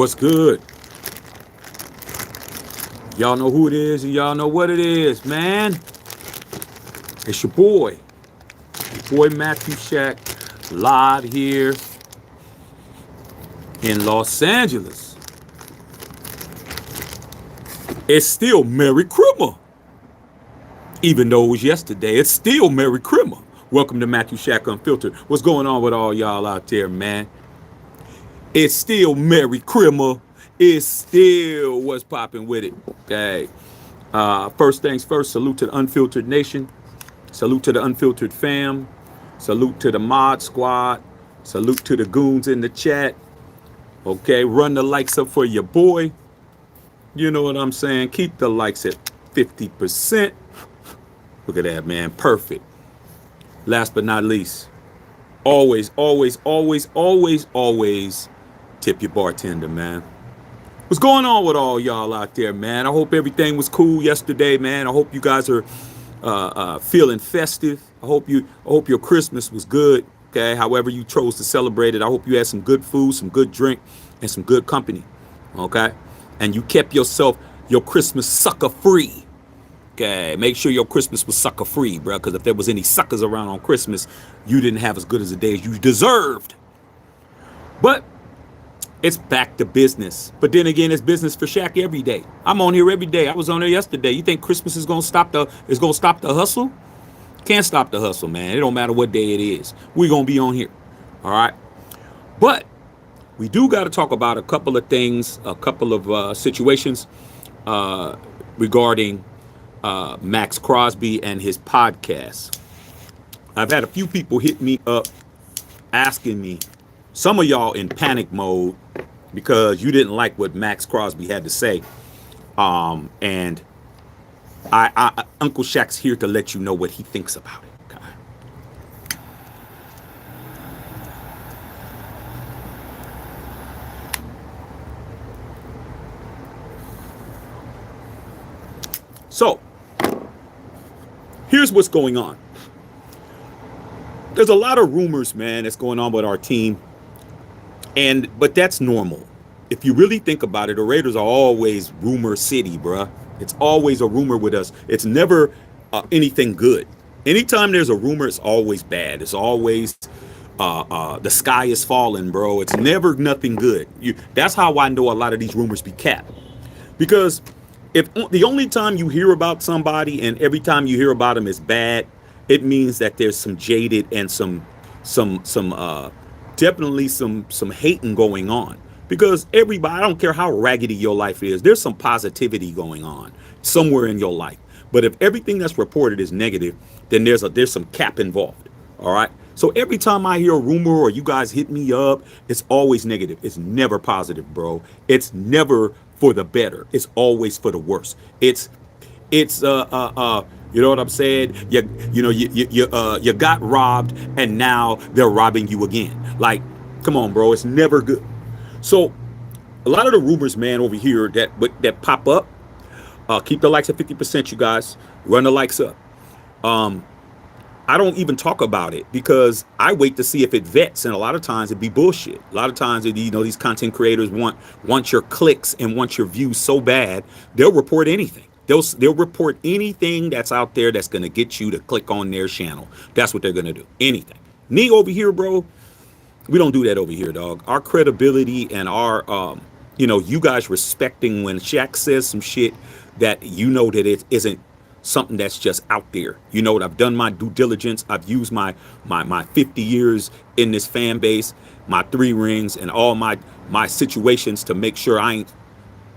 What's good? Y'all know who it is and y'all know what it is, man. It's your boy Matthew Shack, live here in Los Angeles. It's still Merry Christmas. Even though it was yesterday, it's still Merry Christmas. Welcome to Matthew Shack Unfiltered. What's going on with all y'all out there, man? It's still Merry Christmas. It's still what's popping with it. Okay. First things first, salute to the Unfiltered Nation. Salute to the Unfiltered fam. Salute to the Mod Squad. Salute to the goons in the chat. Okay, run the likes up for your boy. You know what I'm saying? Keep the likes at 50%. Look at that, man. Perfect. Last but not least, always tip your bartender, man. What's going on with all y'all out there, man? I hope everything was cool yesterday, man. I hope you guys are feeling festive. I hope your Christmas was good. Okay, however you chose to celebrate it. I hope you had some good food, some good drink, and some good company. Okay, and you kept your Christmas sucker free. Okay, make sure your Christmas was sucker free, bro. Because if there was any suckers around on Christmas, you didn't have as good as a day as you deserved. But it's back to business. But then again, it's business for Shaq every day. I'm on here every day. I was on there yesterday. You think Christmas is gonna stop the hustle? Can't stop the hustle, man. It don't matter what day it is. We're gonna be on here. All right. But we do got to talk about a couple of things, a couple of situations regarding Maxx Crosby and his podcast. I've had a few people hit me up asking me, some of y'all in panic mode because you didn't like what Maxx Crosby had to say. And I Uncle Shaq's here to let you know what he thinks about it. Okay. So, here's what's going on. There's a lot of rumors, man, that's going on with our team. But that's normal. If you really think about it, the Raiders are always rumor city, bruh. It's always a rumor with us. It's never anything good. Anytime there's a rumor, it's always bad. It's always the sky is falling, bro. It's never nothing good. That's how I know a lot of these rumors be capped. Because if the only time you hear about somebody and every time you hear about them is bad, it means that there's some jaded and some definitely some hating going on. Because everybody, I don't care how raggedy your life is, there's some positivity going on somewhere in your life. But if everything that's reported is negative, then there's some cap involved. All right. So every time I hear a rumor or you guys hit me up, it's always negative. It's never positive, bro. It's never for the better. It's always for the worse. It's you know what I'm saying? You got robbed and now they're robbing you again. Like, come on, bro. It's never good. So a lot of the rumors, man, over here that pop up, keep the likes at 50%, you guys. Run the likes up. I don't even talk about it because I wait to see if it vets, and a lot of times it'd be bullshit. A lot of times, these content creators want your clicks and want your views so bad, they'll report anything. They'll report anything that's out there that's gonna get you to click on their channel. That's what they're gonna do. Anything. Me over here, bro, we don't do that over here, dog. Our credibility and our you guys respecting when Shaq says some shit that you know that it isn't something that's just out there. You know what? I've done my due diligence. I've used my 50 years in this fan base, my 3 rings, and all my situations to make sure I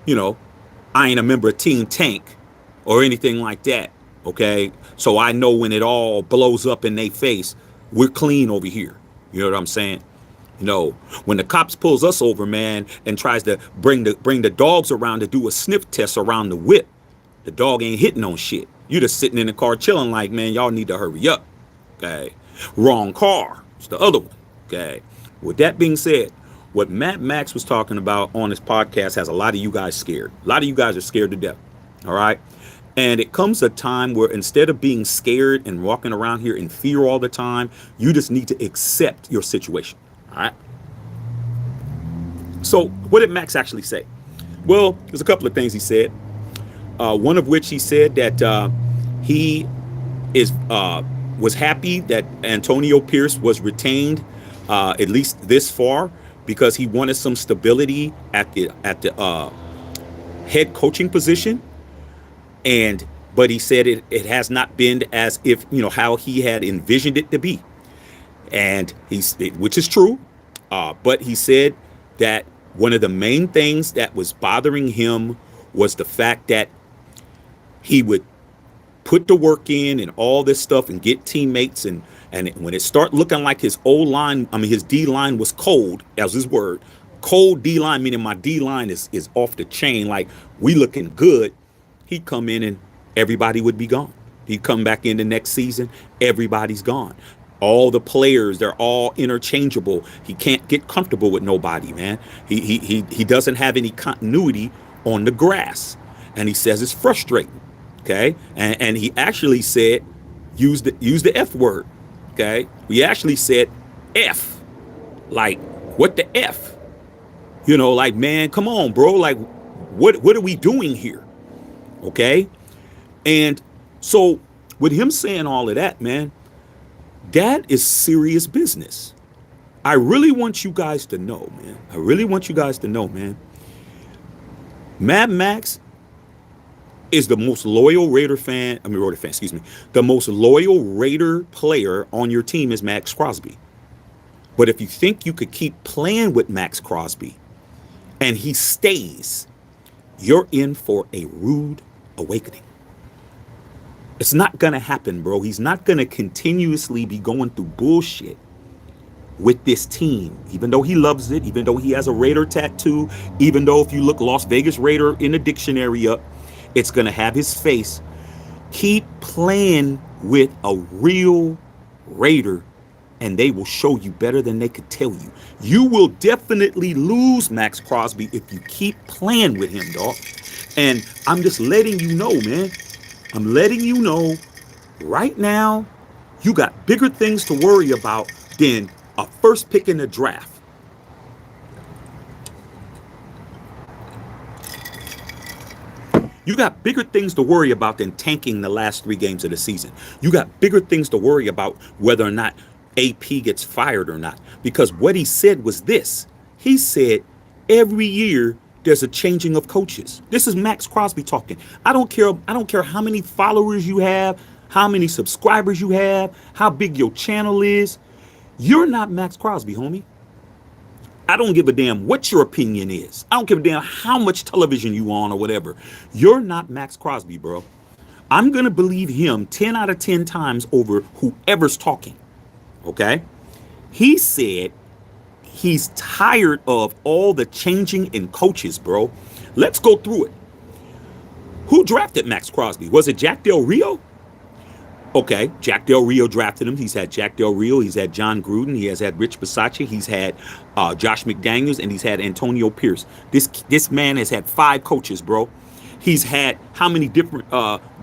ain't a member of Team Tank or anything like that. Okay, so I know when it all blows up in their face, we're clean over here. You know what I'm saying? When the cops pulls us over, man, and tries to bring the dogs around to do a sniff test around the whip, the dog ain't hitting on shit. You just sitting in the car chilling like, man, y'all need to hurry up. Okay. Wrong car. It's the other one. Okay. With that being said, what Maxx was talking about on his podcast has a lot of you guys scared. A lot of you guys are scared to death. All right. And it comes a time where instead of being scared and walking around here in fear all the time, you just need to accept your situation. All right. So what did Max actually say? Well, there's a couple of things he said. One of which he said that he is was happy that Antonio Pierce was retained at least this far because he wanted some stability at the head coaching position, and but he said it has not been as if how he had envisioned it to be, and which is true, but he said that one of the main things that was bothering him was the fact that he would put the work in and all this stuff and get teammates, and when it start looking like his O-line, I mean his D-line was cold, as his word, cold D-line, meaning my D-line is off the chain, like we looking good, he'd come in and everybody would be gone. He'd come back in the next season, everybody's gone. All the players, they're all interchangeable. He can't get comfortable with nobody, man. He doesn't have any continuity on the grass, and he says it's frustrating. Okay, and he actually said, use the F word. Okay, he actually said F, like what the F, like, man, come on, bro, like what are we doing here? Okay, and so with him saying all of that, man, that is serious business. I really want you guys to know, man. I really want you guys to know, man. Mad Max is the most loyal Raider fan. Excuse me. The most loyal Raider player on your team is Maxx Crosby. But if you think you could keep playing with Maxx Crosby and he stays, you're in for a rude awakening. It's not going to happen, bro. He's not going to continuously be going through bullshit with this team, even though he loves it, even though he has a Raider tattoo, even though if you look Las Vegas Raider in the dictionary up, it's going to have his face. Keep playing with a real Raider, and they will show you better than they could tell you. You will definitely lose Maxx Crosby if you keep playing with him, dog. And I'm just letting you know, man. I'm letting you know right now, you got bigger things to worry about than a first pick in the draft. You got bigger things to worry about than tanking the last 3 games of the season. You got bigger things to worry about whether or not AP gets fired or not. Because what he said was this. He said every year there's a changing of coaches. This is Maxx Crosby talking. I don't care how many followers you have, how many subscribers you have, how big your channel is. You're not Maxx Crosby, homie. I don't give a damn what your opinion is. I don't give a damn how much television you on or whatever. You're not Maxx Crosby, bro. I'm going to believe him 10 out of 10 times over whoever's talking. Okay? He said he's tired of all the changing in coaches, bro. Let's go through it. Who drafted Maxx Crosby? Was it Jack Del Rio? Okay, Jack Del Rio drafted him. He's had Jack Del Rio. He's had John Gruden. He has had Rich Bisaccia. He's had Josh McDaniels, and he's had Antonio Pierce. This man has had 5 coaches, bro. He's had how many different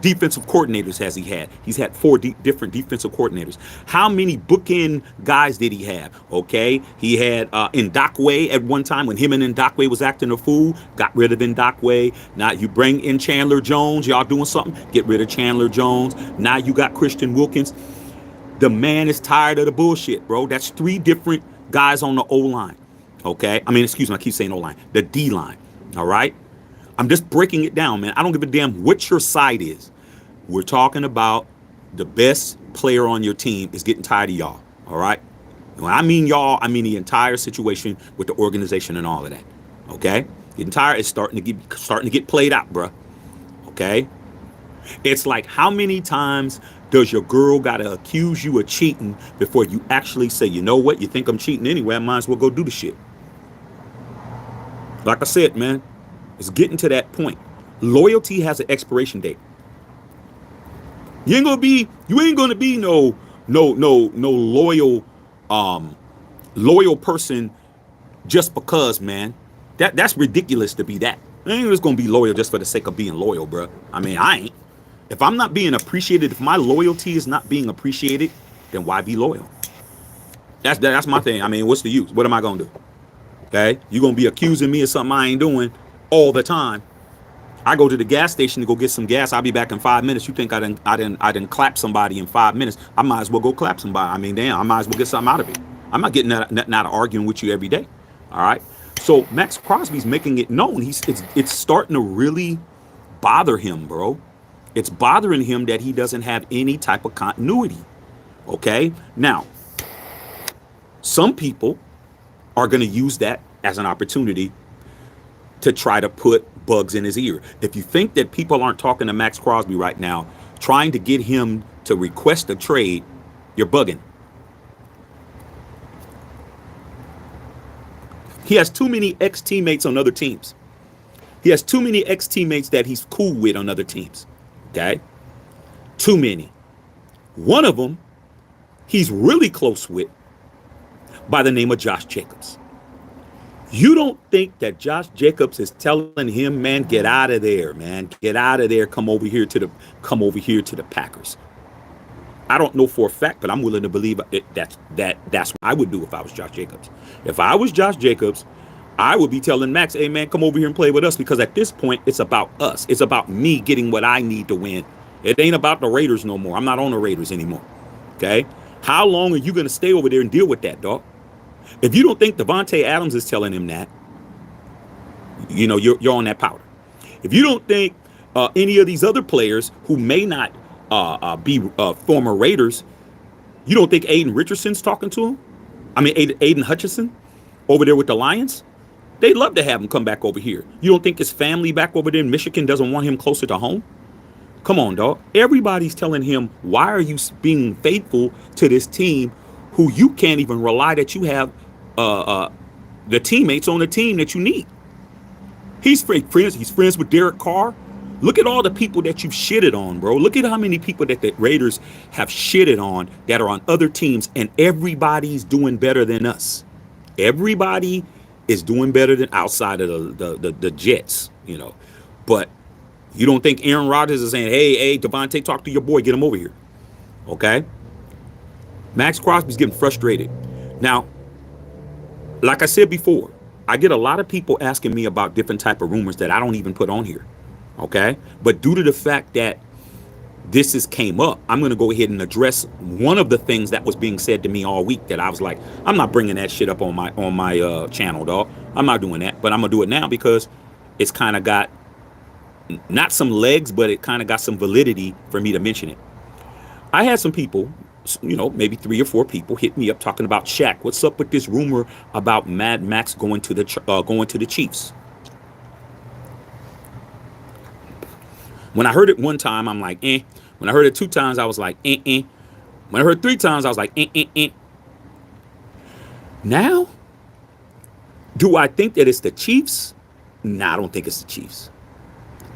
defensive coordinators has he had? He's had 4 different defensive coordinators. How many bookend guys did he have? Okay, he had Ndakwe at one time when him and Ndakwe was acting a fool. Got rid of Ndakwe. Now you bring in Chandler Jones. Y'all doing something? Get rid of Chandler Jones. Now you got Christian Wilkins. The man is tired of the bullshit, bro. That's 3 different guys on the O-line. Okay, I keep saying O-line. The D-line. All right. I'm just breaking it down, man. I don't give a damn what your side is. We're talking about the best player on your team is getting tired of y'all, all right? When I mean y'all, I mean the entire situation with the organization and all of that, okay? Getting tired is starting to get played out, bruh, okay? It's like how many times does your girl got to accuse you of cheating before you actually say, you know what, you think I'm cheating anyway, I might as well go do the shit. Like I said, man. It's getting to that point. Loyalty has an expiration date. You ain't gonna be no loyal person just because, man. That's ridiculous to be that. I ain't just gonna be loyal just for the sake of being loyal, bro. I ain't. If I'm not being appreciated, if my loyalty is not being appreciated, then why be loyal? That's my thing. What's the use? What am I gonna do? Okay, you're gonna be accusing me of something I ain't doing all the time. I go to the gas station to go get some gas. I'll be back in 5 minutes. You think I didn't clap somebody in 5 minutes? I might as well go clap somebody. I mean, damn, I might as well get something out of it. I'm not getting nothing out of arguing with you every day. All right. So Maxx Crosby's making it known. It's starting to really bother him, bro. It's bothering him that he doesn't have any type of continuity. Okay. Now, some people are going to use that as an opportunity to try to put bugs in his ear. If you think that people aren't talking to Maxx Crosby right now, trying to get him to request a trade, you're bugging. He has too many ex-teammates on other teams. He has too many ex-teammates that he's cool with on other teams. Okay? Too many. One of them he's really close with by the name of Josh Jacobs. You don't think that Josh Jacobs is telling him, man, get out of there, man. Get out of there. Come over here to the Packers. I don't know for a fact, but I'm willing to believe that's what I would do if I was Josh Jacobs. If I was Josh Jacobs, I would be telling Max, hey, man, come over here and play with us, because at this point, it's about us. It's about me getting what I need to win. It ain't about the Raiders no more. I'm not on the Raiders anymore. Okay? How long are you going to stay over there and deal with that, dog? If you don't think Devontae Adams is telling him that, you know, you're on that powder. If you don't think any of these other players who may not be former Raiders, you don't think Aiden Richardson's talking to him? I mean, Aiden Hutchinson over there with the Lions? They'd love to have him come back over here. You don't think his family back over there in Michigan doesn't want him closer to home? Come on, dog. Everybody's telling him, why are you being faithful to this team who you can't even rely that you have the teammates on the team that you need? He's friends. He's friends with Derek Carr. Look at all the people that you've shitted on, bro. Look at how many people that the Raiders have shitted on that are on other teams, and everybody's doing better than us. Everybody is doing better than outside of the Jets, you know. But you don't think Aaron Rodgers is saying, hey, Devontae, talk to your boy, get him over here. Okay? Maxx Crosby's getting frustrated. Now, like I said before, I get a lot of people asking me about different type of rumors that I don't even put on here. Okay? But due to the fact that this has came up, I'm going to go ahead and address one of the things that was being said to me all week that I was like, I'm not bringing that shit up on my channel, dog. I'm not doing that, but I'm going to do it now because it's kind of got not some legs, but it kind of got some validity for me to mention it. I had some people, you know, maybe 3 or 4 people hit me up talking about Shaq. What's up with this rumor about Mad Max going to the Chiefs? When I heard it one time, I'm like, eh. When I heard it 2 times, I was like, eh. When I heard 3 times, I was like, eh. Now, do I think that it's the Chiefs? Nah, I don't think it's the Chiefs.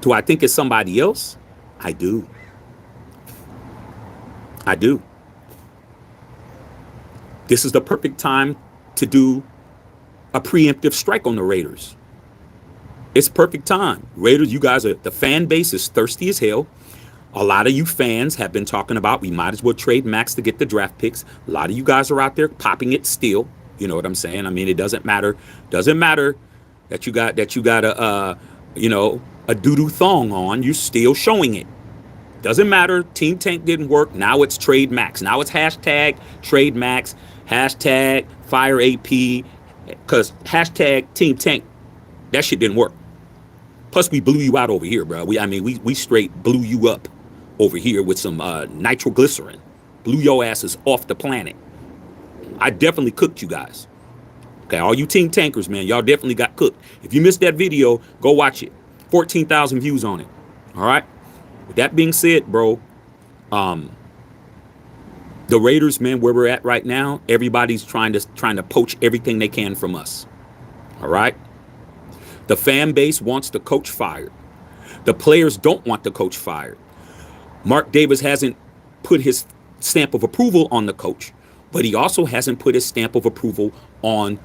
Do I think it's somebody else? I do. This is the perfect time to do a preemptive strike on the Raiders. It's perfect time. Raiders, you guys the fan base is thirsty as hell. A lot of you fans have been talking about we might as well trade Max to get the draft picks. A lot of you guys are out there popping it still. You know what I'm saying? I mean, it doesn't matter. Doesn't matter that you got a doo-doo thong on. You're still showing it. Doesn't matter. Team Tank didn't work. Now it's trade Max. Now it's hashtag trade Max. Hashtag fire AP. Because hashtag Team Tank, that shit didn't work. Plus, we blew you out over here, bro. We straight blew you up over here with some nitroglycerin. Blew your asses off the planet. I definitely cooked you guys. Okay, all you Team Tankers, man, y'all definitely got cooked. If you missed that video, go watch it. 14,000 views on it. All right? With that being said, bro, the Raiders, man, where we're at right now, everybody's trying to poach everything they can from us. All right? The fan base wants the coach fired. The players don't want the coach fired. Mark Davis hasn't put his stamp of approval on the coach, but he also hasn't put his stamp of approval on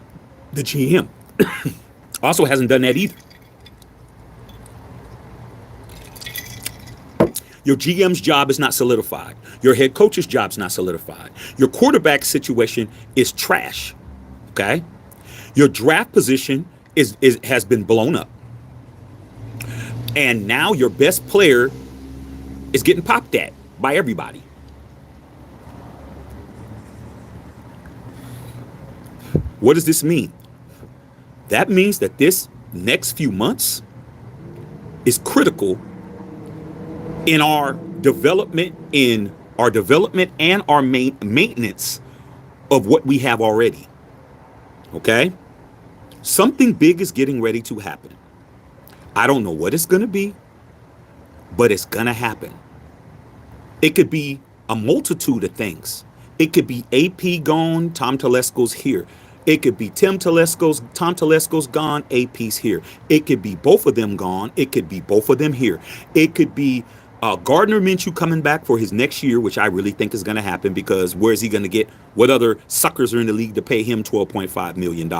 the GM. Also hasn't done that either. Your GM's job is not solidified. Your head coach's job is not solidified. Your quarterback situation is trash. Okay? Your draft position is has been blown up. And now your best player is getting popped at by everybody. What does this mean? That means that this next few months is critical in our development, and our maintenance of what we have already. Okay? Something big is getting ready to happen. I don't know what it's going to be, but it's going to happen. It could be a multitude of things. It could be AP gone, Tom Telesco's here. It could be Tom Telesco's gone, AP's here. It could be both of them gone. It could be both of them here. It could be Gardner Minshew coming back for his next year, which I really think is going to happen, because where is he going to get? What other suckers are in the league to pay him $12.5 million?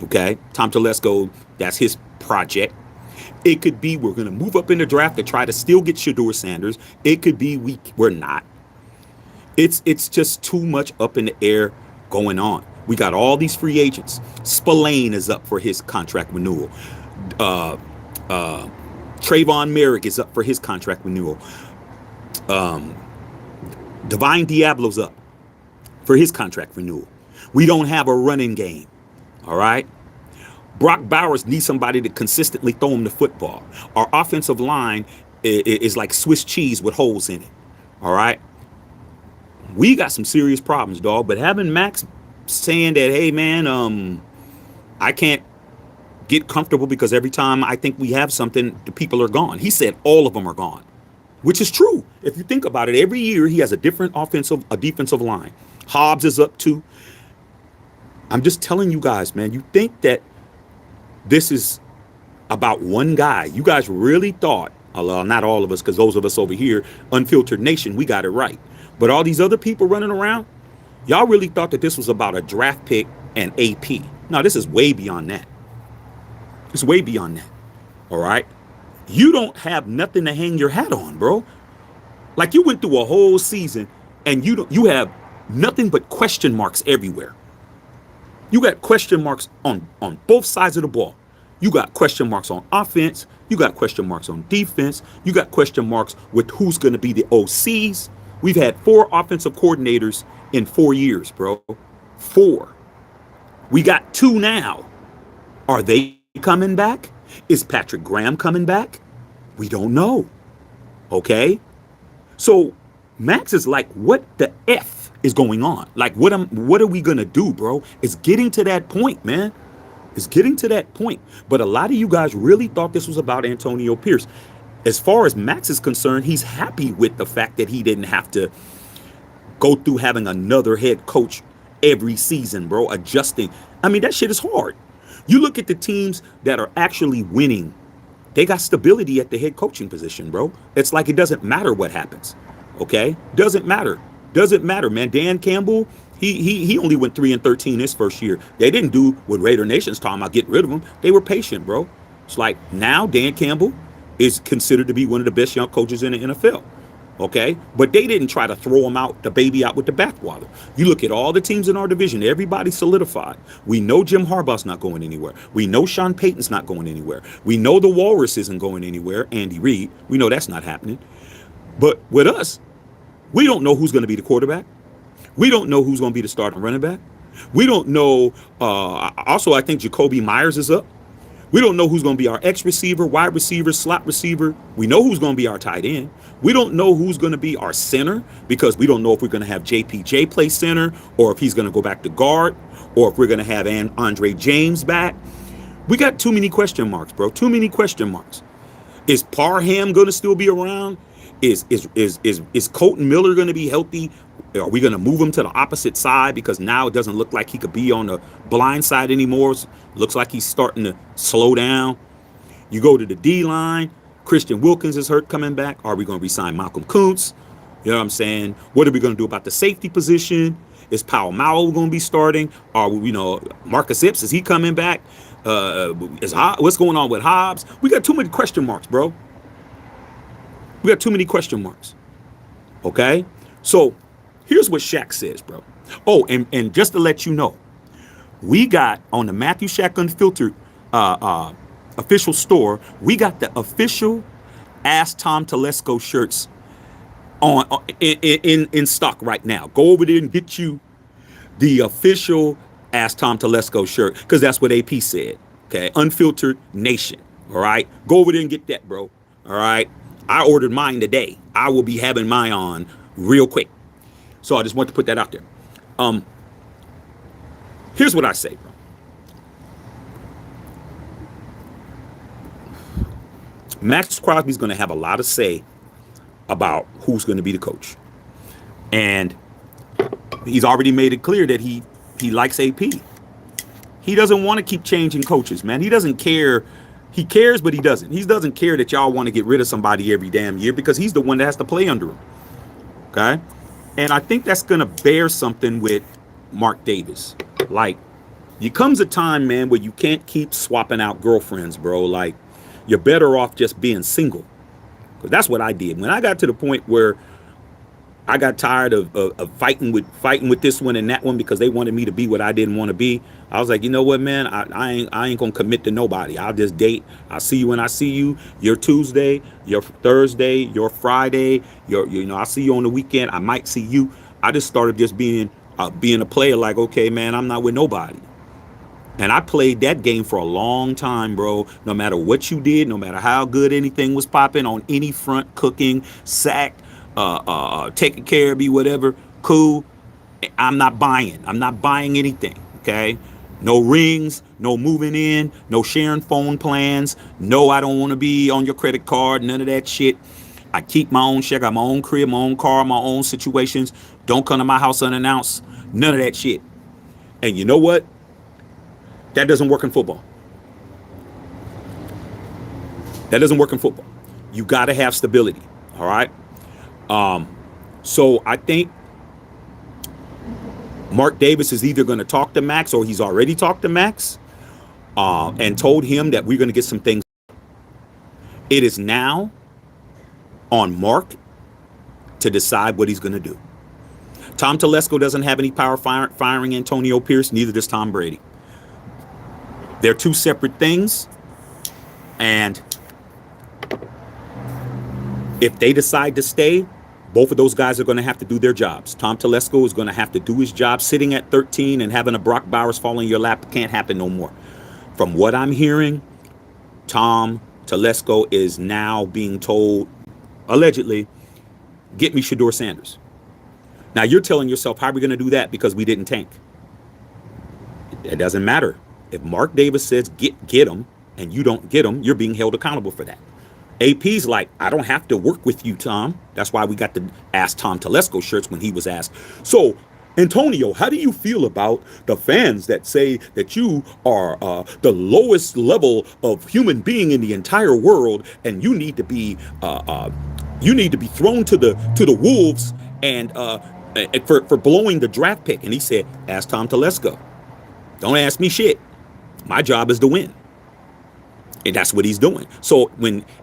Okay, Tom Telesco, that's his project. It could be we're going to move up in the draft to try to still get Shedeur Sanders. It could be we're not. It's just too much up in the air going on. We got all these free agents. Spillane is up for his contract renewal. Trayvon Merrick is up for his contract renewal. Divine Diablo's up for his contract renewal. We don't have a running game. All right. Brock Bowers needs somebody to consistently throw him the football. Our offensive line is like Swiss cheese with holes in it. All right. We got some serious problems, dog. But having Max saying that, hey, man, I can't get comfortable because every time I think we have something, the people are gone. He said all of them are gone, which is true. If you think about it, every year he has a different defensive line. Hobbs is up too. I'm just telling you guys, man, you think that this is about one guy. You guys really thought, well, not all of us, because those of us over here, Unfiltered Nation, we got it right. But all these other people running around, y'all really thought that this was about a draft pick and AP. No, this is way beyond that. It's way beyond that. All right? You don't have nothing to hang your hat on, bro. Like, you went through a whole season and you have nothing but question marks everywhere. You got question marks on both sides of the ball. You got question marks on offense. You got question marks on defense. You got question marks with who's going to be the OCs. We've had 4 offensive coordinators in 4 years, bro. 4. We got 2 now. Are they coming back? Is Patrick Graham coming back? We don't know. Okay? So Max is like, what the F is going on? Like, what are we gonna do, bro? It's getting to that point, man. It's getting to that point. But a lot of you guys really thought this was about Antonio Pierce. As far as Max is concerned, he's happy with the fact that he didn't have to go through having another head coach every season, bro, adjusting. I mean, that shit is hard. You look at the teams that are actually winning, they got stability at the head coaching position, bro. It's like it doesn't matter what happens. Okay? Doesn't matter. Doesn't matter, man. Dan Campbell, he only went 3-13 his first year. They didn't do what Raider Nation's talking about, get rid of him. They were patient, bro. It's like now Dan Campbell is considered to be one of the best young coaches in the NFL. Okay? But they didn't try to throw him out, the baby out with the bathwater. You look at all the teams in our division, everybody solidified. We know Jim Harbaugh's not going anywhere. We know Sean Payton's not going anywhere. We know the Walrus isn't going anywhere, Andy Reid. We know that's not happening. But with us, we don't know who's going to be the quarterback. We don't know who's going to be the starting running back. We don't know. Also, I think Jacoby Myers is up. We don't know who's going to be our X receiver, wide receiver, slot receiver. We know who's going to be our tight end. We don't know who's going to be our center, because we don't know if we're going to have JPJ play center, or if he's going to go back to guard, or if we're going to have Andre James back. We got too many question marks, bro. Too many question marks. Is Parham going to still be around? Is Colton Miller going to be healthy? Are we going to move him to the opposite side, because now it doesn't look like he could be on the blind side anymore? It looks like he's starting to slow down. You go to the D line. Christian Wilkins is hurt coming back. Are we going to resign Malcolm Kuntz? You know what I'm saying? What are we going to do about the safety position? Is Powell Mowell going to be starting? Are we, Marcus Epps, is he coming back? What's going on with Hobbs? We got too many question marks, bro. We got too many question marks. Okay? So here's what Shaq says, bro. Oh, and just to let you know, We got on the Matthew Shack Unfiltered official store, we got the official Ask Tom Telesco shirts in stock right now. Go over there and get you the official Ask Tom Telesco shirt, because that's what AP said. Okay, Unfiltered Nation. All right, go over there and get that, bro. All right, I ordered mine today. I will be having mine on real quick. So I just want to put that out there. Here's what I say, bro. Maxx Crosby's going to have a lot of say about who's going to be the coach. And he's already made it clear that he likes AP. He doesn't want to keep changing coaches, man. He doesn't care. He cares, but he doesn't. He doesn't care that y'all want to get rid of somebody every damn year, because he's the one that has to play under him. Okay? And I think that's going to bear something with Mark Davis. Like, there comes a time, man, where you can't keep swapping out girlfriends, bro. Like, you're better off just being single. Because that's what I did. When I got to the point where I got tired of fighting with this one and that one because they wanted me to be what I didn't want to be, I was like, you know what, man, I ain't gonna commit to nobody. I'll just date. I'll see you when I see you. Your Tuesday, your Thursday, your Friday, I'll see you on the weekend. I might see you. I just started just being a player. Like, okay, man, I'm not with nobody. And I played that game for a long time, bro. No matter what you did, no matter how good anything was popping on any front, cooking, sack, taking care of me, whatever, cool. I'm not buying anything, okay? No rings, no moving in, no sharing phone plans. No, I don't want to be on your credit card, none of that shit. I keep my own shit. I got my own crib, my own car, my own situations. Don't come to my house unannounced. None of that shit. And you know what? That doesn't work in football. That doesn't work in football. You got to have stability, all right? So I think Mark Davis is either going to talk to Maxx, or he's already talked to Maxx and told him that we're going to get some things. It is now on Mark to decide what he's going to do. Tom Telesco doesn't have any power firing Antonio Pierce, neither does Tom Brady. They're two separate things, and if they decide to stay, both of those guys are going to have to do their jobs. Tom Telesco is going to have to do his job. Sitting at 13 and having a Brock Bowers fall in your lap can't happen no more. From what I'm hearing, Tom Telesco is now being told, allegedly, get me Shedeur Sanders. Now you're telling yourself, how are we going to do that because we didn't tank? It doesn't matter. If Mark Davis says get him and you don't get him, you're being held accountable for that. AP's like, I don't have to work with you, Tom. That's why we got the Ask Tom Telesco shirts when he was asked. So, Antonio, how do you feel about the fans that say that you are the lowest level of human being in the entire world, and you need to be thrown to the wolves and for blowing the draft pick? And he said, ask Tom Telesco. Don't ask me shit. My job is to win. And that's what he's doing. So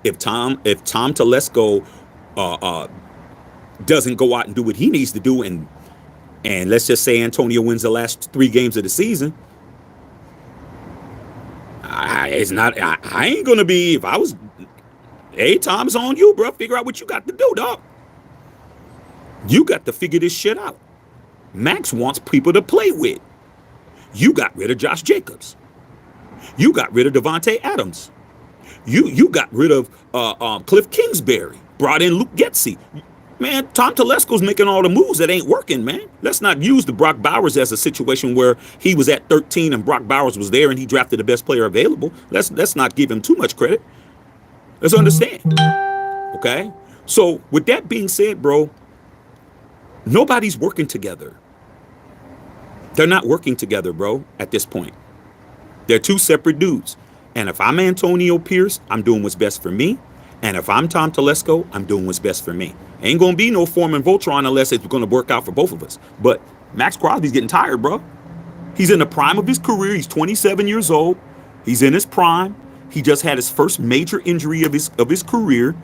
if Tom Telesco doesn't go out and do what he needs to do, and let's just say Antonio wins the last 3 games of the season, I ain't gonna be. If I was, hey, Tom's on you, bro. Figure out what you got to do, dog. You got to figure this shit out. Maxx wants people to play with. You got rid of Josh Jacobs. You got rid of Devontae Adams. You got rid of Cliff Kingsbury. Brought in Luke Getsy. Man, Tom Telesco's making all the moves that ain't working, man. Let's not use the Brock Bowers as a situation where he was at 13 and Brock Bowers was there and he drafted the best player available. Let's not give him too much credit. Let's understand. Okay? So with that being said, bro, nobody's working together. They're not working together, bro, at this point. They're two separate dudes. And if I'm Antonio Pierce, I'm doing what's best for me. And if I'm Tom Telesco, I'm doing what's best for me. Ain't going to be no Foreman Voltron unless it's going to work out for both of us. But Maxx Crosby's getting tired, bro. He's in the prime of his career. He's 27 years old. He's in his prime. He just had his first major injury of his career.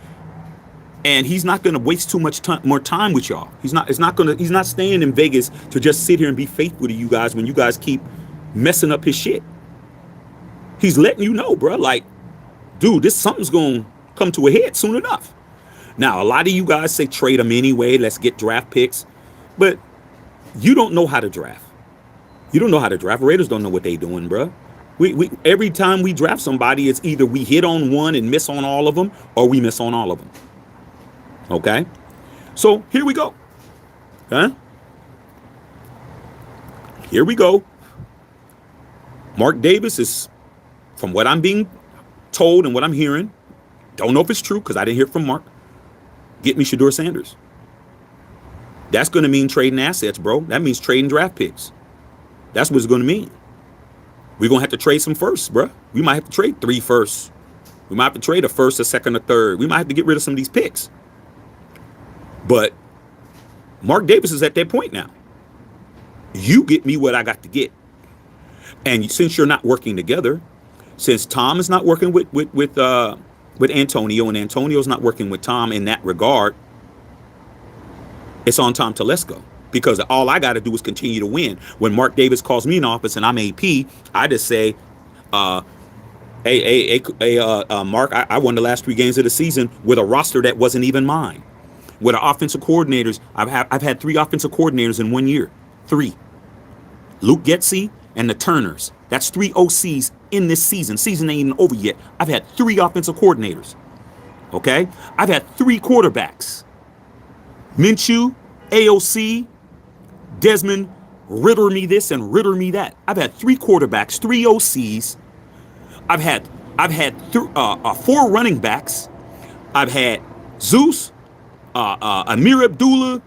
And he's not going to waste too much more time with y'all. He's not staying in Vegas to just sit here and be faithful to you guys when you guys keep messing up his shit. He's letting you know, bro. Like, dude, something's going to come to a head soon enough. Now, a lot of you guys say trade them anyway. Let's get draft picks. But you don't know how to draft. You don't know how to draft. Raiders don't know what they doing, bro. We every time we draft somebody, it's either we hit on one and miss on all of them, or we miss on all of them. Okay? So here we go. Huh? Here we go. Mark Davis is, from what I'm being told and what I'm hearing, don't know if it's true because I didn't hear from Mark, get me Shedeur Sanders. That's going to mean trading assets, bro. That means trading draft picks. That's what it's going to mean. We're going to have to trade some firsts, bro. We might have to trade 3 firsts. We might have to trade a first, a second, a third. We might have to get rid of some of these picks. But Mark Davis is at that point now. You get me what I got to get. And since you're not working together, since Tom is not working with Antonio, and Antonio's not working with Tom in that regard, it's on Tom Telesco. Because all I got to do is continue to win. When Mark Davis calls me in office and I'm AP, I just say, Mark, I won the last 3 games of the season with a roster that wasn't even mine. With our offensive coordinators, I've had 3 offensive coordinators in 1 year. 3. Luke Getsy and the Turners. That's 3 OCs in this season. Season ain't even over yet. I've had 3 offensive coordinators. Okay? I've had 3 quarterbacks. Minshew, AOC, Desmond, ritter me this and ritter me that. I've had 3 quarterbacks, 3 OCs. I've had 4 running backs. I've had Zeus, Amir Abdullah,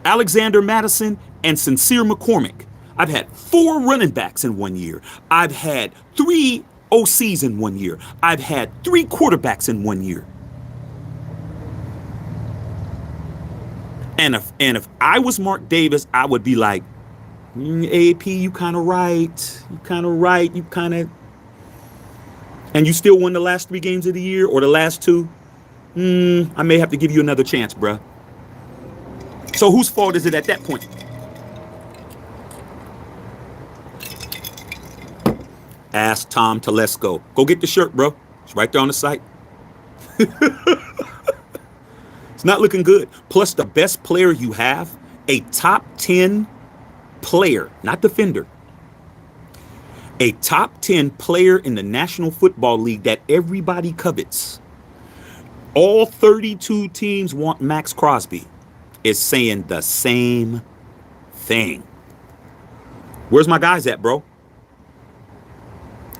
Alexander Madison, and Sincere McCormick. I've had 4 running backs in 1 year. I've had 3 OCs in 1 year. I've had 3 quarterbacks in 1 year. And if I was Mark Davis, I would be like, AP, you kind of right. And you still won the last 3 games of the year or the last 2. I may have to give you another chance, bruh. So whose fault is it at that point? Ask Tom Telesco. Go get the shirt, bro. It's right there on the site. It's not looking good. Plus, the best player you have, a top 10 player, not defender, a top 10 player in the National Football League that everybody covets. All 32 teams want Maxx Crosby, is saying the same thing. Where's my guys at, bro?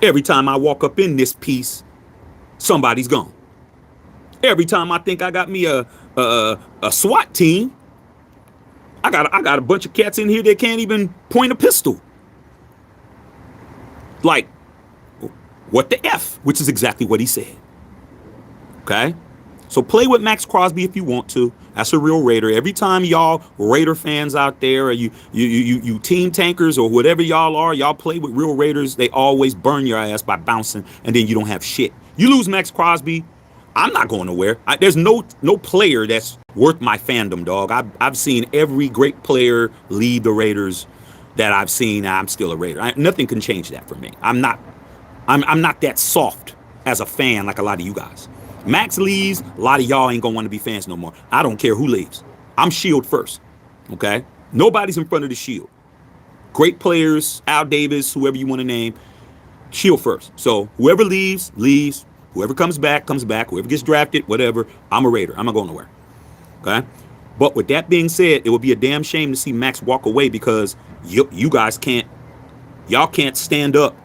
Every time I walk up in this piece, somebody's gone. Every time I think I got me a SWAT team, I got a bunch of cats in here that can't even point a pistol. Like, what the F? Which is exactly what he said. Okay? So play with Maxx Crosby if you want to. That's a real Raider. Every time y'all Raider fans out there, or you team tankers or whatever y'all are, y'all play with real Raiders, they always burn your ass by bouncing, and then you don't have shit. You lose Maxx Crosby, I'm not going nowhere. There's no player that's worth my fandom, dog. I've seen every great player leave the Raiders that I've seen. I'm still a Raider. Nothing can change that for me. I'm not that soft as a fan like a lot of you guys. Max leaves, a lot of y'all ain't gonna want to be fans no more. I don't care who leaves. I'm Shield first. Okay? Nobody's in front of the Shield. Great players, Al Davis, whoever you want to name, Shield first. So whoever leaves, leaves. Whoever comes back, comes back. Whoever gets drafted, whatever. I'm a Raider. I'm not going nowhere. Okay? But with that being said, it would be a damn shame to see Max walk away because you guys can't stand up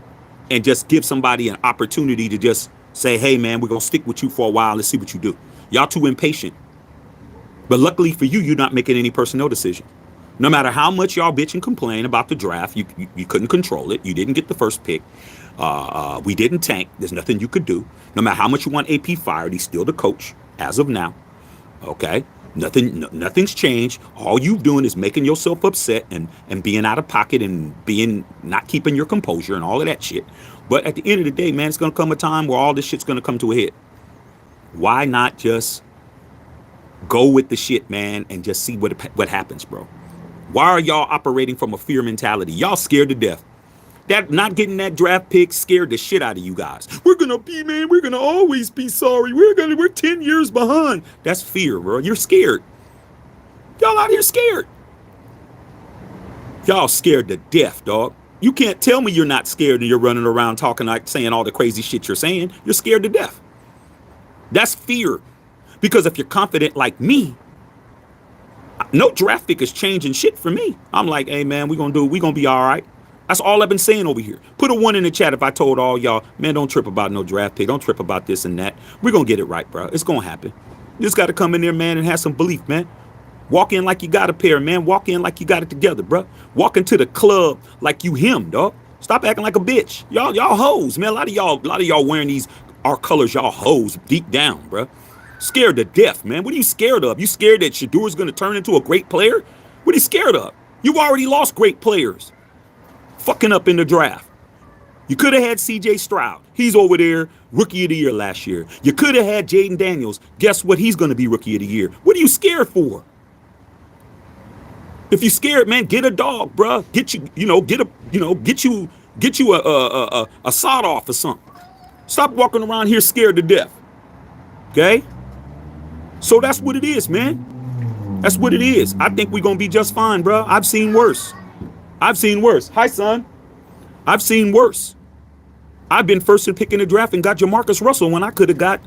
and just give somebody an opportunity to just say, hey, man, we're going to stick with you for a while. Let's see what you do. Y'all too impatient. But luckily for you, you're not making any personnel decision. No matter how much y'all bitch and complain about the draft, you couldn't control it. You didn't get the first pick. We didn't tank. There's nothing you could do. No matter how much you want AP fired, he's still the coach as of now. Okay? Nothing's changed. All you doing is making yourself upset and being out of pocket and being not keeping your composure and all of that shit. But at the end of the day, man, it's going to come a time where all this shit's going to come to a head. Why not just go with the shit, man, and just see what happens, bro? Why are y'all operating from a fear mentality? Y'all scared to death. That not getting that draft pick scared the shit out of you guys. We're gonna always be sorry. We're 10 years behind. That's fear, bro. You're scared. Y'all out here scared. Y'all scared to death, dog. You can't tell me you're not scared and you're running around talking like saying all the crazy shit you're saying. You're scared to death. That's fear. Because if you're confident like me, no draft pick is changing shit for me. I'm like, hey man, we gonna be all right. That's all I've been saying over here. Put a 1 in the chat if I told all y'all, man, don't trip about no draft pick. Don't trip about this and that. We're gonna get it right, bro. It's gonna happen. You just gotta come in there, man, and have some belief, man. Walk in like you got a pair, man. Walk in like you got it together, bro. Walk into the club like you him, dog. Stop acting like a bitch. Y'all hoes, man. A lot of y'all wearing these our colors, y'all hoes deep down, bro. Scared to death, man. What are you scared of? You scared that Shador's gonna turn into a great player? What are you scared of? You've already lost great players. Fucking up in the draft. You could have had CJ Stroud. He's over there, rookie of the year last year. You could have had Jaden Daniels. Guess what? He's gonna be rookie of the year. What are you scared for? If you're scared, man, get a dog, bro. Get you a sawed off or something. Stop walking around here scared to death. Okay? So that's what it is, man. That's what it is. I think we're gonna be just fine, bro. I've seen worse. Hi, son. I've seen worse. I've been first in picking the draft and got Jamarcus Russell when I could have got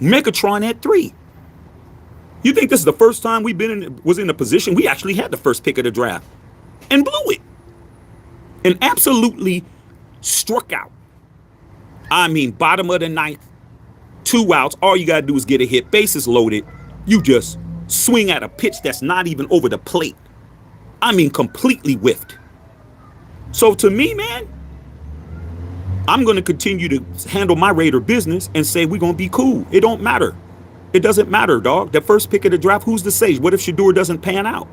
Megatron at 3. You think this is the first time was in a position we actually had the first pick of the draft and blew it and absolutely struck out. I mean, bottom of the 9th, 2 outs. All you got to do is get a hit. Bases loaded. You just swing at a pitch that's not even over the plate. I mean, completely whiffed. So to me, man, I'm going to continue to handle my Raider business and say we're going to be cool. It don't matter. It doesn't matter, dog. The first pick of the draft, who's to say? What if Shador doesn't pan out?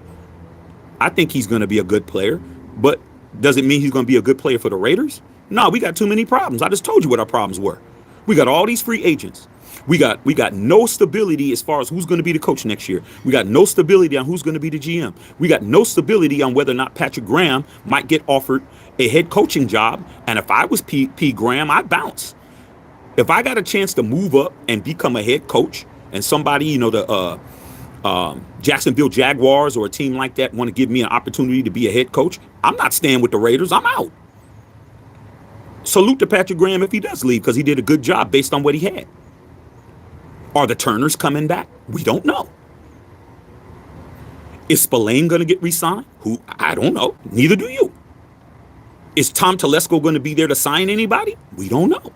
I think he's going to be a good player, but does it mean he's going to be a good player for the Raiders? No, we got too many problems. I just told you what our problems were. We got all these free agents. We got no stability as far as who's going to be the coach next year. We got no stability on who's going to be the GM. We got no stability on whether or not Patrick Graham might get offered a head coaching job. And if I was P. Graham, I'd bounce. If I got a chance to move up and become a head coach, and somebody, the Jacksonville Jaguars or a team like that want to give me an opportunity to be a head coach, I'm not staying with the Raiders. I'm out. Salute to Patrick Graham if he does leave because he did a good job based on what he had. Are the Turners coming back? We don't know. Is Spillane going to get re-signed? I don't know. Neither do you. Is Tom Telesco going to be there to sign anybody? We don't know.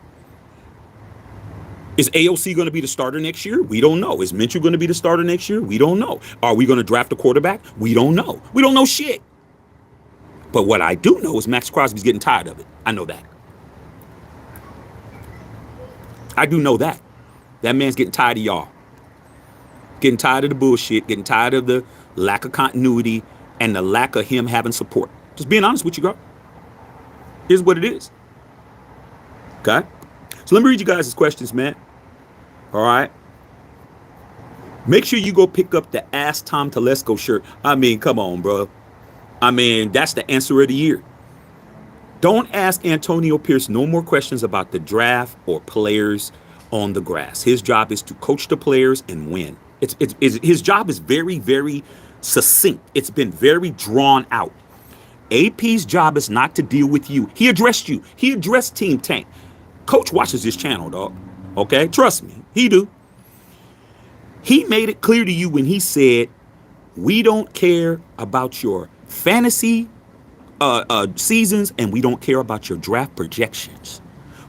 Is AOC going to be the starter next year? We don't know. Is Minshew going to be the starter next year? We don't know. Are we going to draft a quarterback? We don't know. We don't know shit. But what I do know is Maxx Crosby's getting tired of it. I know that. I do know that. That man's getting tired of y'all. Getting tired of the bullshit. Getting tired of the lack of continuity and the lack of him having support. Just being honest with you, girl. Here's what it is. Okay? So let me read you guys' questions, man. All right? Make sure you go pick up the Ask Tom Telesco shirt. I mean, come on, bro. I mean, that's the answer of the year. Don't ask Antonio Pierce no more questions about the draft or players on the grass. His job is to coach the players and win. His job is very, very succinct. It's been very drawn out. AP's job is not to deal with you. He addressed you. He addressed Team Tank. Coach watches this channel, dog. Okay? Trust me. He do. He made it clear to you when he said, we don't care about your fantasy seasons and we don't care about your draft projections.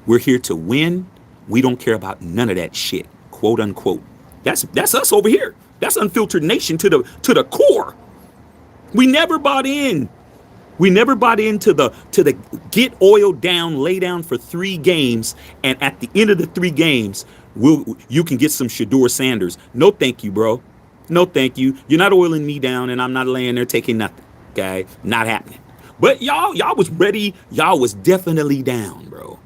We're here to win. We don't care about none of that shit, quote unquote. That's us over here. That's Unfiltered Nation to the core. We never bought in. We never bought into the get oiled down, lay down for 3 games, and at the end of the 3 games, you can get some Shador Sanders. No, thank you, bro. No, thank you. You're not oiling me down, and I'm not laying there taking nothing. Okay, not happening. But y'all was ready. Y'all was definitely down, bro.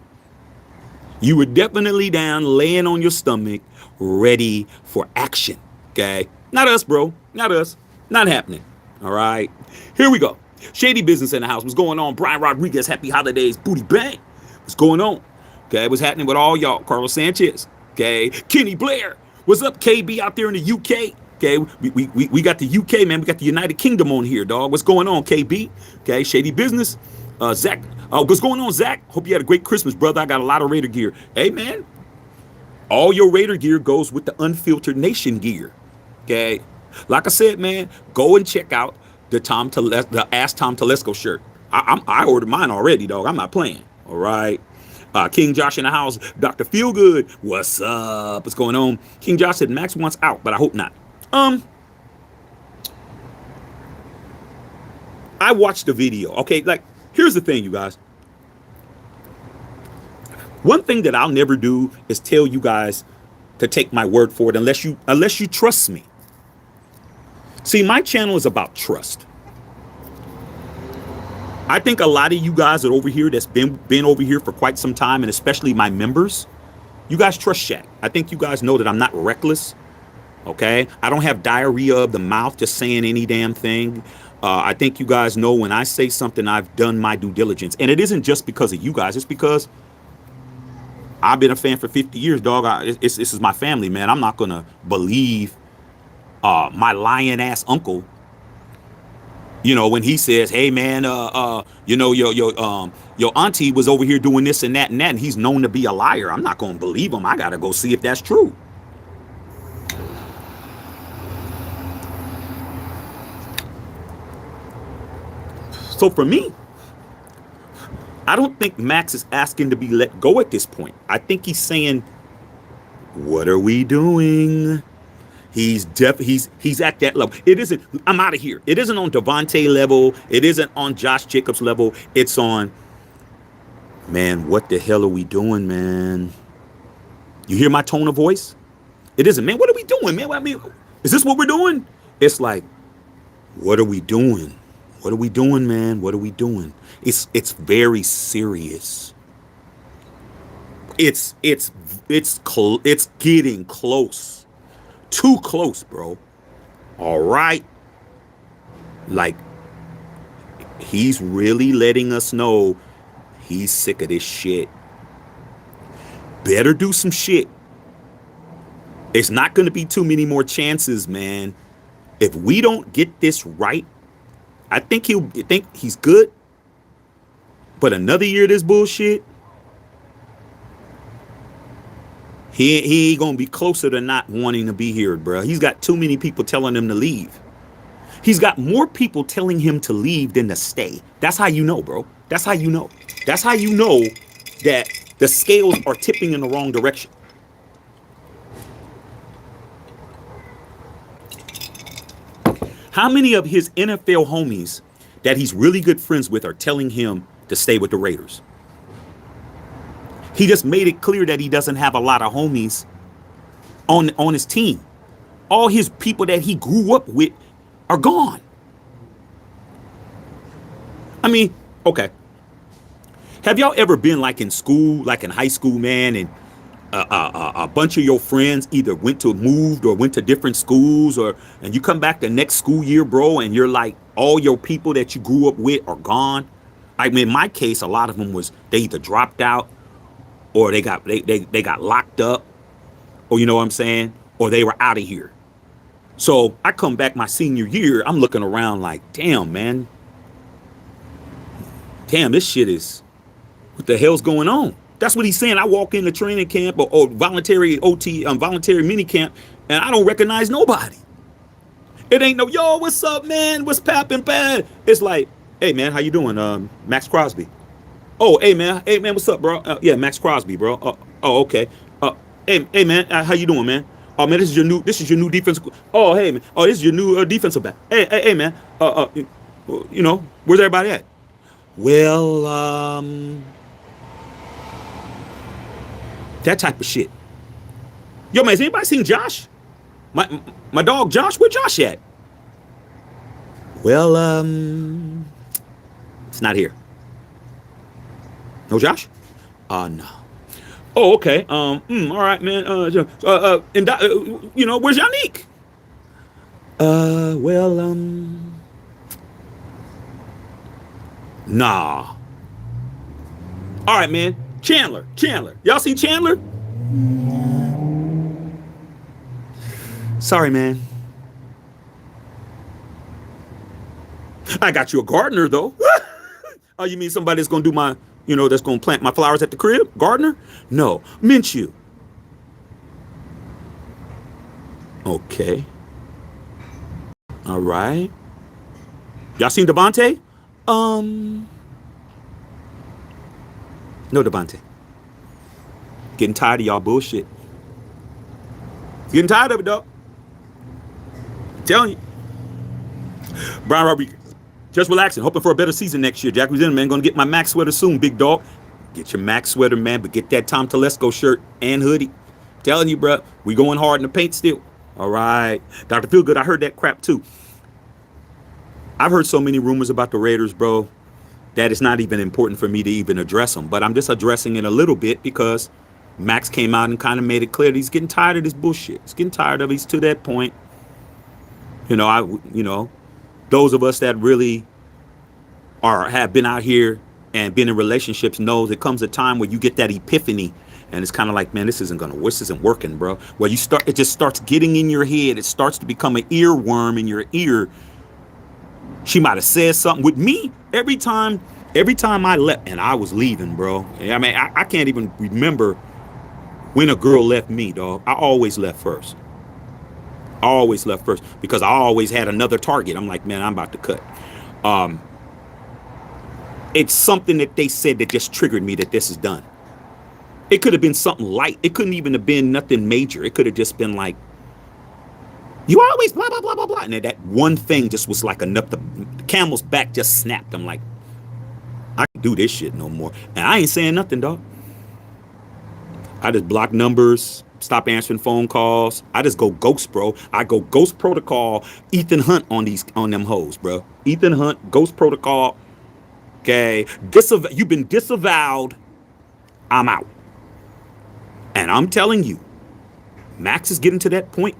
You were definitely down, laying on your stomach, ready for action. Okay, not us, bro. Not us. Not happening. All right. Here we go. Shady business in the house. What's going on? Brian Rodriguez, happy holidays. Booty bang. What's going on? Okay. What's happening with all y'all? Carlos Sanchez. Okay. Kenny Blair. What's up, KB out there in the UK? Okay. We got the UK, man. We got the United Kingdom on here, dog. What's going on, KB? Okay. Shady business. Zach. What's going on, Zach? Hope you had a great Christmas, brother. I got a lot of Raider gear. Hey, man. All your Raider gear goes with the Unfiltered Nation gear. Okay. Like I said, man, go and check out the Ask Tom Telesco shirt. I ordered mine already, dog. I'm not playing. All right. King Josh in the house. Dr. Feelgood. What's up? What's going on? King Josh said Max wants out, but I hope not. I watched the video. Okay. Like, here's the thing, you guys. One thing that I'll never do is tell you guys to take my word for it unless you trust me. See, my channel is about trust. I think a lot of you guys that are over here that's been over here for quite some time, and especially my members, you guys trust Shaq. I think you guys know that I'm not reckless. Okay? I don't have diarrhea of the mouth just saying any damn thing. I think you guys know when I say something, I've done my due diligence. And it isn't just because of you guys. It's because I've been a fan for 50 years, dog. This is my family, man. I'm not going to believe my lying ass uncle, you know, when he says, hey, man, you know, your auntie was over here doing this and that, and he's known to be a liar. I'm not going to believe him. I got to go see if that's true. So for me, I don't think Max is asking to be let go at this point. I think he's saying, what are we doing? He's at that level. It isn't, I'm out of here. It isn't on Devontae level. It isn't on Josh Jacobs level. It's on, man, what the hell are we doing, man? You hear my tone of voice? It isn't, man, what are we doing, man? I mean, is this what we're doing? It's like, what are we doing? What are we doing, man? What are we doing? It's very serious. It's getting close. Too close, bro. All right. Like, he's really letting us know he's sick of this shit. Better do some shit. It's not going to be too many more chances, man. If we don't get this right, I think he's good. But another year of this bullshit, he ain't gonna be closer to not wanting to be here, bro. He's got too many people telling him to leave. He's got more people telling him to leave than to stay. That's how you know, bro. That's how you know. That's how you know that the scales are tipping in the wrong direction. How many of his NFL homies that he's really good friends with are telling him to stay with the Raiders? He just made it clear that he doesn't have a lot of homies on his team. All his people that he grew up with are gone. I mean, okay. Have y'all ever been like in school, like in high school, man, and a bunch of your friends either moved or went to different schools, and you come back the next school year, bro, and you're like, all your people that you grew up with are gone? I mean, in my case, a lot of them they either dropped out or they got locked up, or you know what I'm saying, or they were out of here. So I come back my senior year, I'm looking around like, damn, man. Damn, this shit is, what the hell's going on? That's what he's saying. I walk into training camp or voluntary OT, voluntary mini camp, and I don't recognize nobody. It ain't no, yo, what's up, man? What's poppin', bad? It's like, hey, man, how you doing? Maxx Crosby. Oh, hey, man, what's up, bro? Yeah, Maxx Crosby, bro. Oh, okay. Hey, man, how you doing, man? Oh, man, this is your new defense. Oh, hey, man. Oh, this is your new defensive back. Hey, man. You know, where's everybody at? Well, that type of shit. Yo, man, has anybody seen Josh? My dog Josh? Where Josh at? Well, it's not here. No Josh? No. Oh, okay. All right, man. And you know, where's Yannick? Well, Nah. All right, man. Chandler. Y'all see Chandler? Sorry, man. I got you a gardener, though. Oh, you mean somebody that's going to do my, that's going to plant my flowers at the crib? Gardener? No. Minshew. Okay. All right. Y'all seen Devontae? No, Devontae. Getting tired of y'all bullshit. Getting tired of it, dog. I'm telling you. Brian Rodriguez. Just relaxing. Hoping for a better season next year. Jack Resident, man. Gonna get my Maxx sweater soon, big dog. Get your Maxx sweater, man. But get that Tom Telesco shirt and hoodie. I'm telling you, bro. We going hard in the paint still. All right. Dr. Feelgood, I heard that crap too. I've heard so many rumors about the Raiders, bro, that it's not even important for me to even address them. But I'm just addressing it a little bit because Maxx came out and kind of made it clear that he's getting tired of this bullshit. He's getting tired of it. He's to that point. Those of us that really have been out here and been in relationships knows it comes a time where you get that epiphany and it's kind of like, man, this isn't working, bro. Well, it just starts getting in your head. It starts to become an earworm in your ear. She might have said something with me every time I left, and I was leaving, bro. I mean, I can't even remember when a girl left me, dog. I always left first. Because I always had another target. I'm like, man, I'm about to cut. It's something that they said that just triggered me that this is done. It could have been something light. It couldn't even have been nothing major. It could have just been like, you always blah, blah, blah, blah, blah. And that one thing just was like enough. The camel's back just snapped. I'm like, I can't do this shit no more. And I ain't saying nothing, dog. I just block numbers, stop answering phone calls. I just go ghost, bro. I go ghost protocol, Ethan Hunt on them hoes, bro. Ethan Hunt, ghost protocol. Okay. You've been disavowed. I'm out. And I'm telling you, Maxx is getting to that point.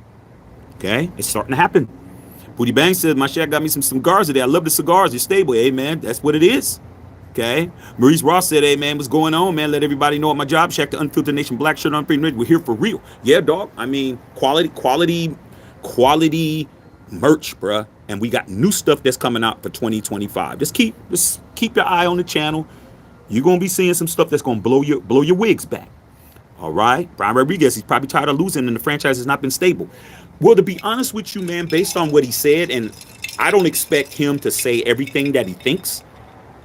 Okay, it's starting to happen. Booty Bang said, my shit got me some cigars today. I love the cigars. You're stable. Hey, man, that's what it is. Okay. Maurice Ross said, hey, man, what's going on, man? Let everybody know at my job. Check the Unfiltered Nation Black Shirt on. We're here for real. Yeah, dog. I mean, quality merch, bruh. And we got new stuff that's coming out for 2025. Just keep your eye on the channel. You're going to be seeing some stuff that's going to blow your wigs back. All right. Brian Rodriguez, he's probably tired of losing and the franchise has not been stable. Well, to be honest with you, man, based on what he said, and I don't expect him to say everything that he thinks,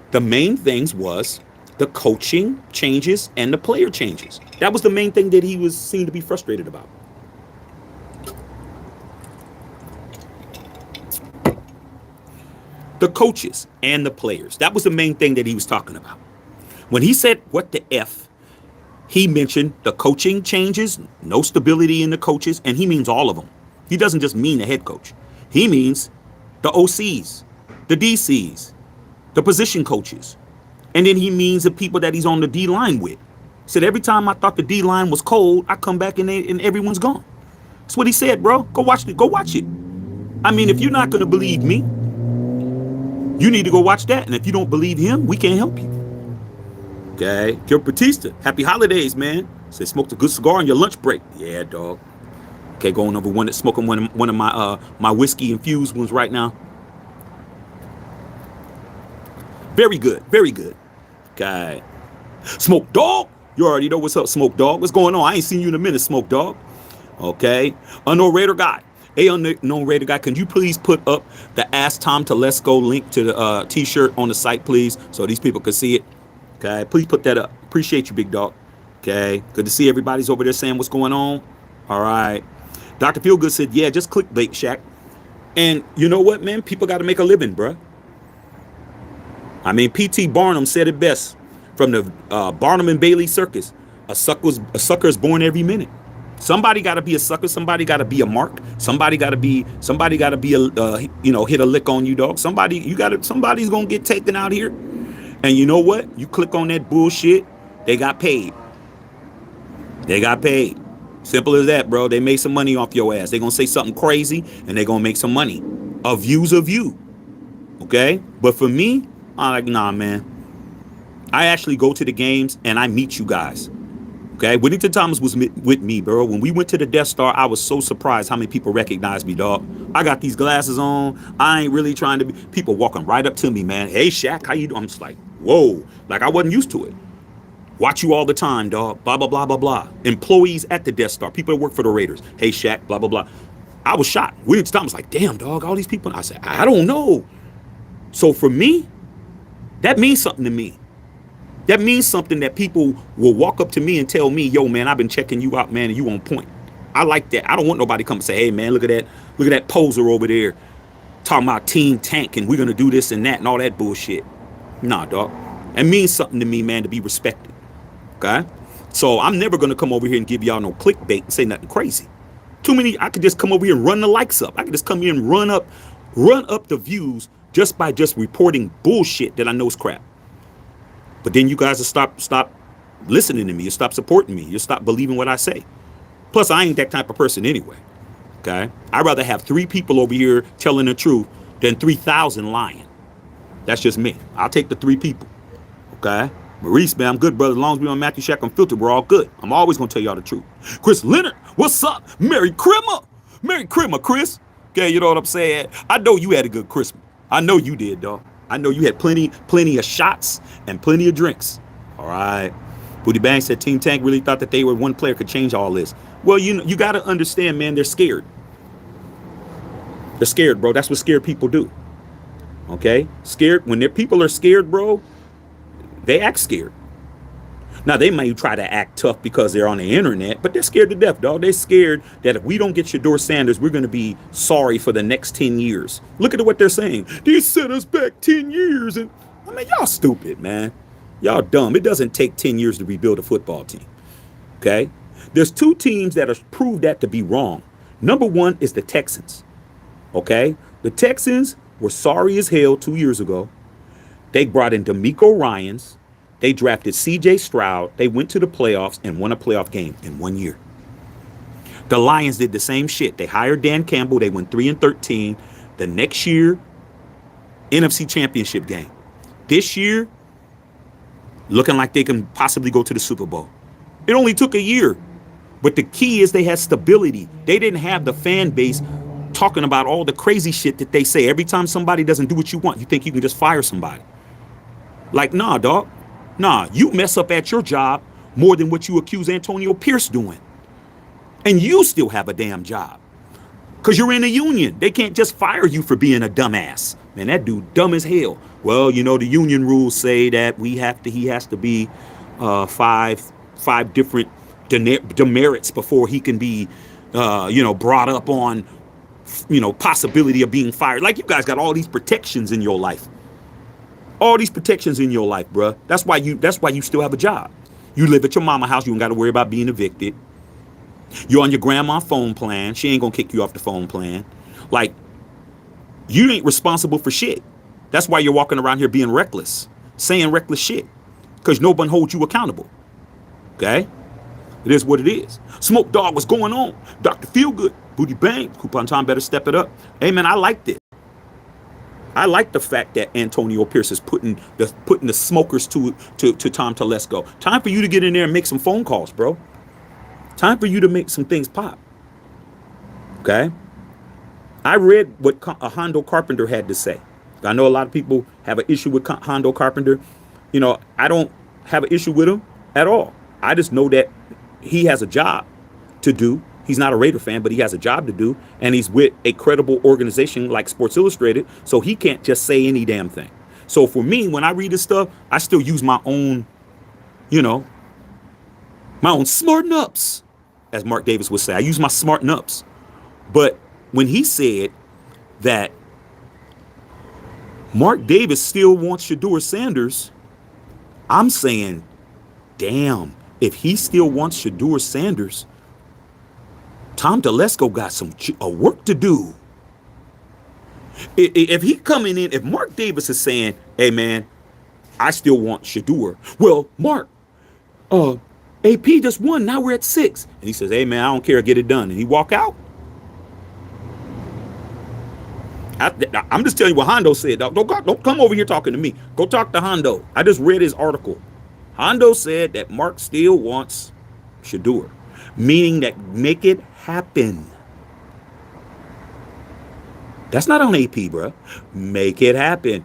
the main things was the coaching changes and the player changes. That was the main thing that he seemed to be frustrated about. The coaches and the players. That was the main thing that he was talking about. When he said, what the F, he mentioned the coaching changes, no stability in the coaches, and he means all of them. He doesn't just mean the head coach. He means the OCs, the DCs, the position coaches. And then he means the people that he's on the D-line with. He said, every time I thought the D-line was cold, I come back and everyone's gone. That's what he said, bro. Go watch it. I mean, if you're not going to believe me, you need to go watch that. And if you don't believe him, we can't help you. Okay. Gil Batista, happy holidays, man. Say, smoked a good cigar on your lunch break. Yeah, dog. Okay, going over smoking one of my whiskey infused ones right now. Very good. Okay. Smoke Dog. You already know what's up, Smoke Dog. What's going on? I ain't seen you in a minute, Smoke Dog. Okay. Unknown Raider Guy. Hey, Unknown Raider Guy, can you please put up the Ask Tom Telesco link to the t-shirt on the site, please, so these people can see it? Okay, please put that up. Appreciate you, big dog. Okay, good to see everybody's over there saying what's going on. All right. Dr. Feelgood said, yeah, just clickbait, Shaq. And you know what, man? People got to make a living, bruh. I mean, P.T. Barnum said it best from the Barnum and Bailey circus. A sucker is born every minute. Somebody got to be a sucker. Somebody got to be a mark. Somebody got to be a, hit a lick on you, dog. Somebody's going to get taken out here. And you know what? You click on that bullshit, they got paid. Simple as that, bro. They made some money off your ass. They're going to say something crazy, and they're going to make some money. A view's a view. Okay? But for me, I'm like, nah, man. I actually go to the games and I meet you guys. Okay, Whittington Thomas was with me, bro. When we went to the Death Star, I was so surprised how many people recognized me, dog. I got these glasses on. I ain't really trying to be. People walking right up to me, man. Hey, Shaq, how you doing? I'm just like, whoa. Like, I wasn't used to it. Watch you all the time, dog. Blah, blah, blah, blah, blah. Employees at the Death Star. People that work for the Raiders. Hey, Shaq, blah, blah, blah. I was shocked. Whittington Thomas was like, damn, dog, all these people. I said, I don't know. So for me, that means something to me. That means something that people will walk up to me and tell me, yo, man, I've been checking you out, man, and you on point. I like that. I don't want nobody to come and say, hey, man, look at that poser over there talking about Team Tank and we're going to do this and that and all that bullshit. Nah, dog. It means something to me, man, to be respected. Okay? So I'm never going to come over here and give y'all no clickbait and say nothing crazy. Too many, I could just come over here and run the likes up. I could just come here and run up the views just by just reporting bullshit that I know is crap. But then you guys will stop listening to me. You stop supporting me. You stop believing what I say. Plus, I ain't that type of person anyway. Okay? I'd rather have 3 people over here telling the truth than 3,000 lying. That's just me. I'll take the 3 people. Okay? Maurice, man, I'm good, brother. As long as we on Matthew Shack Unfiltered, we're all good. I'm always going to tell y'all the truth. Chris Leonard, what's up? Merry Christmas. Merry Christmas, Chris. Okay, you know what I'm saying? I know you had a good Christmas. I know you did, dog. I know you had plenty of shots and plenty of drinks. All right. Booty Bang said Team Tank really thought that they were one player could change all this. Well, you got to understand, man, they're scared. They're scared, bro. That's what scared people do. Okay? Scared. When their people are scared, bro, they act scared. Now, they may try to act tough because they're on the internet, but they're scared to death, dog. They're scared that if we don't get Shedeur Sanders, we're going to be sorry for the next 10 years. Look at what they're saying. They set us back 10 years. And I mean, y'all stupid, man. Y'all dumb. It doesn't take 10 years to rebuild a football team. Okay? There's 2 teams that have proved that to be wrong. Number 1 is the Texans. Okay? The Texans were sorry as hell 2 years ago. They brought in DeMeco Ryans. They drafted C.J. Stroud. They went to the playoffs and won a playoff game in 1 year. The Lions did the same shit. They hired Dan Campbell. They went 3-13. The next year, NFC Championship game. This year, looking like they can possibly go to the Super Bowl. It only took a year. But the key is they had stability. They didn't have the fan base talking about all the crazy shit that they say. Every time somebody doesn't do what you want, you think you can just fire somebody. Like, nah, dog. Nah, you mess up at your job more than what you accuse Antonio Pierce doing. And you still have a damn job. Because you're in a union. They can't just fire you for being a dumbass. Man, that dude dumb as hell. Well, you know, the union rules say that he has to be 5 different demerits before he can be, brought up on, possibility of being fired. Like, you guys got all these protections in your life. All these protections in your life, bruh. That's why you still have a job. You live at your mama's house. You don't got to worry about being evicted. You're on your grandma's phone plan. She ain't going to kick you off the phone plan. Like, you ain't responsible for shit. That's why you're walking around here being reckless, saying reckless shit, because no one holds you accountable. Okay? It is what it is. Smoke Dog, what's going on? Dr. Feelgood, Booty Bang, Coupon Time better step it up. Hey, man, I like this. I like the fact that Antonio Pierce is putting the smokers to Tom Telesco. Time for you to get in there and make some phone calls, bro. Time for you to make some things pop. Okay? I read what Hondo Carpenter had to say. I know a lot of people have an issue with Hondo Carpenter. You know, I don't have an issue with him at all. I just know that he has a job to do. He's not a Raider fan, but he has a job to do, and he's with a credible organization like Sports Illustrated, so he can't just say any damn thing. So for me, when I read this stuff, I still use my own, my own smarten ups, as Mark Davis would say. I use my smarten ups. But when he said that Mark Davis still wants Shedeur Sanders, I'm saying, damn, if he still wants Shedeur Sanders, Tom Telesco got some work to do. If he coming in, if Mark Davis is saying, hey, man, I still want Shedeur. Well, Mark, AP just won. Now we're at 6. And he says, hey, man, I don't care. Get it done. And he walk out. I'm just telling you what Hondo said. Don't come over here talking to me. Go talk to Hondo. I just read his article. Hondo said that Mark still wants Shedeur, meaning that make it happen. That's not on AP, bro. Make it happen.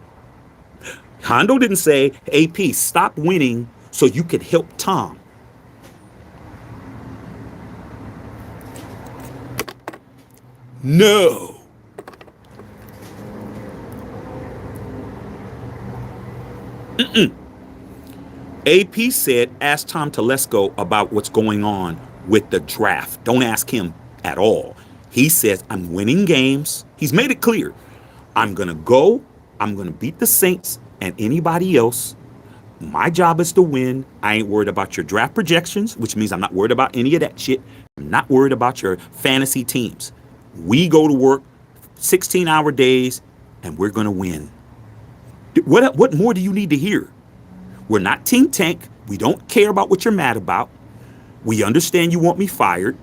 Hondo didn't say, AP, stop winning so you could help Tom. No. AP said, ask Tom Telesco about what's going on with the draft. Don't ask him at all. He says, I'm winning games. He's made it clear. I'm going to go. I'm going to beat the Saints and anybody else. My job is to win. I ain't worried about your draft projections, which means I'm not worried about any of that shit. I'm not worried about your fantasy teams. We go to work 16-hour days and we're going to win. What more do you need to hear? We're not Team Tank. We don't care about what you're mad about. We understand you want me fired.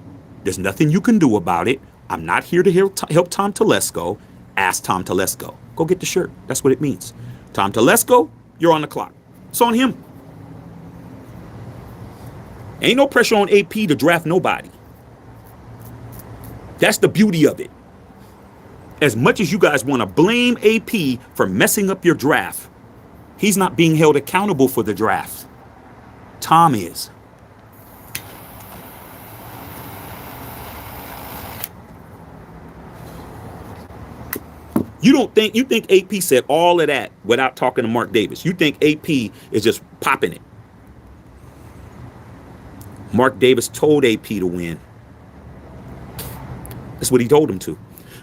There's nothing you can do about it. I'm not here to help Tom Telesco. Ask Tom Telesco. Go get the shirt. That's what it means. Tom Telesco, you're on the clock. It's on him. Ain't no pressure on AP to draft nobody. That's the beauty of it. As much as you guys want to blame AP for messing up your draft, he's not being held accountable for the draft. Tom is. You think AP said all of that without talking to Mark Davis. You think AP is just popping it. Mark Davis told AP to win. That's what he told him to.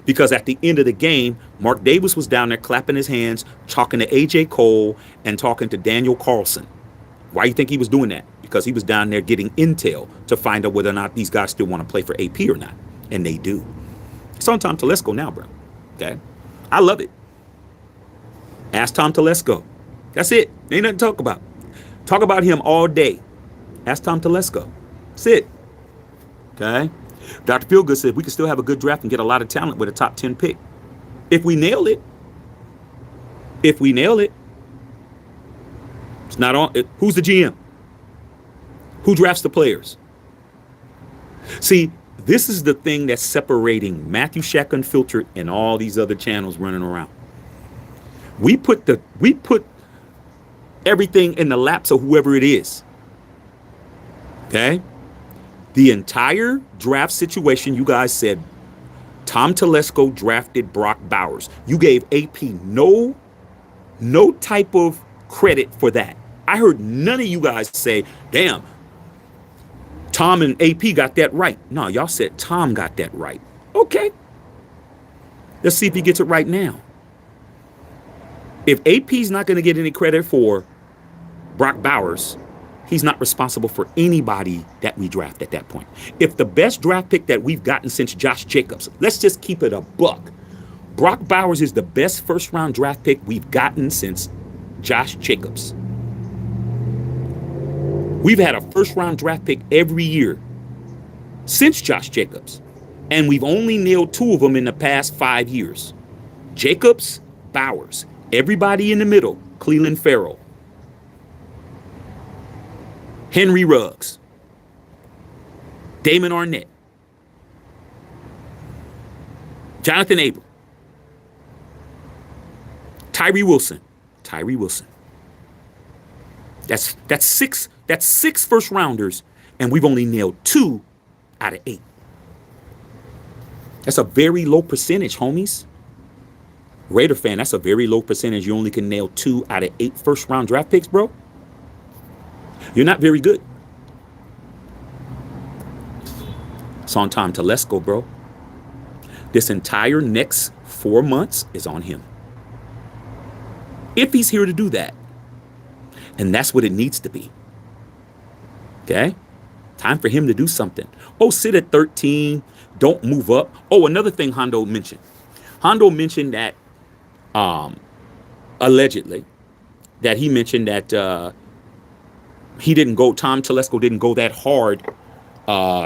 Because at the end of the game, Mark Davis was down there clapping his hands, talking to AJ Cole and talking to Daniel Carlson. Why do you think he was doing that? Because he was down there getting intel to find out whether or not these guys still want to play for AP or not. And they do. It's on Tom Telesco now, bro. Okay? I love it. Ask Tom Telesco. That's it. Ain't nothing to talk about. Talk about him all day. Ask Tom Telesco. That's it. Okay? Dr. Feelgood said we can still have a good draft and get a lot of talent with a top 10 pick. If we nail it. If we nail it. It's not on. Who's the GM? Who drafts the players? See, this is the thing that's separating Matthew Shack Unfiltered and all these other channels running around. We put everything in the laps of whoever it is. Okay? The entire draft situation, you guys said Tom Telesco drafted Brock Bowers. You gave AP no type of credit for that. I heard none of you guys say, damn, Tom and AP got that right. No, y'all said Tom got that right. Okay. Let's see if he gets it right now. If AP's not going to get any credit for Brock Bowers, he's not responsible for anybody that we draft at that point. If the best draft pick that we've gotten since Josh Jacobs, let's just keep it a buck. Brock Bowers is the best first-round draft pick we've gotten since Josh Jacobs. We've had a first-round draft pick every year since Josh Jacobs, and we've only nailed 2 of them in the past 5 years. Jacobs, Bowers. Everybody in the middle, Cleveland Farrell. Henry Ruggs. Damon Arnett. Jonathan Abram. Tyree Wilson. That's six first rounders, and we've only nailed 2 out of 8. That's a very low percentage, homies. Raider fan, that's a very low percentage. You only can nail 2 out of 8 first round draft picks, bro. You're not very good. It's on Tom Telesco, bro. This entire next 4 months is on him. If he's here to do that. And that's what it needs to be. Okay? Time for him to do something. Oh, sit at 13. Don't move up. Oh, another thing Hondo mentioned. Hondo mentioned that, allegedly, that he mentioned that Tom Telesco didn't go that hard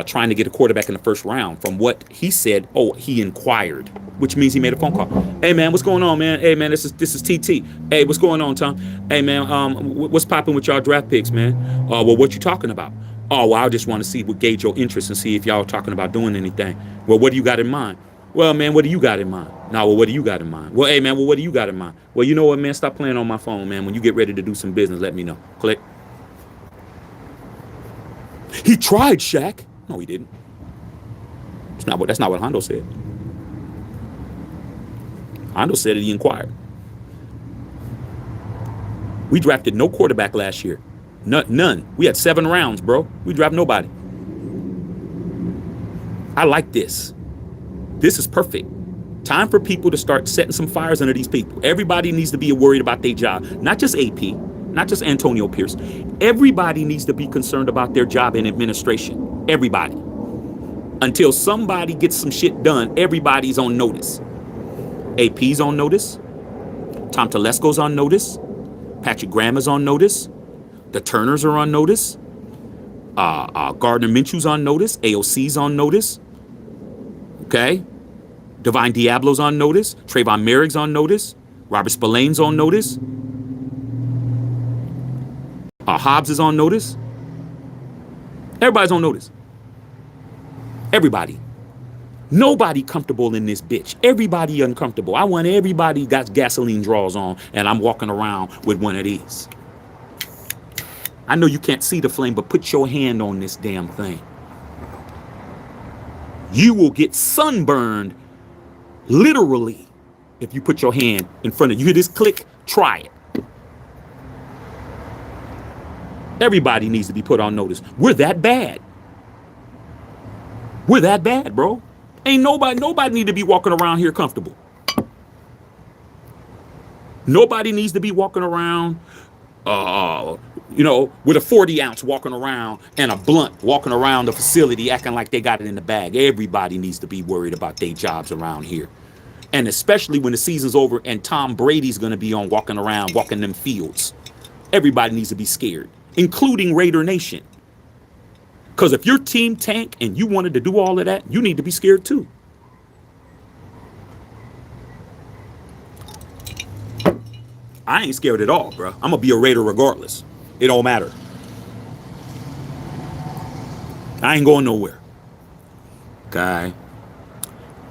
trying to get a quarterback in the first round. From what he said, he inquired. which means he made a phone call. Hey man, what's going on, man? Hey man, this is TT. Hey, what's going on, Tom? Hey man, what's popping with y'all draft picks, man? Well, what you talking about? Oh, well, I just want to see what gauge your interest and see if y'all are talking about doing anything. Well, what do you got in mind? Well, man, what do you got in mind? No, well, what do you got in mind? Well, hey man, well, what do you got in mind? Well, you know what, man? Stop playing on my phone, man. When you get ready to do some business, let me know. Click. He tried, Shaq. No, he didn't. That's not what Hondo said. Hondo said that he inquired. We drafted no quarterback last year. None. We had 7 rounds, bro. We drafted nobody. I like this. This is perfect. Time for people to start setting some fires under these people. Everybody needs to be worried about their job. Not just AP, not just Antonio Pierce. Everybody needs to be concerned about their job in administration. Everybody. Until somebody gets some shit done, everybody's on notice. AP's on notice. Tom Telesco's on notice. Patrick Graham is on notice. The Turners are on notice. Gardner Minshew's on notice. AOC's on notice. Okay? Divine Diablo's on notice. Trayvon Merrick's on notice. Robert Spillane's on notice. Hobbs is on notice. Everybody's on notice. Everybody. Nobody comfortable in this bitch. Everybody uncomfortable. I want everybody got gasoline draws on and I'm walking around with one of these. I know you can't see the flame, but put your hand on this damn thing. You will get sunburned, literally, if you put your hand in front of you. You hear this click? Try it. Everybody needs to be put on notice. We're that bad. We're that bad, bro. Ain't nobody need to be walking around here comfortable. Nobody needs to be walking around with a 40 ounce walking around and a blunt walking around the facility acting like they got it in the bag. Everybody needs to be worried about their jobs around here. And especially when the season's over and Tom Brady's going to be on walking around, walking them fields. Everybody needs to be scared, including Raider Nation. Because if your team tank and you wanted to do all of that, you need to be scared too. I ain't scared at all, bro. I'm going to be a Raider regardless. It don't matter. I ain't going nowhere. Okay.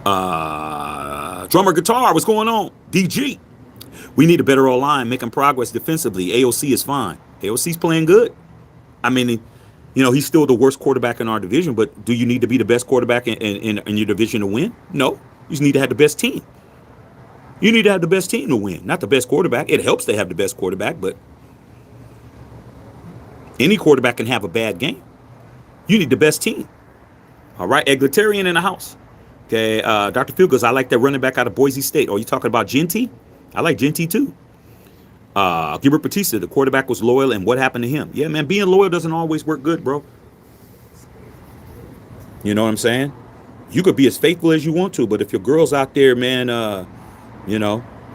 Drummer guitar, what's going on? DG. We need a better O-line, making progress defensively. AOC is fine. AOC's playing good. I mean, he's still the worst quarterback in our division, but do you need to be the best quarterback in your division to win? No. You just need to have the best team. You need to have the best team to win, not the best quarterback. It helps to have the best quarterback, but any quarterback can have a bad game. You need the best team. All right, Egalitarian in the house. Okay, Dr. Fields, I like that running back out of Boise State. Oh, you talking about Genty? I like Genty too. Gilbert Batista, the quarterback was loyal, and what happened to him? Yeah, man, being loyal doesn't always work good, bro. You know what I'm saying? You could be as faithful as you want to, but if your girl's out there, man,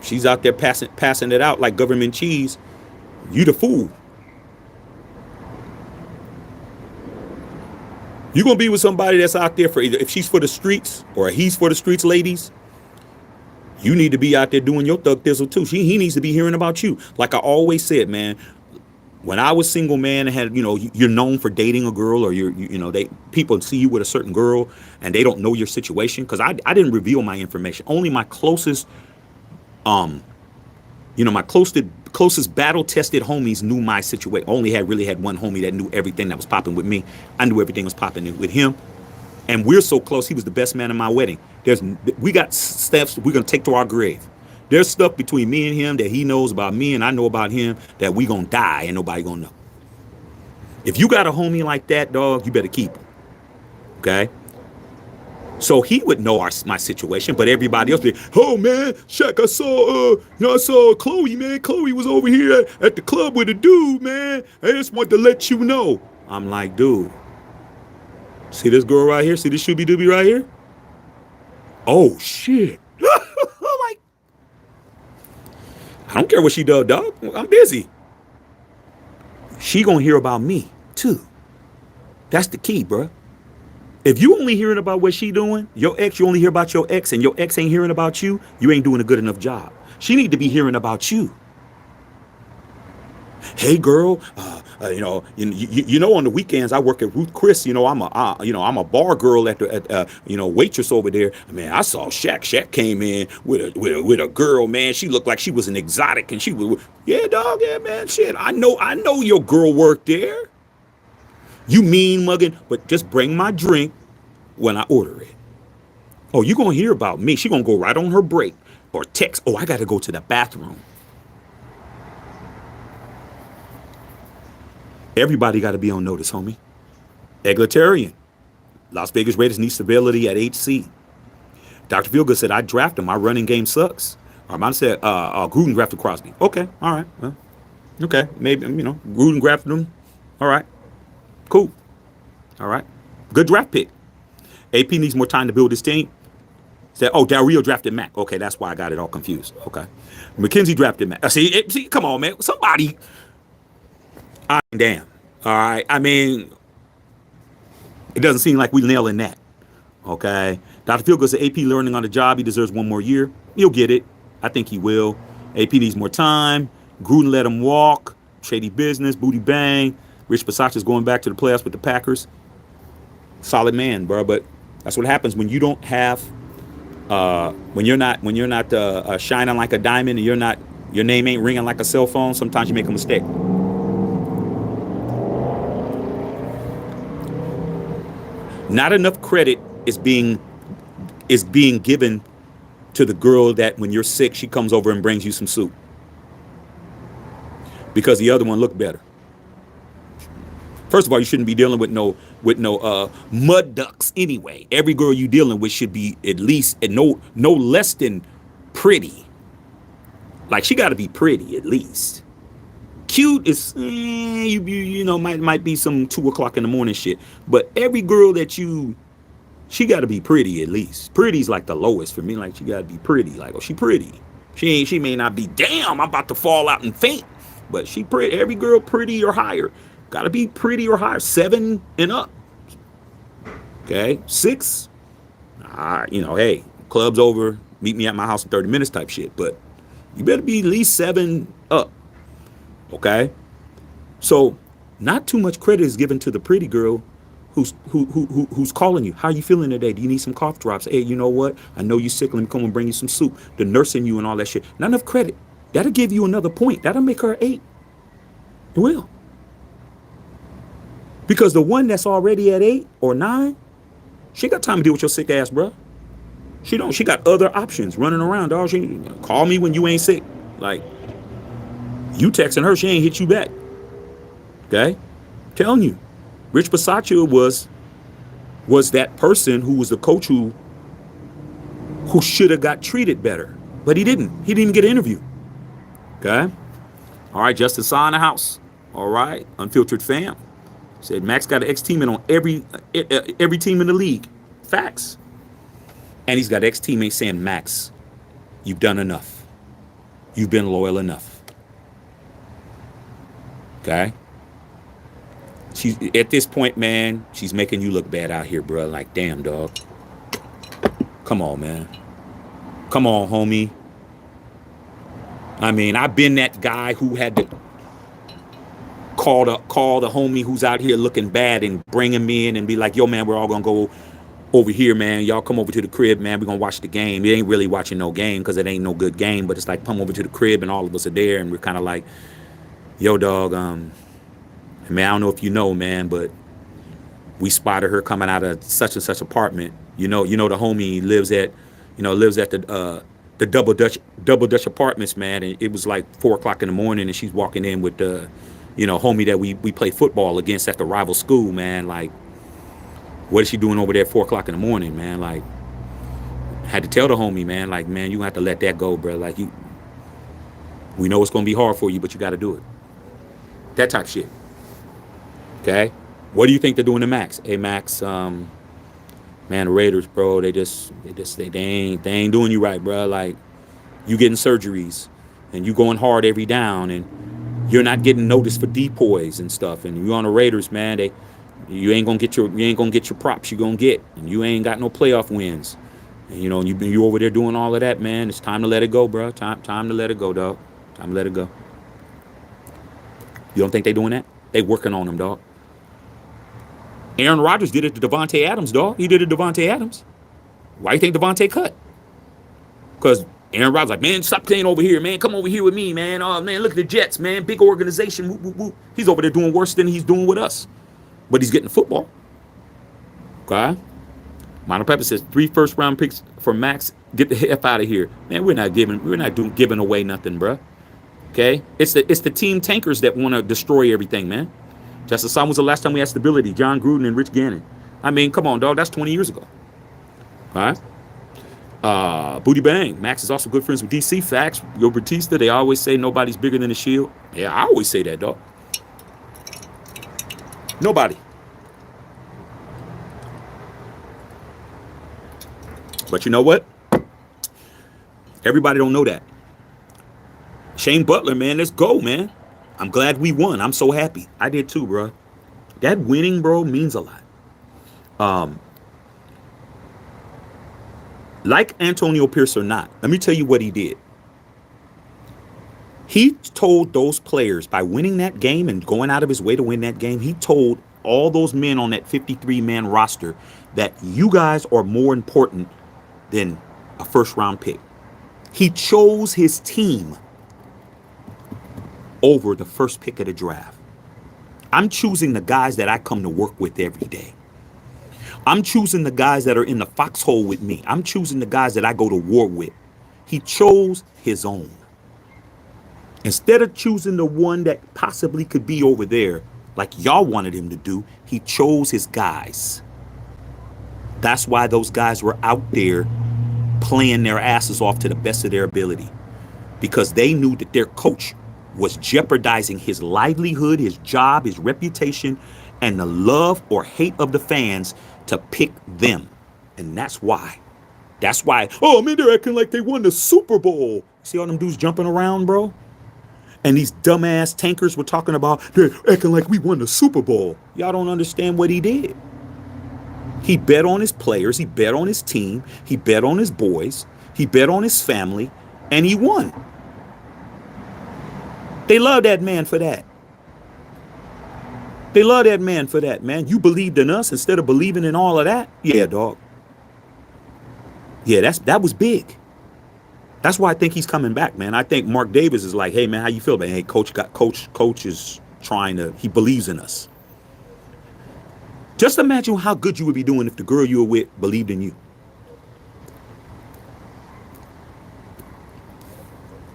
she's out there passing it out like government cheese, you the fool. You're going to be with somebody that's out there for either, if she's for the streets or he's for the streets, ladies, you need to be out there doing your thug thizzle too. He needs to be hearing about you. Like I always said, man, when I was single, man, and had, you're known for dating a girl, or people see you with a certain girl and they don't know your situation. Because I didn't reveal my information. Only my closest, my closest battle-tested homies knew my situation. Only really had one homie that knew everything that was popping with me. I knew everything was popping with him. And we're so close, he was the best man in my wedding. We got steps we're going to take to our grave. There's stuff between me and him that he knows about me and I know about him that we going to die and nobody going to know. If you got a homie like that, dog, you better keep him. Okay? So he would know my situation, but everybody else be, oh man, Shaq, I saw Chloe, man. Chloe was over here at the club with a dude, man. I just want to let you know. I'm like, dude, see this girl right here? See this shooby dooby right here? Oh shit. Like, I don't care what she does, dog. I'm busy. She gonna hear about me too. That's the key, bro. If you only hearing about what she doing, your ex, you only hear about your ex, and your ex ain't hearing about you, you ain't doing a good enough job. She need to be hearing about you. Hey girl, on the weekends I work at Ruth Chris. I'm a bar girl at waitress over there. Man, I saw Shaq. Shaq came in with a girl. Man, she looked like she was an exotic, and she was, yeah, dog, yeah, man, shit. I know your girl worked there. You mean mugging, but just bring my drink when I order it. Oh, you gonna hear about me? She gonna go right on her break or text. Oh, I gotta go to the bathroom. Everybody got to be on notice, homie. Egalitarian. Las Vegas Raiders need stability at HC. Dr. Feelgood said, I draft him. My running game sucks. Armand said, Gruden drafted Crosby. Okay, all right. Well, okay, maybe, Gruden drafted him. All right, cool. All right, good draft pick. AP needs more time to build his team. Said, oh, Del Rio drafted Mac. Okay, that's why I got it all confused. Okay. McKenzie drafted Mac. See, come on, man. Somebody... damn. All right. I mean, it doesn't seem like we nailing that. Okay. Dr. Feelgood said AP learning on the job. He deserves one more year. He'll get it. I think he will. AP needs more time. Gruden let him walk. Shady business. Booty bang. Rich Bisaccia's going back to the playoffs with the Packers. Solid man, bro. But that's what happens when you don't have, when you're not shining like a diamond, and your name ain't ringing like a cell phone. Sometimes you make a mistake. Not enough credit is being given to the girl that when you're sick, she comes over and brings you some soup. Because the other one looked better. First of all, you shouldn't be dealing with no mud ducks anyway. Every girl you dealing with should be at least no less than pretty. Like, she got to be pretty at least. Cute is, might be some 2 o'clock in the morning shit. But every girl that she got to be pretty at least. Pretty's like the lowest for me. Like, she got to be pretty. Like, oh, she pretty. She may not be, damn, I'm about to fall out and faint. But she pretty. Every girl pretty or higher. Got to be pretty or higher. 7 and up. Okay. 6. Hey, club's over. Meet me at my house in 30 minutes type shit. But you better be at least 7 up. Okay, so not too much credit is given to the pretty girl who's calling you. How you feeling today? Do you need some cough drops? Hey, you know what? I know you're sick. Let me come and bring you some soup. The nursing you and all that shit. Not enough credit. That'll give you another point. That'll make her 8. It will. Because the one that's already at 8 or 9, she got time to deal with your sick ass, bro. She don't. She got other options running around, dog. She call me when you ain't sick. Like, you texting her, she ain't hit you back. Okay? Telling you. Rich Bisaccia was that person who was the coach who should have got treated better. But he didn't. He didn't even get an interview. Okay? All right, Justin Saw in the house. All right. Unfiltered fam. Said Max got an ex-teammate on every team in the league. Facts. And he's got ex-teammates saying, Max, you've done enough. You've been loyal enough. Okay. She's at this point, man, she's making you look bad out here, bro. Like, damn, dog. Come on, man. Come on, homie. I mean, I've been that guy who had to call the homie who's out here looking bad and bring him in and be like, yo, man, we're all gonna go over here, man. Y'all come over to the crib, man. We're gonna watch the game. It ain't really watching no game because it ain't no good game, but it's like, come over to the crib and all of us are there and we're kind of like, yo, dog, man, I don't know if you know, man, but we spotted her coming out of such and such apartment. The homie lives at the double Dutch apartments, man. And it was like 4 o'clock in the morning, and she's walking in with the, homie that we play football against at the rival school, man. Like, what is she doing over there at 4 o'clock in the morning, man? Like, had to tell the homie, man. Like, man, you have to let that go, bro. Like, we know it's gonna be hard for you, but you got to do it. That type of shit. Okay? What do you think they're doing to Max? Hey, Max, man, the Raiders, bro, they ain't doing you right, bro. Like, you getting surgeries and you going hard every down and you're not getting noticed for depoys and stuff. And you on the Raiders, man, You ain't gonna get your props you gonna get, and you ain't got no playoff wins. And you know, you over there doing all of that, man. It's time to let it go, bro. Time to let it go, dog. Time to let it go. You don't think they doing that? They working on them, dog. Aaron Rodgers did it to Devontae Adams, dog. He did it to Devontae Adams. Why do you think Devontae cut? Because Aaron Rodgers like, man, stop playing over here, man. Come over here with me, man. Oh, man, look at the Jets, man. Big organization. Woo, woo, woo. He's over there doing worse than he's doing with us. But he's getting football. Okay? Mono Pepper says 3 first-round picks for Maxx. Get the F out of here. Man, we're not giving away nothing, bro. Okay? It's the team tankers that want to destroy everything, man. Justice Sam was the last time we had stability. John Gruden and Rich Gannon. I mean, come on, dog. That's 20 years ago. All right? Booty Bang. Maxx is also good friends with DC. Facts. Yo, Batista, they always say nobody's bigger than the Shield. Yeah, I always say that, dog. Nobody. But you know what? Everybody don't know that. Shane Butler, man, let's go, man. I'm glad we won. I'm so happy. I did too, bro. That winning, bro, means a lot. Like Antonio Pierce or not, let me tell you what he did. He told those players, by winning that game and going out of his way to win that game, he told all those men on that 53-man roster that you guys are more important than a first-round pick. He chose his team over the first pick of the draft. I'm choosing the guys that I come to work with every day. I'm choosing the guys that are in the foxhole with me. I'm choosing the guys that I go to war with. He chose his own. Instead of choosing the one that possibly could be over there, like y'all wanted him to do, he chose his guys. That's why those guys were out there playing their asses off to the best of their ability, because they knew that their coach was jeopardizing his livelihood, his job, his reputation, and the love or hate of the fans to pick them. And that's why. That's why, oh man, they're acting like they won the Super Bowl. See all them dudes jumping around, bro? And these dumbass tankers were talking about, they're acting like we won the Super Bowl. Y'all don't understand what he did. He bet on his players. He bet on his team. He bet on his boys. He bet on his family. And he won. They love that man for that. They love that man for that, man. You believed in us instead of believing in all of that? Yeah, dog. Yeah, that was big. That's why I think he's coming back, man. I think Mark Davis is like, hey, man, how you feel, man? Hey, coach is trying to, he believes in us. Just imagine how good you would be doing if the girl you were with believed in you.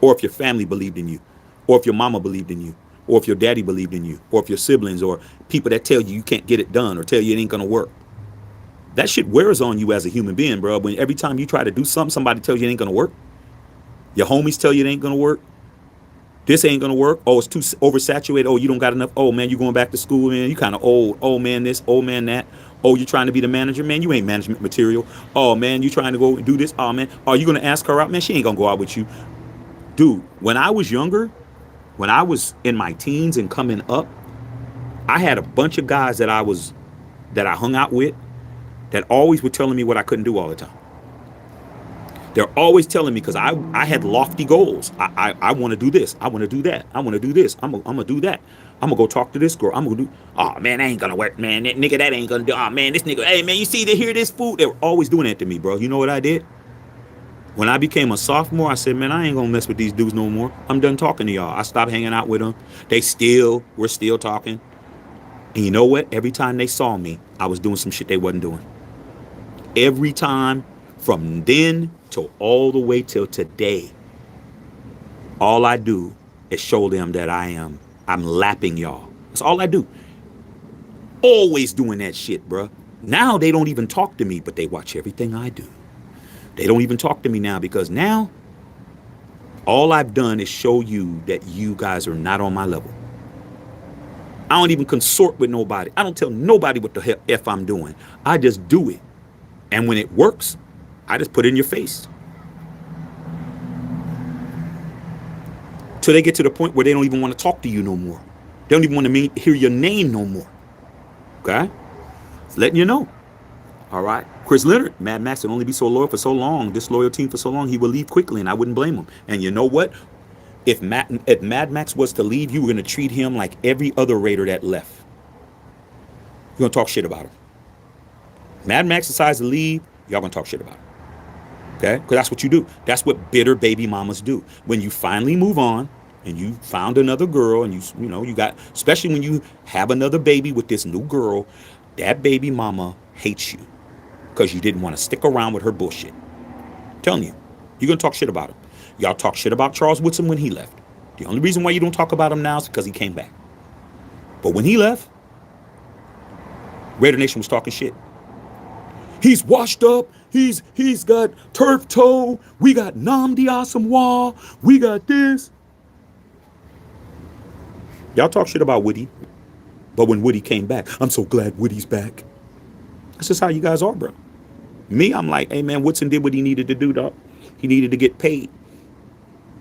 Or if your family believed in you. Or if your mama believed in you. Or if your daddy believed in you. Or if your siblings or people that tell you can't get it done or tell you it ain't going to work. That shit wears on you as a human being, bro. When every time you try to do something, somebody tells you it ain't going to work. Your homies tell you it ain't going to work. This ain't going to work. Oh, it's too oversaturated. Oh, you don't got enough. Oh, man, you going back to school, man. You kind of old. Oh, man, this. Oh, man, that. Oh, you trying to be the manager? Man, you ain't management material. Oh, man, you trying to go do this? Oh, man. Oh, you going to ask her out? Man, she ain't going to go out with you. Dude, when I was younger, when I was in my teens and coming up, I had a bunch of guys that I hung out with that always were telling me what I couldn't do all the time. They're always telling me, because I had lofty goals. I want to do this. I want to do that. I want to do this. I'm going to do that. I'm going to go talk to this girl. I'm going to do, oh, man, that ain't going to work, man. That nigga, that ain't going to do, oh, man, this nigga, hey, man, you see, they hear this food? They were always doing that to me, bro. You know what I did? When I became a sophomore, I said, man, I ain't going to mess with these dudes no more. I'm done talking to y'all. I stopped hanging out with them. We're still talking. And you know what? Every time they saw me, I was doing some shit they wasn't doing. Every time, from then till all the way till today, all I do is show them that I'm lapping y'all. That's all I do. Always doing that shit, bro. Now they don't even talk to me, but they watch everything I do. They don't even talk to me now, because now all I've done is show you that you guys are not on my level. I don't even consort with nobody. I don't tell nobody what the F I'm doing. I just do it. And when it works, I just put it in your face. Till they get to the point where they don't even want to talk to you no more. They don't even want to hear your name no more. Okay? It's letting you know. All right. Chris Leonard, Mad Max will only be so loyal for so long, disloyal team for so long, he will leave quickly, and I wouldn't blame him. And you know what? If Mad Max was to leave, you were going to treat him like every other Raider that left. You're going to talk shit about him. Mad Max decides to leave, y'all going to talk shit about him. Okay? Because that's what you do. That's what bitter baby mamas do. When you finally move on and you found another girl and you got, especially when you have another baby with this new girl, that baby mama hates you because you didn't want to stick around with her bullshit. I'm telling you, you're going to talk shit about him. Y'all talk shit about Charles Woodson when he left. The only reason why you don't talk about him now is because he came back. But when he left, Raider Nation was talking shit. He's washed up. He's got turf toe. We got Nnamdi Asomugha. We got this. Y'all talk shit about Woody. But when Woody came back, I'm so glad Woody's back. That's just how you guys are, bro. Me, I'm like, hey, man, Woodson did what he needed to do, dog. He needed to get paid.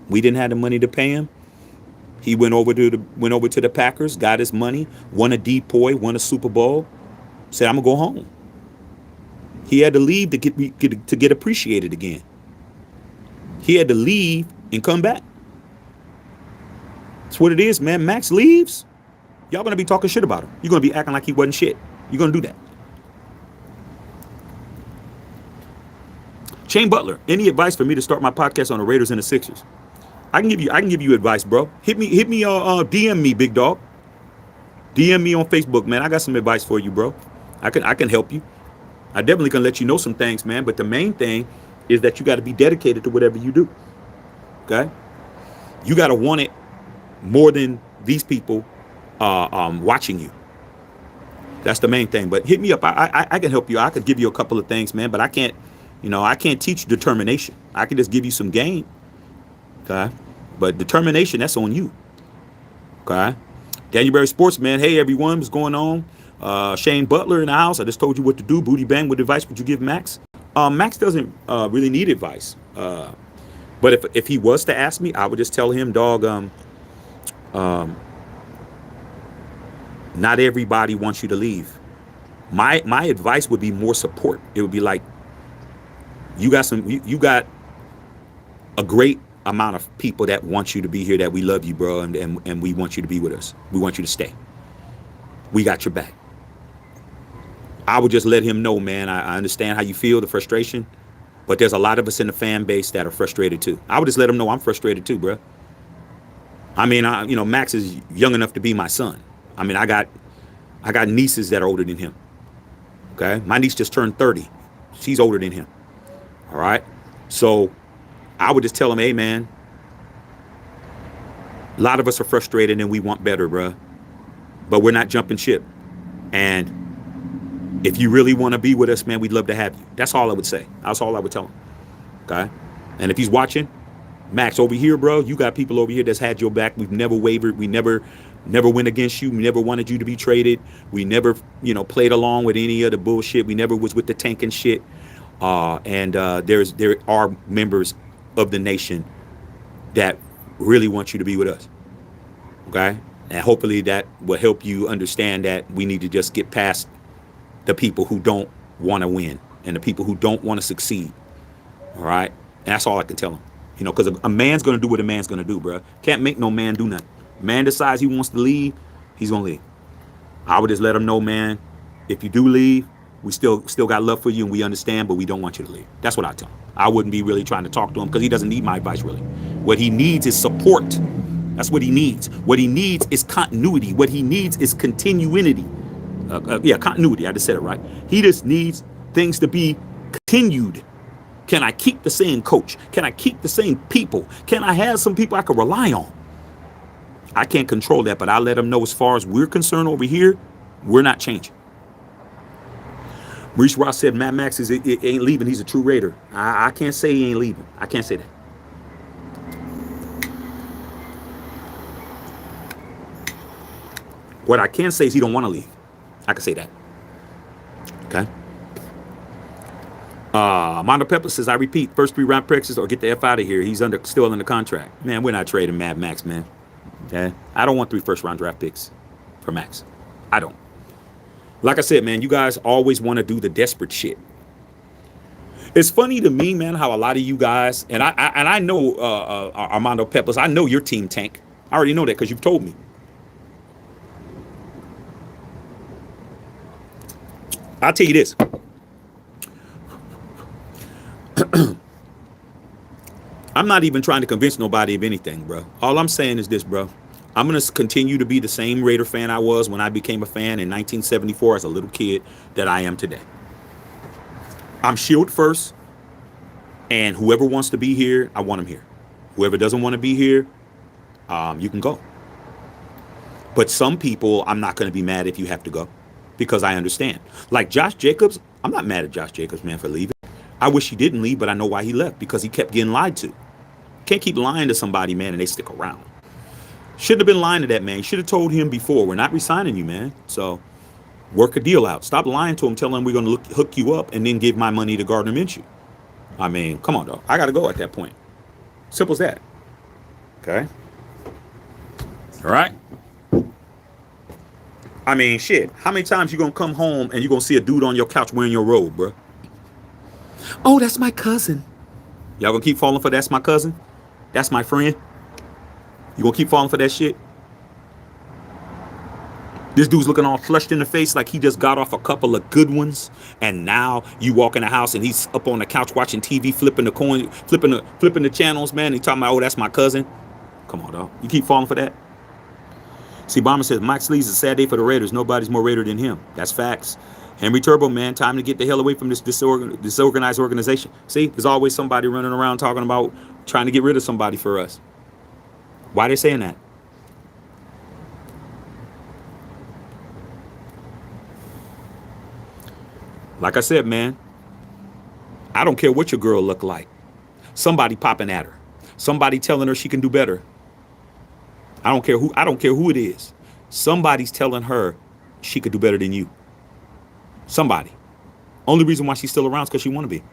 We didn't have the money to pay him. He went over to the Packers, got his money, won a depoy, won a Super Bowl, said, I'm going to go home. He had to leave to get appreciated again. He had to leave and come back. That's what it is, man. Max leaves, y'all going to be talking shit about him. You're going to be acting like he wasn't shit. You're going to do that. Shane Butler, any advice for me to start my podcast on the Raiders and the Sixers? I can give you advice, bro. Hit me, DM me, big dog. DM me on Facebook, man. I got some advice for you, bro. I can help you. I definitely can let you know some things, man. But the main thing is that you got to be dedicated to whatever you do. Okay? You got to want it more than these people watching you. That's the main thing. But hit me up. I can help you. I could give you a couple of things, man. But I can't teach determination. I can just give you some game. Okay? But determination, that's on you. Okay? Daniel Berry Sports, man. Hey, everyone. What's going on? Shane Butler in the house. I just told you what to do. Booty Bang, what advice would you give Max? Max doesn't really need advice. But if he was to ask me, I would just tell him, dog, not everybody wants you to leave. My advice would be more support. It would be like, you got a great amount of people that want you to be here, that we love you, bro, and we want you to be with us. We want you to stay. We got your back. I would just let him know, man, I understand how you feel, the frustration, but there's a lot of us in the fan base that are frustrated too. I would just let him know I'm frustrated too, bro. I mean, Max is young enough to be my son. I mean, I got nieces that are older than him. Okay? My niece just turned 30. She's older than him. All right? So I would just tell him, hey, man, a lot of us are frustrated and we want better, bro. But we're not jumping ship. And if you really want to be with us, man, we'd love to have you. That's all I would say. That's all I would tell him. Okay? And if he's watching, Max, over here, bro, you got people over here that's had your back. We've never wavered. We never went against you. We never wanted you to be traded. We never, played along with any of the bullshit. We never was with the tank and shit. There are members of the nation that really want you to be with us. Okay? And hopefully that will help you understand that we need to just get past the people who don't want to win and the people who don't want to succeed. All right? And that's all I can tell them. Because a man's going to do what a man's going to do, bro. Can't make no man do nothing. Man decides he wants to leave, he's going to leave. I would just let him know, man, if you do leave, we still got love for you and we understand, but we don't want you to leave. That's what I tell him. I wouldn't be really trying to talk to him because he doesn't need my advice, really. What he needs is support. That's what he needs. What he needs is continuity. What he needs is continuity. Continuity. I just said it right. He just needs things to be continued. Can I keep the same coach? Can I keep the same people? Can I have some people I can rely on? I can't control that, but I let him know as far as we're concerned over here, we're not changing. Maurice Ross said Matt Max ain't leaving. He's a true Raider. I can't say he ain't leaving. I can't say that. What I can say is he don't want to leave. I can say that. Okay. Mondo Pepper says, I repeat, first 3 round picks or get the F out of here. He's still under contract. Man, we're not trading Mad Max, man. Okay? I don't want 3 first round draft picks for Max. I don't. Like I said, man, you guys always want to do the desperate shit. It's funny to me, man, how a lot of you guys, and I know Armando Peppers, I know your team tank. I already know that because you've told me. I'll tell you this. I'm not even trying to convince nobody of anything, bro. All I'm saying is this, bro. I'm going to continue to be the same Raider fan I was when I became a fan in 1974 as a little kid that I am today. I'm shield first, and whoever wants to be here, I want them here. Whoever doesn't want to be here, you can go. But some people, I'm not going to be mad if you have to go because I understand. Like Josh Jacobs, I'm not mad at Josh Jacobs, man, for leaving. I wish he didn't leave, but I know why he left, because he kept getting lied to. Can't keep lying to somebody, man, and they stick around. Shouldn't have been lying to that man. You should have told him before, we're not resigning you, man. So work a deal out. Stop lying to him, tell him we're going to hook you up, and then give my money to Gardner Minshew. I mean, come on, dog. I got to go at that point. Simple as that. Okay? All right? I mean, shit. How many times you going to come home and you going to see a dude on your couch wearing your robe, bro? Oh, that's my cousin. Y'all going to keep falling for that's my cousin? That's my friend? You going to keep falling for that shit? This dude's looking all flushed in the face like he just got off a couple of good ones, and now you walk in the house and he's up on the couch watching TV, flipping the coin, flipping the channels, man. He talking about, oh, that's my cousin. Come on, dog. You keep falling for that? See, Bomber says, Mike Sleeves is a sad day for the Raiders. Nobody's more Raider than him. That's facts. Henry Turbo, man, time to get the hell away from this disorganized organization. See, there's always somebody running around talking about trying to get rid of somebody for us. Why are they saying that? Like I said, man, I don't care what your girl look like. Somebody popping at her. Somebody telling her she can do better. I don't care who it is. Somebody's telling her she could do better than you. Somebody. Only reason why she's still around is because she want to be.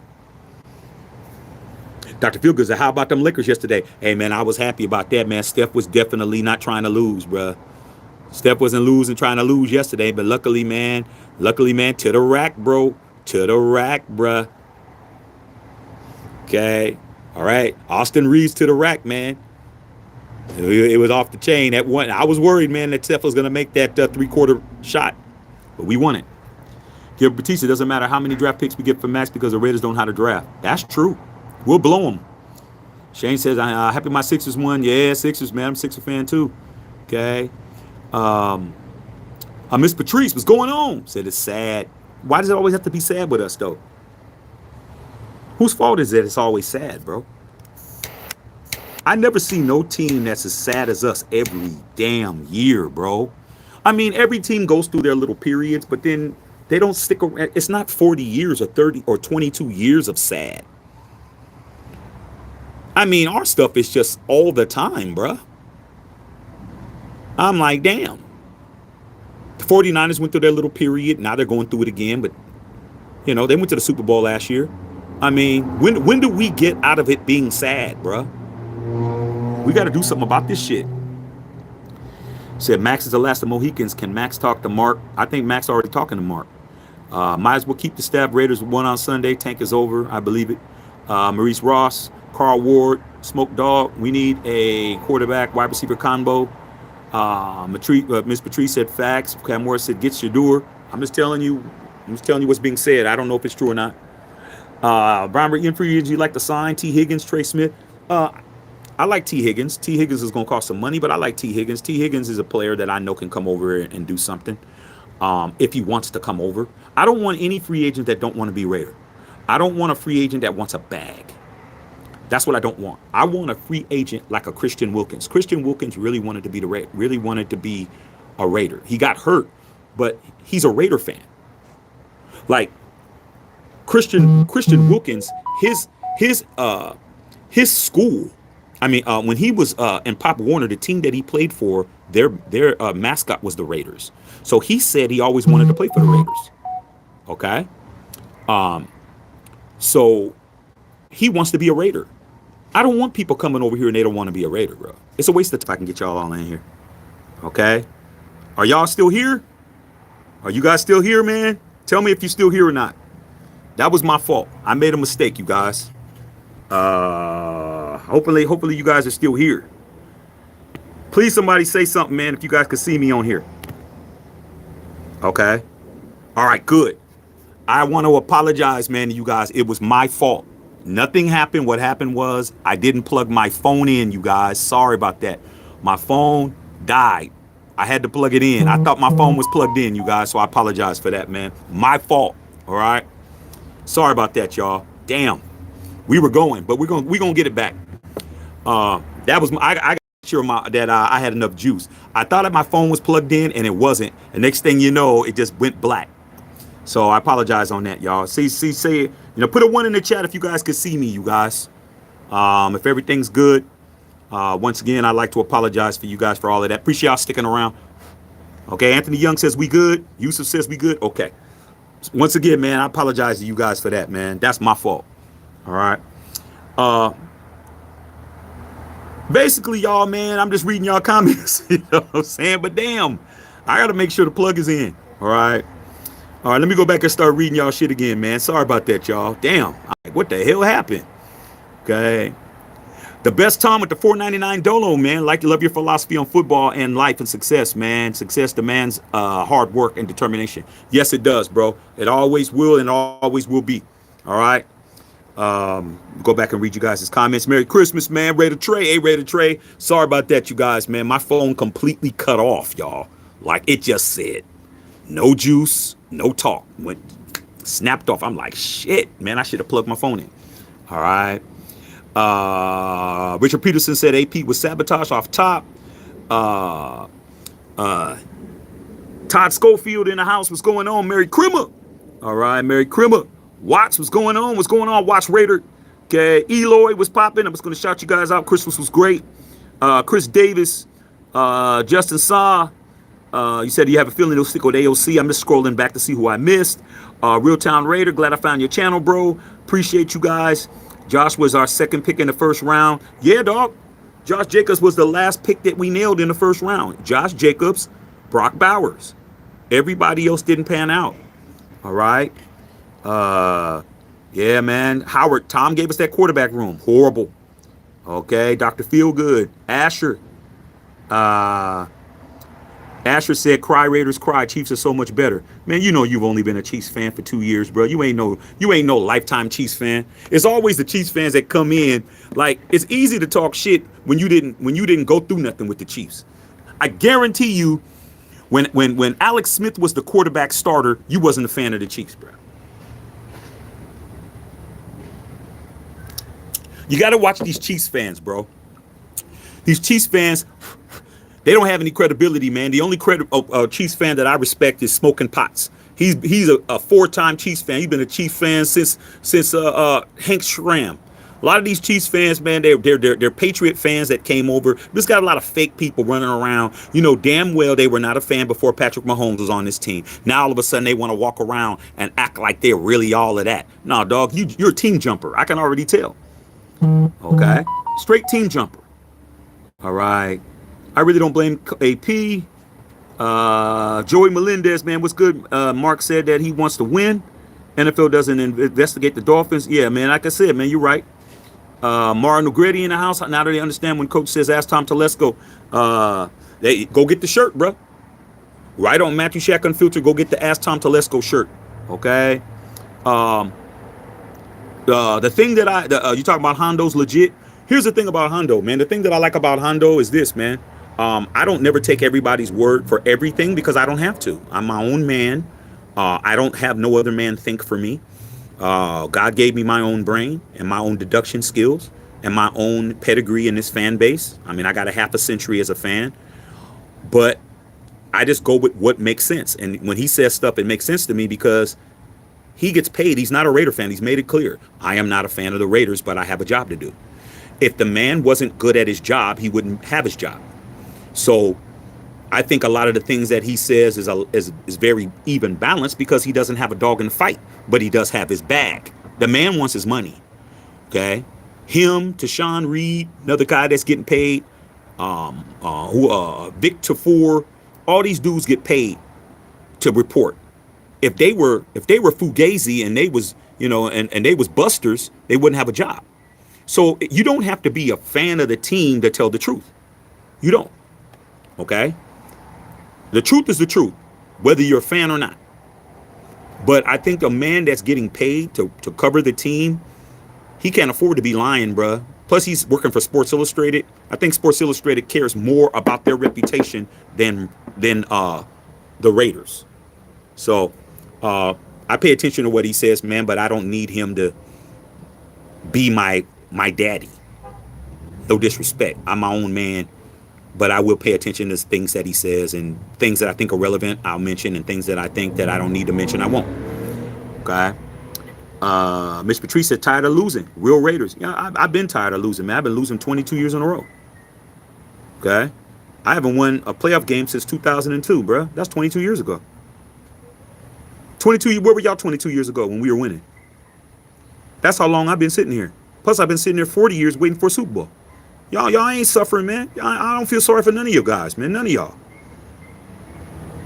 Dr. Feelgood said, how about them Lakers yesterday? Hey, man, I was happy about that, man. Steph was definitely not trying to lose, bruh. Steph wasn't trying to lose yesterday, but luckily, man, to the rack, bro. To the rack, bruh. Okay. All right. Austin Reeves to the rack, man. It was off the chain. That one, I was worried, man, that Steph was going to make that three-quarter shot, but we won it. Gil Batista, doesn't matter how many draft picks we get for Max because the Raiders don't know how to draft. That's true. We'll blow them. Shane says, happy my Sixers won. Yeah, Sixers, man. I'm a Sixer fan, too. Okay. Miss Patrice, what's going on? Said it's sad. Why does it always have to be sad with us, though? Whose fault is it it's always sad, bro? I never see no team that's as sad as us every damn year, bro. I mean, every team goes through their little periods, but then they don't stick around. It's not 40 years or 30 or 22 years of sad. I mean, our stuff is just all the time, bro. I'm like, damn. The 49ers went through their little period. Now they're going through it again. But, you know, they went to the Super Bowl last year. I mean, when do we get out of it being sad, bro? We got to do something about this shit. Said Max is the last of Mohicans. Can Max talk to Mark? I think Max already talking to Mark. Might as well keep the staff. Raiders won on Sunday. Tank is over. I believe it. Maurice Ross, Carl Ward, Smoke Dog. We need a quarterback, wide receiver combo. Miss Patrice said facts. Cam Morris said get your door. I'm just telling you what's being said. I don't know if it's true or not. Brian, in free agents, you like to sign T. Higgins, Trey Smith. I like T. Higgins. T. Higgins is going to cost some money, but I like T. Higgins. T. Higgins is a player that I know can come over and do something if he wants to come over. I don't want any free agent that don't want to be Raider. I don't want a free agent that wants a bag. That's what I don't want. I want a free agent like a Christian Wilkins. Christian Wilkins really wanted to be a Raider. He got hurt, but he's a Raider fan. Like Christian Wilkins, his school. I mean, when he was in Pop Warner, the team that he played for, their mascot was the Raiders. So he said he always wanted to play for the Raiders. Okay. So he wants to be a Raider. I don't want people coming over here and they don't want to be a Raider, bro. It's a waste of time. If I can get y'all all in here. Okay. Are y'all still here? Are you guys still here, man? Tell me if you're still here or not. That was my fault. I made a mistake, you guys. Hopefully you guys are still here. Please, somebody say something, man, if you guys could see me on here. Okay. All right, good. I want to apologize, man, to you guys. It was my fault. Nothing happened. What happened was I didn't plug my phone in, you guys. Sorry about that. My phone died. I had to plug it in. I thought my phone was plugged in, you guys, so I apologize for that, man. My fault. All right. Sorry about that, y'all. Damn. We were going, but we're gonna get it back. That was I got sure that I had enough juice. I thought that my phone was plugged in and it wasn't. The next thing you know, it just went black. So I apologize on that, y'all. Say, put a 1 in the chat if you guys could see me, you guys. If everything's good. Once again, I'd like to apologize for you guys for all of that. Appreciate y'all sticking around. Okay, Anthony Young says we good. Yusuf says we good. Okay. Once again, man, I apologize to you guys for that, man. That's my fault. All right. Basically, y'all, man, I'm just reading y'all comments. You know what I'm saying? But damn, I got to make sure the plug is in. All right. All right, let me go back and start reading y'all shit again, man. Sorry about that, y'all. Damn. What the hell happened? Okay. The best time with the $4.99 Dolo, man. Like to love your philosophy on football and life and success, man. Success demands hard work and determination. Yes, it does, bro. It always will and always will be. All right. Go back and read you guys' comments. Merry Christmas, man. Ray to Trey. Hey, Ray to Trey. Sorry about that, you guys, man. My phone completely cut off, y'all. Like it just said, no juice, no talk. Went snapped off. I'm like, shit, man. I should have plugged my phone in. All right. Richard Peterson said AP was sabotage off top. Todd Schofield in the house. What's going on? Mary Crimmer. All right, Mary Crimmer. Watts, what's going on? What's going on? Watch Raider. Okay, Eloy was popping. I'm just going to shout you guys out. Christmas was great. Chris Davis, Justin Saw. You said you have a feeling it'll stick with AOC. I'm just scrolling back to see who I missed. Real Town Raider, glad I found your channel, bro. Appreciate you guys. Josh was our second pick in the first round. Yeah, dog. Josh Jacobs was the last pick that we nailed in the first round. Josh Jacobs, Brock Bowers. Everybody else didn't pan out. All right. Yeah, man. Howard, Tom gave us that quarterback room. Horrible. Okay. Dr. Feelgood. Asher. Asher said, cry Raiders cry. Chiefs are so much better. Man, you know you've only been a Chiefs fan for 2 years, bro. You ain't no lifetime Chiefs fan. It's always the Chiefs fans that come in. Like, it's easy to talk shit when you didn't go through nothing with the Chiefs. I guarantee you, when Alex Smith was the quarterback starter, you wasn't a fan of the Chiefs, bro. You got to watch these Chiefs fans, bro. These Chiefs fans, they don't have any credibility, man. The only Chiefs fan that I respect is Smoking Potts. He's a 4-time Chiefs fan. He's been a Chiefs fan since Hank Schramm. A lot of these Chiefs fans, man, they're Patriot fans that came over. Just got a lot of fake people running around. You know damn well they were not a fan before Patrick Mahomes was on this team. Now all of a sudden they want to walk around and act like they're really all of that. No, dog, you're a team jumper. I can already tell. Okay, straight team jumper. All right. I really don't blame AP. Joey Melendez, man, what's good? Mark said that he wants to win. NFL doesn't investigate the Dolphins. Yeah, man, like I said, man, you're right. Mara Negretti in the house. Now that they understand when coach says, ask Tom Telesco, they go get the shirt, bro. Right on Matthew Shack Unfiltered, go get the Ask Tom Telesco shirt. Okay. The thing that you talk about Hondo's legit. Here's the thing about Hondo, man. The thing that I like about Hondo is this, man. I don't never take everybody's word for everything because I don't have to. I'm my own man. I don't have no other man think for me. God gave me my own brain and my own deduction skills and my own pedigree in this fan base. I mean, I got a half a century as a fan, but I just go with what makes sense. And when he says stuff, it makes sense to me because he gets paid. He's not a Raider fan. He's made it clear. I am not a fan of the Raiders, but I have a job to do. If the man wasn't good at his job, he wouldn't have his job. So I think a lot of the things that he says is very even balanced because he doesn't have a dog in the fight, but he does have his bag. The man wants his money. Okay. Him, Tashawn Reed, another guy that's getting paid, Vic Tafur, all these dudes get paid. to report. If they were fugazi and they was, and they was busters, they wouldn't have a job. So you don't have to be a fan of the team to tell the truth. You don't. Okay? The truth is the truth, whether you're a fan or not. But I think a man that's getting paid to cover the team, he can't afford to be lying, bruh. Plus, he's working for Sports Illustrated. I think Sports Illustrated cares more about their reputation than the Raiders. So I pay attention to what he says, man, but I don't need him to be my daddy. No disrespect. I'm my own man, but I will pay attention to things that he says, and things that I think are relevant, I'll mention, and things that I think that I don't need to mention, I won't. Okay? Miss Patrice said, tired of losing. Real Raiders. Yeah, I've been tired of losing, man. I've been losing 22 years in a row. Okay? I haven't won a playoff game since 2002, bro. That's 22 years ago. 22, where were y'all 22 years ago when we were winning? That's how long I've been sitting here. Plus, I've been sitting there 40 years waiting for a Super Bowl. Y'all ain't suffering, man. I don't feel sorry for none of you guys, man. None of y'all.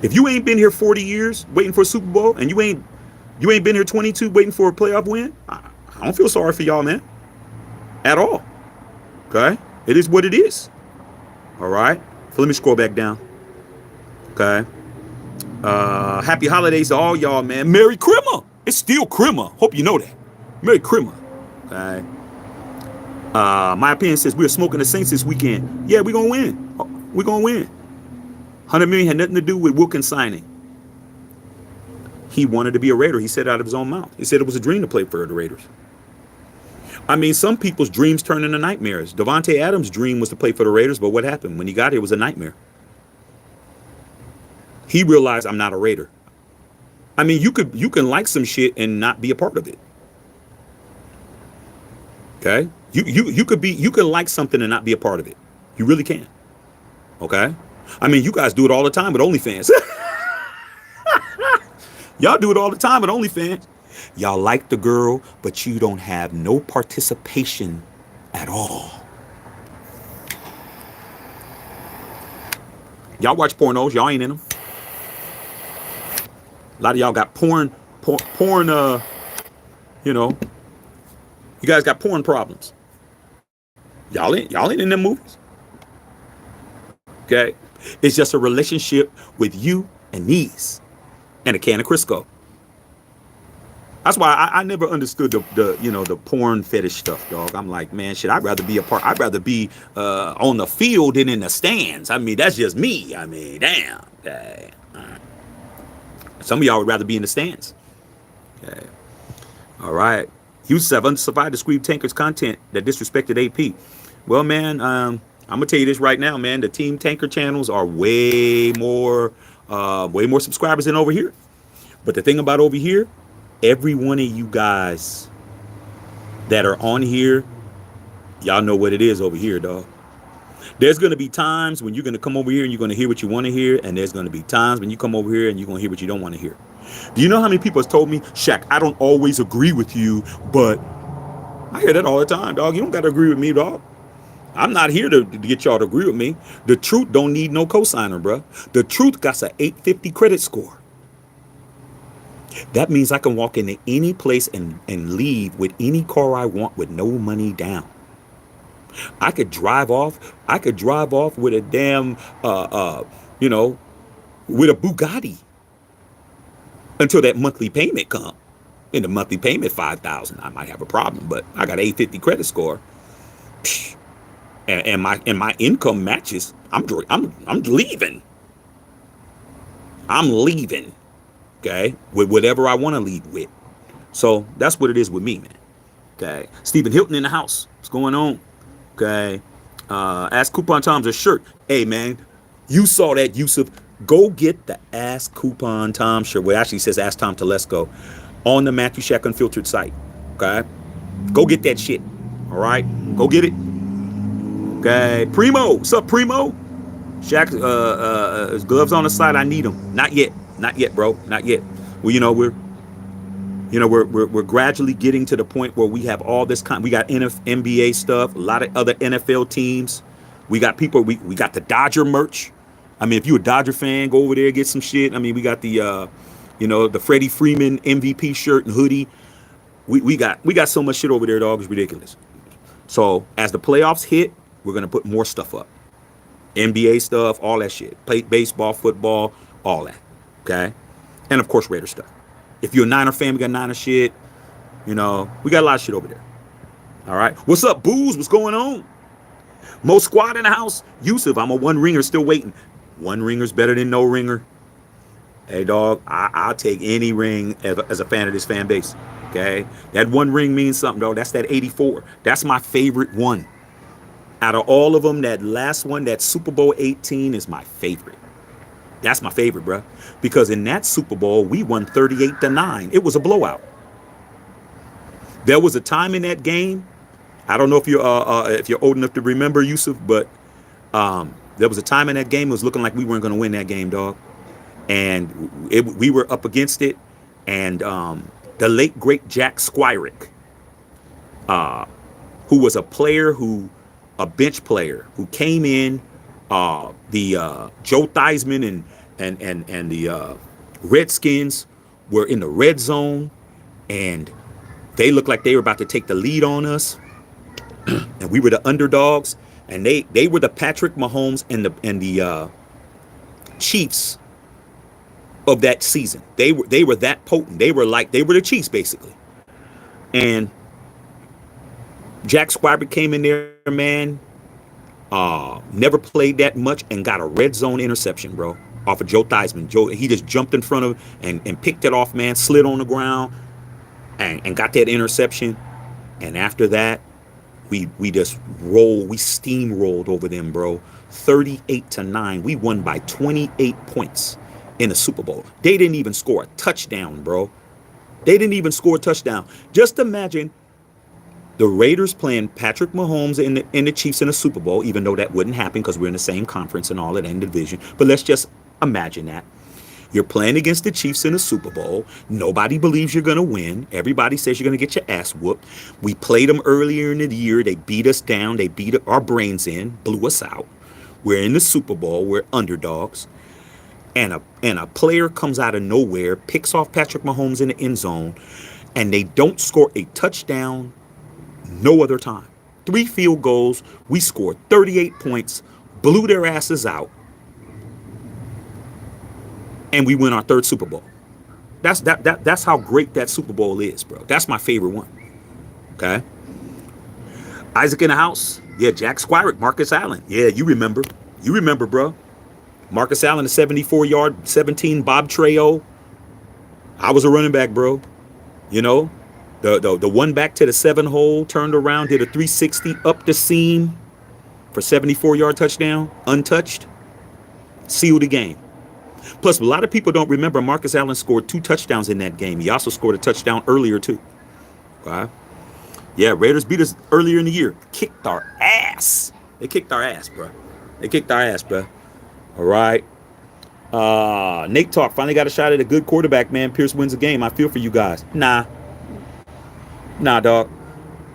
If you ain't been here 40 years waiting for a Super Bowl, and you ain't been here 22 waiting for a playoff win, I don't feel sorry for y'all, man. At all. Okay? It is what it is. All right? So let me scroll back down. Okay? Happy holidays to all y'all, man. Merry Christmas. It's still Christmas. Hope you know that. Merry Christmas. Okay? My opinion says we're smoking the Saints this weekend. Yeah, we're going to win. We're going to win. $100 million had nothing to do with Wilkins signing. He wanted to be a Raider. He said it out of his own mouth. He said it was a dream to play for the Raiders. I mean, some people's dreams turn into nightmares. Devontae Adams' dream was to play for the Raiders, but what happened? When he got here, it was a nightmare. He realized, I'm not a Raider. I mean, you can like some shit and not be a part of it. Okay? You can like something and not be a part of it. You really can. Okay? I mean, you guys do it all the time with OnlyFans. Y'all do it all the time with OnlyFans. Y'all like the girl, but you don't have no participation at all. Y'all watch pornos. Y'all ain't in them. A lot of y'all got porn, you guys got porn problems. Y'all ain't in them movies. Okay? It's just a relationship with you and these and a can of Crisco. That's why I never understood the porn fetish stuff, dog. I'm like, man, shit, I'd rather be on the field than in the stands. I mean, that's just me. I mean, damn. Okay. All right. Some of y'all would rather be in the stands. Okay. All right. Houston have unsurvived the Scream Tankers content that disrespected AP. Well, man, I'm gonna tell you this right now, man. The Team Tanker channels are way more subscribers than over here. But the thing about over here, every one of you guys that are on here, y'all know what it is over here, dog. There's going to be times when you're going to come over here and you're going to hear what you want to hear. And there's going to be times when you come over here and you're going to hear what you don't want to hear. Do you know how many people have told me, Shaq, I don't always agree with you, but I hear that all the time, dog. You don't got to agree with me, dog. I'm not here to get y'all to agree with me. The truth don't need no cosigner, bro. The truth got an 850 credit score. That means I can walk into any place and leave with any car I want with no money down. I could drive off with a damn, with a Bugatti until that monthly payment come. And the monthly payment, $5,000, I might have a problem, but I got 850 credit score. And my income matches. I'm leaving. I'm leaving. Okay, with whatever I want to lead with. So that's what it is with me, man. Okay, Stephen Hilton in the house. What's going on? Okay, Ask Coupon Tom's a shirt. Hey, man, you saw that, Yusuf. Go get the Ask Coupon Tom shirt. Well, it actually says Ask Tom Telesco on the Matthew Shack Unfiltered site. Okay, go get that shit. All right, go get it. Okay, Primo, what's up, Primo? Shaq, his gloves on the side. I need them. Not yet. Not yet, bro. Not yet. Well, we're gradually getting to the point where we have all this we got NBA stuff, a lot of other NFL teams. We got people. We got the Dodger merch. I mean, if you a Dodger fan, go over there, get some shit. I mean, we got the the Freddie Freeman MVP shirt and hoodie. We got so much shit over there, dog. It's ridiculous. So as the playoffs hit, we're gonna put more stuff up. NBA stuff, all that shit. Play baseball, football, all that. Okay? And of course Raider stuff. If you're a Niner fan, we got Niner shit. We got a lot of shit over there. All right. What's up, Booze? What's going on? Mo Squad in the house. Yusuf, I'm a one ringer still waiting. One ringer's better than no ringer. Hey, dog, I'll take any ring as a fan of this fan base. Okay? That one ring means something, dog. That's that 84. That's my favorite one. Out of all of them, that last one, that Super Bowl 18 is my favorite. That's my favorite, bro. Because in that Super Bowl, we won 38-9. It was a blowout. There was a time in that game. I don't know if you're old enough to remember, Yusuf, but there was a time in that game it was looking like we weren't going to win that game, dog. And we were up against it. And the late, great Jack Squirick, who was a bench player who came in, Joe Theismann and the Redskins were in the red zone, and they looked like they were about to take the lead on us, and we were the underdogs, and they were the Patrick Mahomes and the Chiefs of that season. They were that potent. They were the Chiefs basically, and Jack Squirick came in there, man. Never played that much and got a red zone interception, bro, off of Joe Theismann. He just jumped in front of and picked it off, man, slid on the ground and got that interception. And after that, we steamrolled over them, bro. 38-9. We won by 28 points in the Super Bowl. They didn't even score a touchdown, bro. They didn't even score a touchdown. Just imagine the Raiders playing Patrick Mahomes in the Chiefs in the Super Bowl, even though that wouldn't happen because we're in the same conference and all that in the division. But let's just imagine that. You're playing against the Chiefs in the Super Bowl. Nobody believes you're going to win. Everybody says you're going to get your ass whooped. We played them earlier in the year. They beat us down. They beat our brains in, blew us out. We're in the Super Bowl. We're underdogs. And a player comes out of nowhere, picks off Patrick Mahomes in the end zone, and they don't score a touchdown no other time. 3 field goals. We scored 38 points, blew their asses out, and we win our 3rd Super Bowl. That's how great that Super Bowl is, bro. That's my favorite one. Okay. Isaac in the house. Yeah, Jack Squirick, Marcus Allen. Yeah, you remember. You remember, bro. Marcus Allen, a 74-yard, 17 Bob Trejo. I was a running back, bro. The one back to the 7 hole, turned around, did a 360 up the seam for 74-yard touchdown, untouched, sealed the game. Plus, a lot of people don't remember Marcus Allen scored 2 touchdowns in that game. He also scored a touchdown earlier, too. Okay? Yeah, Raiders beat us earlier in the year. Kicked our ass. They kicked our ass, bro. They kicked our ass, bro. All right. Nate Talk finally got a shot at a good quarterback, man. Pierce wins the game. I feel for you guys. Nah, dog.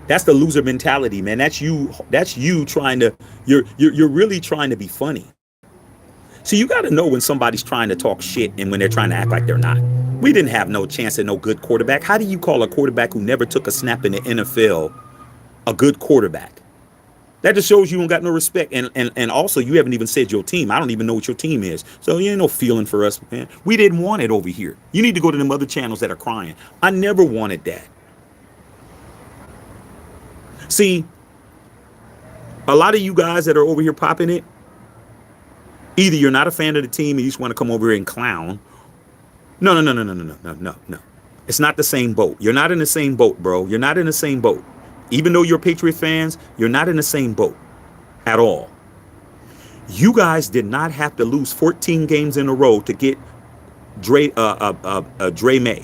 That's the loser mentality, man. That's you trying to. You're really trying to be funny. So you got to know when somebody's trying to talk shit and when they're trying to act like they're not. We didn't have no chance at no good quarterback. How do you call a quarterback who never took a snap in the NFL a good quarterback? That just shows you don't got no respect. And also, you haven't even said your team. I don't even know what your team is. So you ain't no feeling for us, man. We didn't want it over here. You need to go to them other channels that are crying. I never wanted that. See, a lot of you guys that are over here popping it, either you're not a fan of the team and you just want to come over here and clown. No. It's not the same boat. You're not in the same boat, bro. You're not in the same boat. Even though you're Patriot fans, you're not in the same boat at all. You guys did not have to lose 14 games in a row to get Drake May,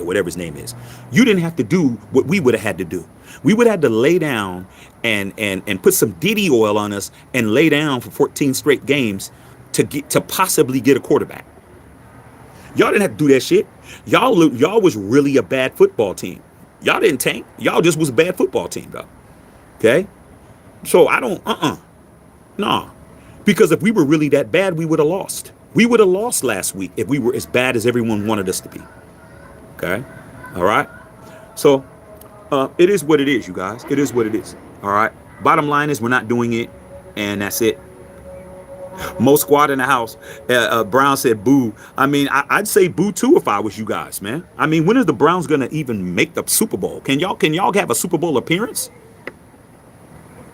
whatever his name is. You didn't have to do what we would have had to do. We would have had to lay down and put some Diddy oil on us and lay down for 14 straight games to possibly get a quarterback. Y'all didn't have to do that shit. Y'all was really a bad football team. Y'all didn't tank. Y'all just was a bad football team, though. Okay? So I don't, nah. Because if we were really that bad, we would have lost. We would have lost last week if we were as bad as everyone wanted us to be. Okay? All right? So, it is what it is, you guys. It is what it is. All right? Bottom line is we're not doing it, and that's it. Most squad in the house. Brown said boo. I mean, I'd say boo too if I was you guys, man. I mean, when are the Browns gonna even make the Super Bowl? Can y'all have a Super Bowl appearance?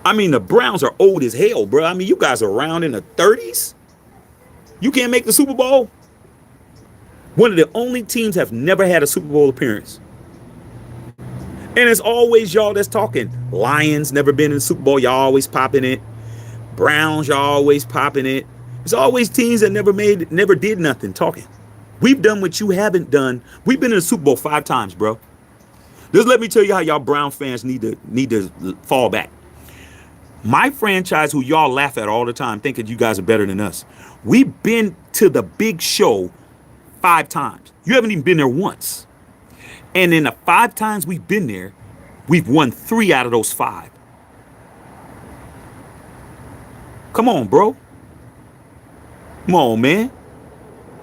I mean, the Browns are old as hell, bro. I mean, you guys are around in the 30s. You can't make the Super Bowl. One of the only teams have never had a Super Bowl appearance. And it's always y'all that's talking. Lions never been in the Super Bowl. Y'all always popping it. Browns, y'all always popping it. It's always teams that never did nothing talking. We've done what you haven't done. We've been in the Super Bowl 5 times, bro. Just let me tell you how y'all Brown fans need to fall back. My franchise, who y'all laugh at all the time, thinking you guys are better than us. We've been to the big show 5 times. You haven't even been there once. And in the 5 times we've been there, we've won 3 out of those 5. Come on, bro. Come on, man.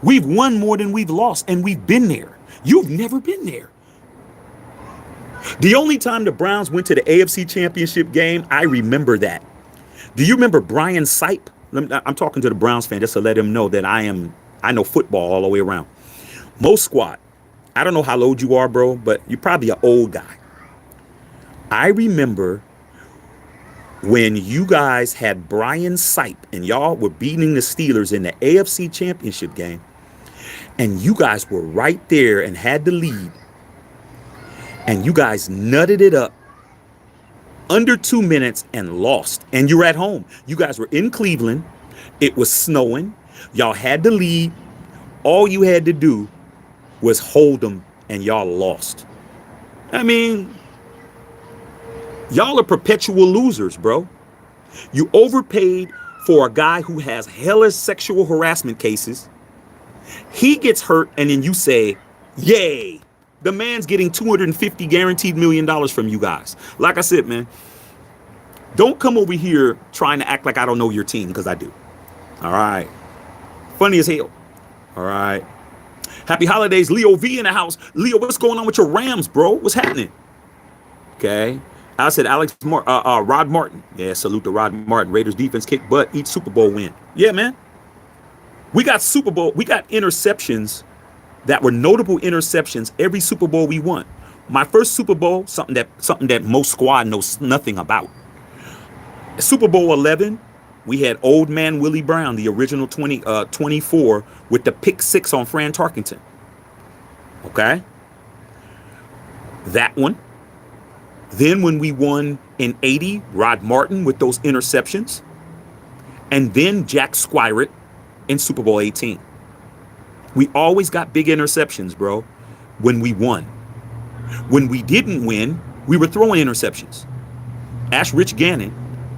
We've won more than we've lost, and we've been there. You've never been there. The only time the Browns went to the AFC Championship game, I remember that. Do you remember Brian Sipe? I'm talking to the Browns fan just to let him know that I know football all the way around. Most squad. I don't know how old you are, bro, but you're probably an old guy. I remember when you guys had Brian Sipe and y'all were beating the Steelers in the AFC Championship game, and you guys were right there and had the lead, and you guys nutted it up under 2 minutes and lost, and you're at home. You guys were in Cleveland. It was snowing. Y'all had the lead. All you had to do was hold them, and y'all lost. I mean, y'all are perpetual losers, bro. You overpaid for a guy who has hellish sexual harassment cases. He gets hurt, and then you say, yay. The man's getting $250 guaranteed $1 million from you guys. Like I said, man, don't come over here trying to act like I don't know your team, because I do. All right. Funny as hell. All right. Happy holidays, Leo V in the house. Leo, what's going on with your Rams, bro? What's happening? Okay. I said Rod Martin. Yeah, salute to Rod Martin. Raiders defense kick butt, each Super Bowl win. Yeah, man. We got interceptions that were notable interceptions every Super Bowl we won. My first Super Bowl, something that most squad knows nothing about. Super Bowl 11, we had old man Willie Brown, the original 24, with the pick 6 on Fran Tarkenton. Okay? That one. Then when we won in 80, Rod Martin with those interceptions. And then Jack Squirett in Super Bowl 18. We always got big interceptions, bro, when we won. When we didn't win, we were throwing interceptions. Ask Rich Gannon,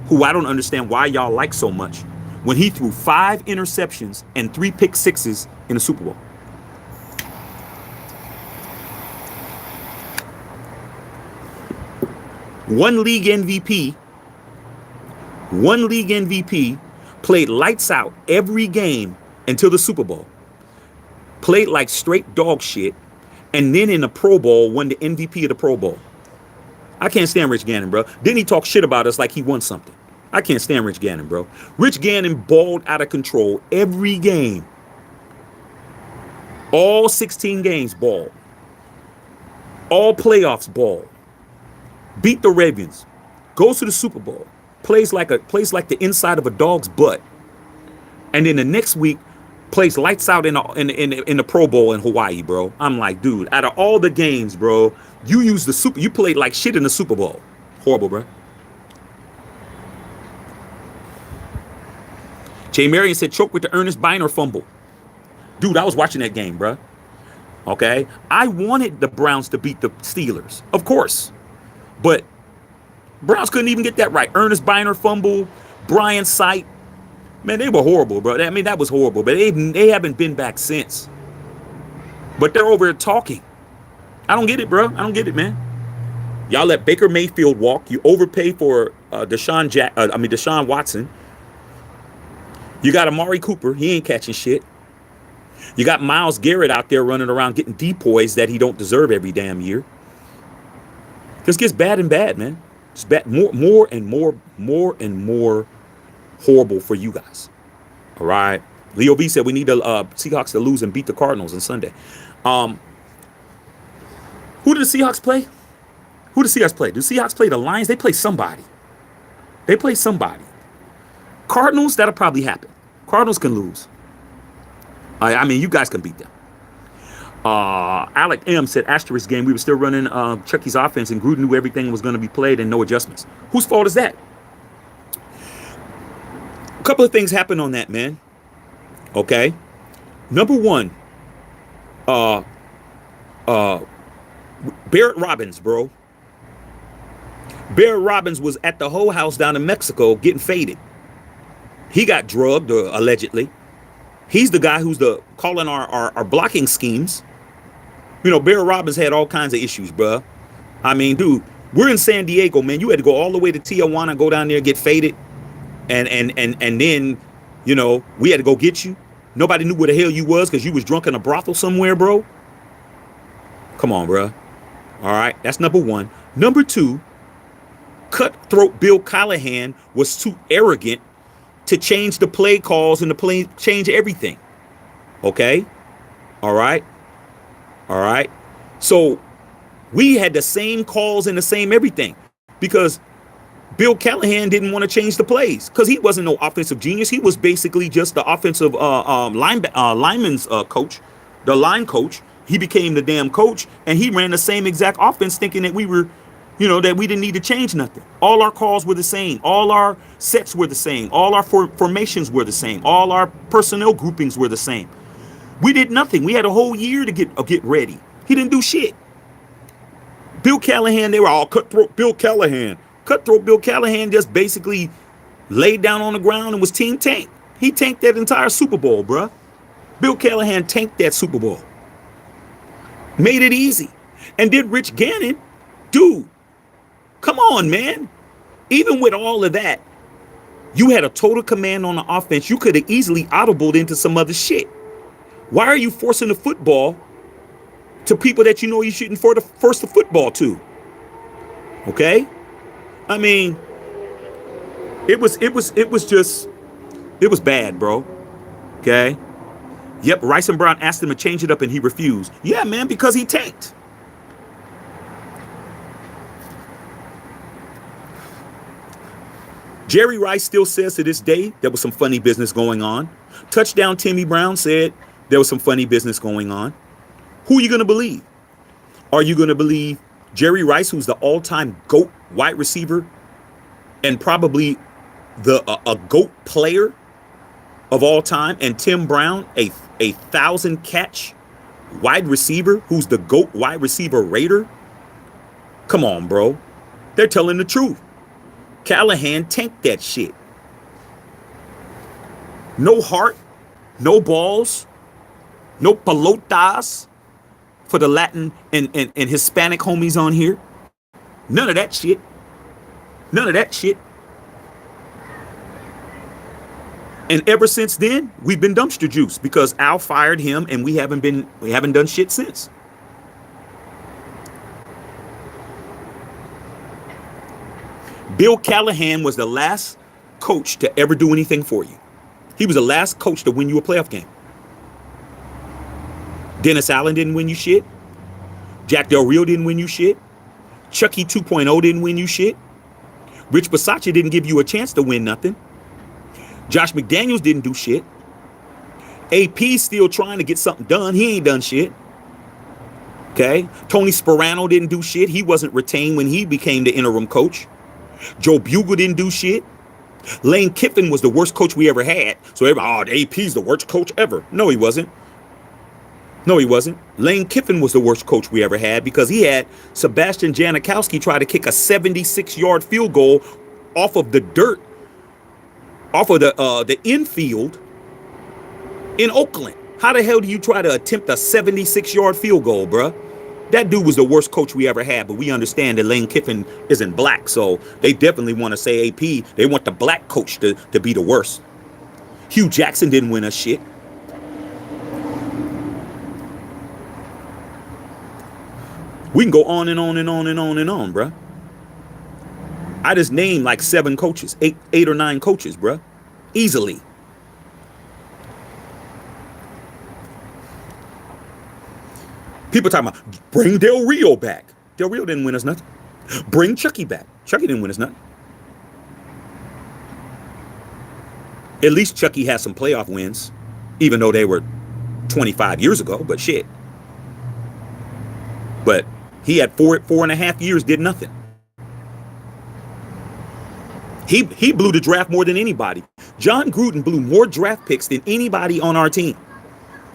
who I don't understand why y'all like so much, when he threw 5 interceptions and 3 pick sixes in the Super Bowl. One league MVP played lights out every game until the Super Bowl. Played like straight dog shit, and then in the Pro Bowl won the MVP of the Pro Bowl. I can't stand Rich Gannon, bro. Then he talked shit about us like he won something. I can't stand Rich Gannon, bro. Rich Gannon balled out of control every game. All 16 games balled. All playoffs balled. Beat the Ravens. Goes to the Super Bowl. Plays like the inside of a dog's butt. And then the next week, plays lights out in the Pro Bowl in Hawaii, bro. I'm like, dude, out of all the games, bro, you played like shit in the Super Bowl. Horrible, bro. Jay Marion said choke with the Ernest Biner fumble. Dude, I was watching that game, bro. Okay? I wanted the Browns to beat the Steelers, of course. But Browns couldn't even get that right. Ernest Biner fumble, Brian Sipe. Man, they were horrible, bro. I mean, that was horrible. But they haven't been back since. But they're over here talking. I don't get it, bro. I don't get it, man. Y'all let Baker Mayfield walk. You overpay for Deshaun Watson. You got Amari Cooper. He ain't catching shit. You got Myles Garrett out there running around getting depoys that he don't deserve every damn year. Just gets bad and bad, man. It's bad, more and more horrible for you guys. All right. Leo B said we need the Seahawks to lose and beat the Cardinals on Sunday. Who do the Seahawks play? Who do the Seahawks play? Do the Seahawks play the Lions? They play somebody. They play somebody. Cardinals, that'll probably happen. Cardinals can lose. I mean, you guys can beat them. Alec M said, asterisk game, we were still running Chucky's offense and Gruden knew everything was going to be played and no adjustments. Whose fault is that? A couple of things happened on that, man. Okay. Number one, Barrett Robbins, bro. Barrett Robbins was at the whole house down in Mexico getting faded. He got drugged, allegedly. He's the guy who's calling our blocking schemes. You know, Barrett Robbins had all kinds of issues, bro. I mean, dude, we're in San Diego, man. You had to go all the way to Tijuana, go down there, get faded. And then, you know, we had to go get you. Nobody knew where the hell you was because you was drunk in a brothel somewhere, bro. Come on, bro. All right, that's number one. Number two, cutthroat Bill Callahan was too arrogant to change the play calls and change everything. Okay? All right? All right? So we had the same calls and the same everything because Bill Callahan didn't want to change the plays because he wasn't no offensive genius. He was basically just the offensive lineman's coach, the line coach. He became the damn coach, and he ran the same exact offense thinking that we were, you know, that we didn't need to change nothing. All our calls were the same. All our sets were the same. All our formations were the same. All our personnel groupings were the same. We did nothing. We had a whole year to get ready. He didn't do shit. Bill Callahan, they were all cutthroat Bill Callahan. Cutthroat Bill Callahan just basically laid down on the ground and was team tank. He tanked that entire Super Bowl, bruh. Bill Callahan tanked that Super Bowl. Made it easy. And did Rich Gannon, dude, come on, man. Even with all of that, you had a total command on the offense. You could have easily audibled into some other shit. Why are you forcing the football to people that you know you shouldn't force the football to? Okay? I mean, it was bad, bro. Okay? Yep, Rice and Brown asked him to change it up and he refused. Yeah, man, because he tanked. Jerry Rice still says to this day there was some funny business going on. Touchdown Timmy Brown said there was some funny business going on. Who are you going to believe? Are you going to believe Jerry Rice, who's the all-time GOAT wide receiver and probably a GOAT player of all time, and Tim Brown, a 1,000-catch wide receiver who's the GOAT wide receiver raider? Come on, bro. They're telling the truth. Callahan tanked that shit. No heart, no balls, no pelotas for the Latin and Hispanic homies on here. None of that shit. None of that shit. And ever since then, we've been dumpster juice because Al fired him and we haven't done shit since. Bill Callahan was the last coach to ever do anything for you. He was the last coach to win you a playoff game. Dennis Allen didn't win you shit. Jack Del Rio didn't win you shit. Chucky 2.0 didn't win you shit. Rich Bisaccia didn't give you a chance to win nothing. Josh McDaniels didn't do shit. AP's still trying to get something done. He ain't done shit. Okay? Tony Sperano didn't do shit. He wasn't retained when he became the interim coach. Joe Bugle didn't do shit. Lane Kiffin was the worst coach we ever had. So everybody, the AP's the worst coach ever. No, he wasn't. No, he wasn't. Lane Kiffin was the worst coach we ever had because he had Sebastian Janikowski try to kick a 76-yard field goal off of the dirt, off of the infield in Oakland. How the hell do you try to attempt a 76-yard field goal, bruh? That dude was the worst coach we ever had, but we understand that Lane Kiffin isn't black, so they definitely want to say AP. They want the black coach to be the worst. Hugh Jackson didn't win us shit. We can go on and on and on and on and on, bruh. I just named like 7 coaches, eight or 9 coaches, bruh. Easily. People talking about bring Del Rio back. Del Rio didn't win us nothing. Bring Chucky back. Chucky didn't win us nothing. At least Chucky has some playoff wins, even though they were 25 years ago, but shit. But he had 4.5 years, did nothing. He blew the draft more than anybody. John Gruden blew more draft picks than anybody on our team.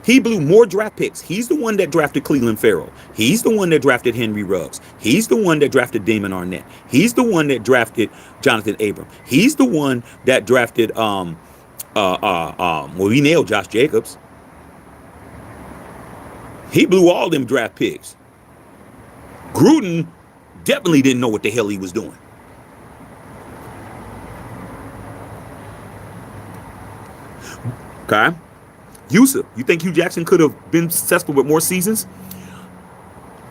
He blew more draft picks. He's the one that drafted Cleveland Farrell. He's the one that drafted Henry Ruggs. He's the one that drafted Damon Arnett. He's the one that drafted Jonathan Abram. He's the one that drafted well, we nailed Josh Jacobs. He blew all them draft picks. Gruden definitely didn't know what the hell he was doing. Okay. Yusuf, you think Hugh Jackson could have been successful with more seasons?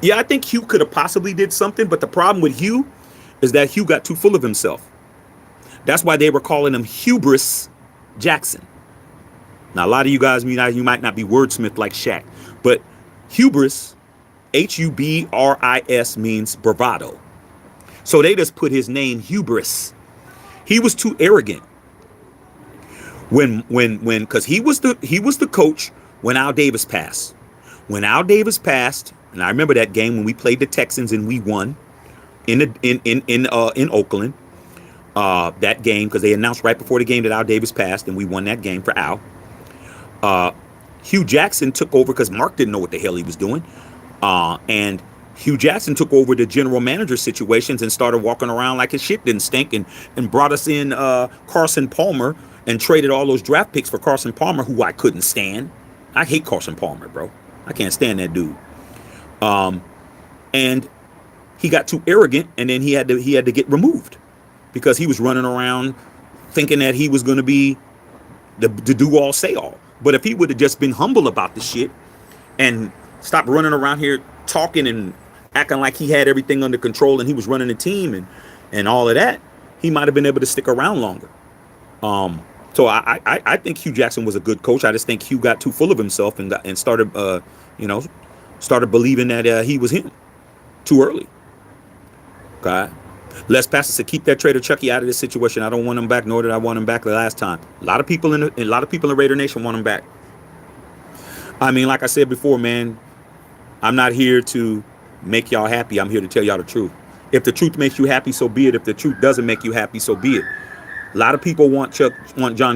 Yeah, I think Hugh could have possibly did something, but the problem with Hugh is that Hugh got too full of himself. That's why they were calling him Hubris Jackson. Now, a lot of you guys, you might not be wordsmith like Shaq, but hubris, Hubris, means bravado. So they just put his name Hubris. He was too arrogant. Because he was the coach when Al Davis passed. When Al Davis passed, and I remember that game when we played the Texans and we won in Oakland. That game, because they announced right before the game that Al Davis passed, and we won that game for Al. Hugh Jackson took over because Mark didn't know what the hell he was doing, and Hugh Jackson took over the general manager situations and started walking around like his shit didn't stink, and brought us in Carson Palmer. And traded all those draft picks for Carson Palmer, who I couldn't stand. I hate Carson Palmer, bro. I can't stand that dude. And he got too arrogant, and then he had to get removed because he was running around thinking that he was going to be the do all say all. But if he would have just been humble about the shit and stopped running around here talking and acting like he had everything under control and he was running the team and all of that, he might have been able to stick around longer. So I think Hugh Jackson was a good coach. I just think Hugh got too full of himself and started believing that he was him too early. Okay. Les Pastor said, keep that traitor Chucky out of this situation. I don't want him back, nor did I want him back the last time. A lot of people in Raider Nation want him back. I mean, like I said before, man, I'm not here to make y'all happy. I'm here to tell y'all the truth. If the truth makes you happy, so be it. If the truth doesn't make you happy, so be it. A lot of people want John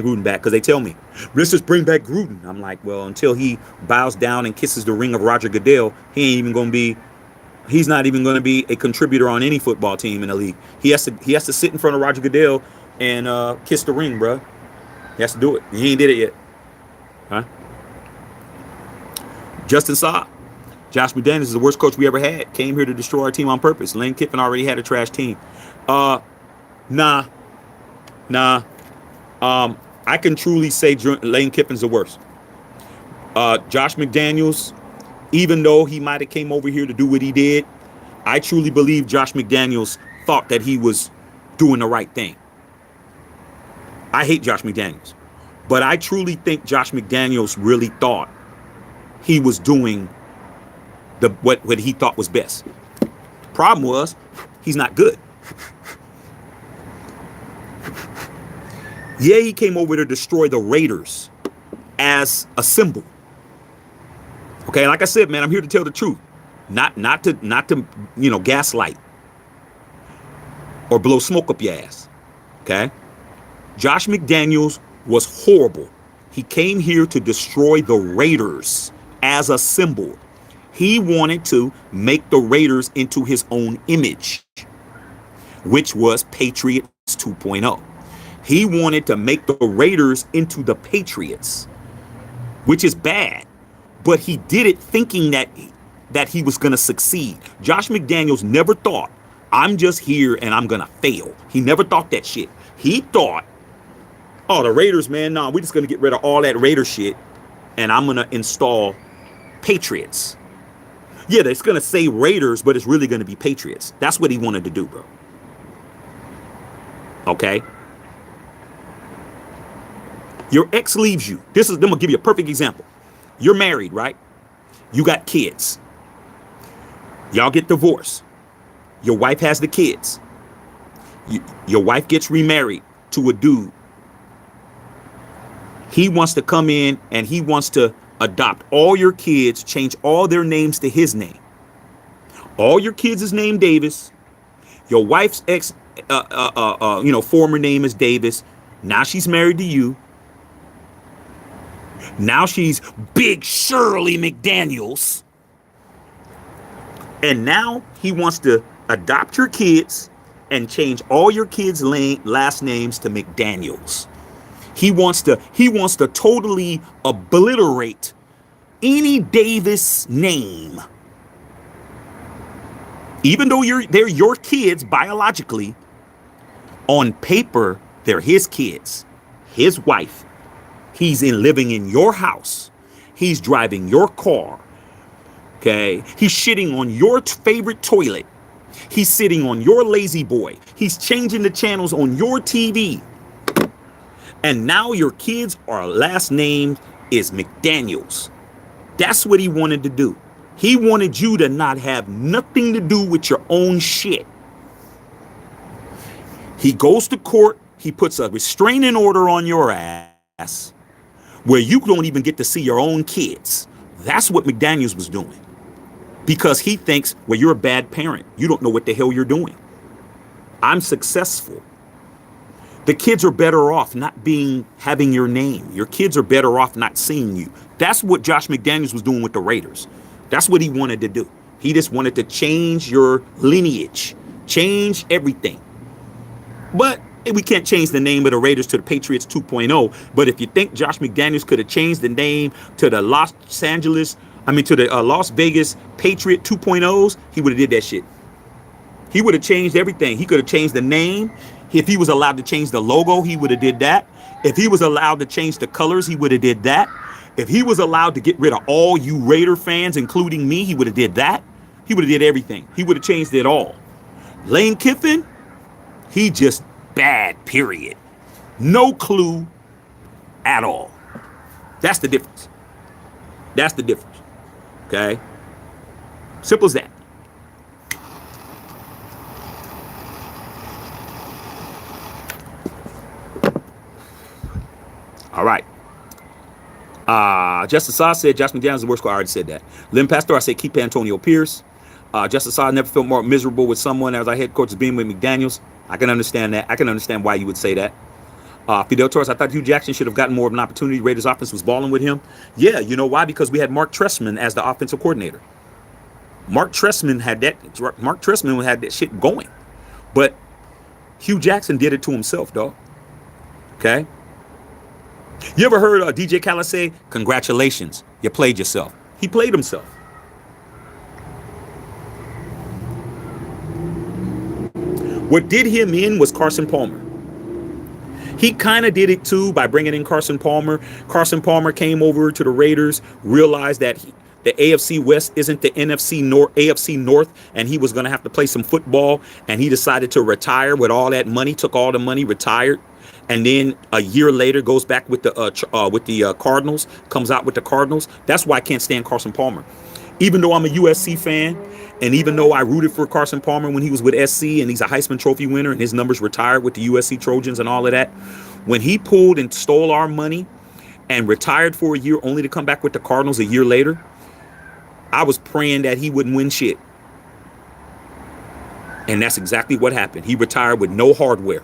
Gruden back because they tell me, let's just bring back Gruden. I'm like, well, until he bows down and kisses the ring of Roger Goodell, he's not even going to be a contributor on any football team in the league. He has to sit in front of Roger Goodell and kiss the ring, bro. He has to do it. He ain't did it yet. Huh? Justin Saab. Josh McDaniels is the worst coach we ever had. Came here to destroy our team on purpose. Lane Kiffin already had a trash team. Nah. I can truly say Lane Kiffin's the worst. Josh McDaniels, even though he might have came over here to do what he did, I truly believe Josh McDaniels thought that he was doing the right thing. I hate Josh McDaniels, but I truly think Josh McDaniels really thought he was doing what he thought was best. Problem was, he's not good. Yeah, he came over to destroy the Raiders as a symbol. Okay, like I said, man, I'm here to tell the truth, not to gaslight or blow smoke up your ass. Okay, Josh McDaniels was horrible. He came here to destroy the Raiders as a symbol. He wanted to make the Raiders into his own image, which was Patriots 2.0. He wanted to make the Raiders into the Patriots, which is bad. But he did it thinking that he was going to succeed. Josh McDaniels never thought, I'm just here and I'm going to fail. He never thought that shit. He thought, Oh, the Raiders, man. No, we're just going to get rid of all that Raider shit, and I'm going to install Patriots. Yeah, it's going to say Raiders, but it's really going to be Patriots. That's what he wanted to do, bro. Okay? Your ex leaves you. I'm going to give you a perfect example. You're married, right? You got kids. Y'all get divorced. Your wife has the kids. Your wife gets remarried to a dude. He wants to come in and he wants to adopt all your kids, change all their names to his name. All your kids is named Davis. Your wife's former name is Davis. Now she's married to you. Now she's Big Shirley McDaniels. And now he wants to adopt your kids and change all your kids' last names to McDaniels. He wants to totally obliterate any Davis name. Even though they're your kids biologically, on paper, they're his kids, his wife. He's living in your house. He's driving your car. Okay. He's shitting on your favorite toilet. He's sitting on your lazy boy. He's changing the channels on your TV. And now your kids are last name is McDaniels. That's what he wanted to do. He wanted you to not have nothing to do with your own shit. He goes to court. He puts a restraining order on your ass where you don't even get to see your own kids. That's what McDaniels was doing. Because he thinks, well, you're a bad parent. You don't know what the hell you're doing. I'm successful. The kids are better off not having your name. Your kids are better off not seeing you. That's what Josh McDaniels was doing with the Raiders. That's what he wanted to do. He just wanted to change your lineage, change everything. But we can't change the name of the Raiders to the Patriots 2.0. But if you think Josh McDaniels could have changed the name to the Las Vegas Patriot 2.0s, he would have did that shit. He would have changed everything. He could have changed the name. If he was allowed to change the logo, he would have did that. If he was allowed to change the colors, he would have did that. If he was allowed to get rid of all you Raider fans, including me, he would have did that. He would have did everything. He would have changed it all. Lane Kiffin, he just bad, period. No clue at all. That's the difference. That's the difference. Okay? Simple as that. All right. Justice Saw said Josh McDaniels is the worst. I already said that. Lynn Pastor, I said keep Antonio Pierce. Justice Saw never felt more miserable with someone as our head coach as being with McDaniels. I can understand that. I can understand why you would say that. Fidel Torres, I thought Hugh Jackson should have gotten more of an opportunity. Raiders offense was balling with him. Yeah, you know why? Because we had Mark Trestman as the offensive coordinator. Mark Trestman had that shit going. But Hugh Jackson did it to himself, dog. Okay? You ever heard DJ Khaled say, congratulations, you played yourself? He played himself. What did him in was Carson Palmer. He kind of did it too by bringing in Carson Palmer. Carson Palmer came over to the Raiders, realized that the AFC West isn't the AFC North, and he was going to have to play some football, and he decided to retire with all that money, took all the money, retired. And then a year later goes back with the Cardinals, comes out with the Cardinals. That's why I can't stand Carson Palmer. Even though I'm a USC fan, and even though I rooted for Carson Palmer when he was with SC, and he's a Heisman Trophy winner, and his numbers retired with the USC Trojans and all of that, when he pulled and stole our money and retired for a year only to come back with the Cardinals a year later, I was praying that he wouldn't win shit. And that's exactly what happened. He retired with no hardware.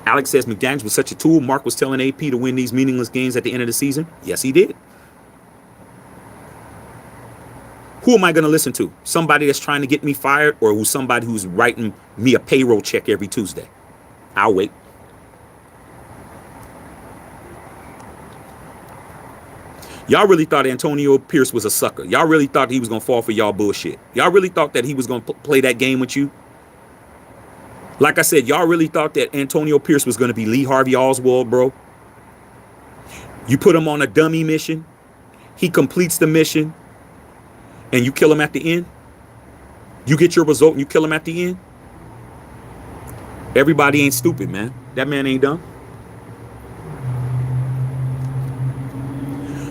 Alex says McDaniels was such a tool. Mark was telling AP to win these meaningless games at the end of the season. Yes, he did. Who am I going to listen to? Somebody that's trying to get me fired, or somebody who's writing me a payroll check every Tuesday? I'll wait. Y'all really thought Antonio Pierce was a sucker. Y'all really thought he was going to fall for y'all bullshit. Y'all really thought that he was going to play that game with you? Like I said, y'all really thought that Antonio Pierce was going to be Lee Harvey Oswald, bro? You put him on a dummy mission, he completes the mission, and you kill him at the end? You get your result and you kill him at the end? Everybody ain't stupid, man. That man ain't dumb.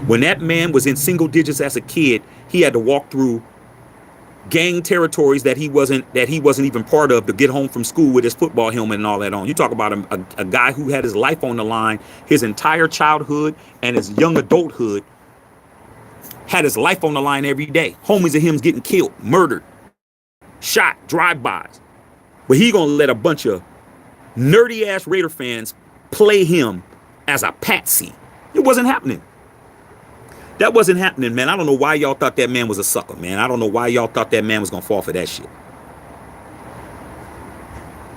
When that man was in single digits as a kid, he had to walk through gang territories that he wasn't even part of to get home from school with his football helmet and all that on. You talk about a guy who had his life on the line, his entire childhood and his young adulthood, had his life on the line every day. Homies of him getting killed, murdered, shot, drive-bys. But he gonna let a bunch of nerdy ass Raider fans play him as a patsy. It wasn't happening. That wasn't happening, man. I don't know why y'all thought that man was a sucker, man. I don't know why y'all thought that man was gonna fall for that shit.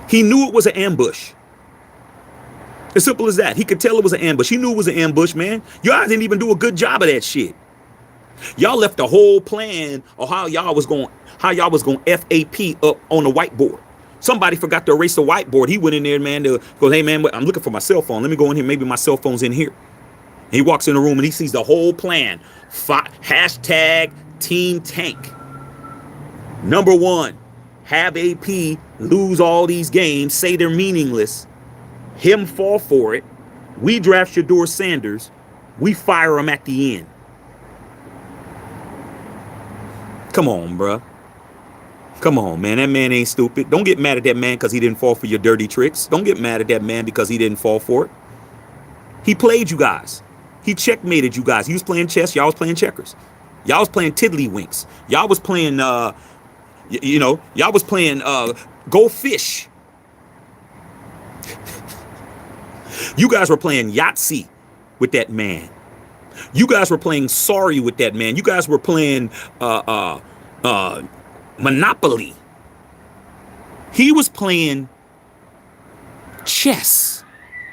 He knew it was an ambush. As simple as that. He could tell it was an ambush. He knew it was an ambush, man. Y'all didn't even do a good job of that shit. Y'all left the whole plan of how y'all was going FAP up on the whiteboard. Somebody forgot to erase the whiteboard. He went in there, man, to go, hey, man, I'm looking for my cell phone. Let me go in here. Maybe my cell phone's in here. And he walks in the room and he sees the whole plan. Hashtag Team Tank. Number 1, have AP lose all these games, say they're meaningless. Him fall for it. We draft Shador Sanders. We fire him at the end. Come on, bruh. Come on, man. That man ain't stupid. Don't get mad at that man because he didn't fall for your dirty tricks. Don't get mad at that man because he didn't fall for it. He played you guys. He checkmated you guys. He was playing chess. Y'all was playing checkers. Y'all was playing tiddlywinks. Y'all was playing, y'all was playing go fish. You guys were playing Yahtzee with that man. You guys were playing sorry with that man. You guys were playing Monopoly. He was playing chess.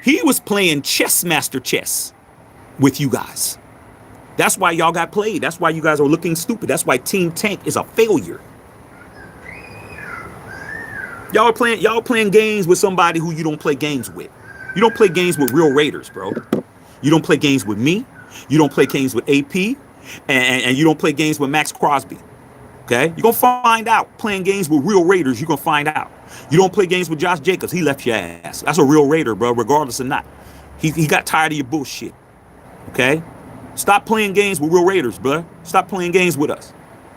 He was playing chess master chess with you guys. That's why y'all got played. That's why you guys are looking stupid. That's why Team Tank is a failure. Y'all playing games with somebody who you don't play games with. You don't play games with real Raiders, bro. You don't play games with me. You don't play games with AP. And you don't play games with Maxx Crosby. Okay? You're going to find out. Playing games with real Raiders, you're going to find out. You don't play games with Josh Jacobs. He left your ass. That's a real Raider, bro, regardless of not. He got tired of your bullshit. Okay? Stop playing games with real Raiders, bro. Stop playing games with us.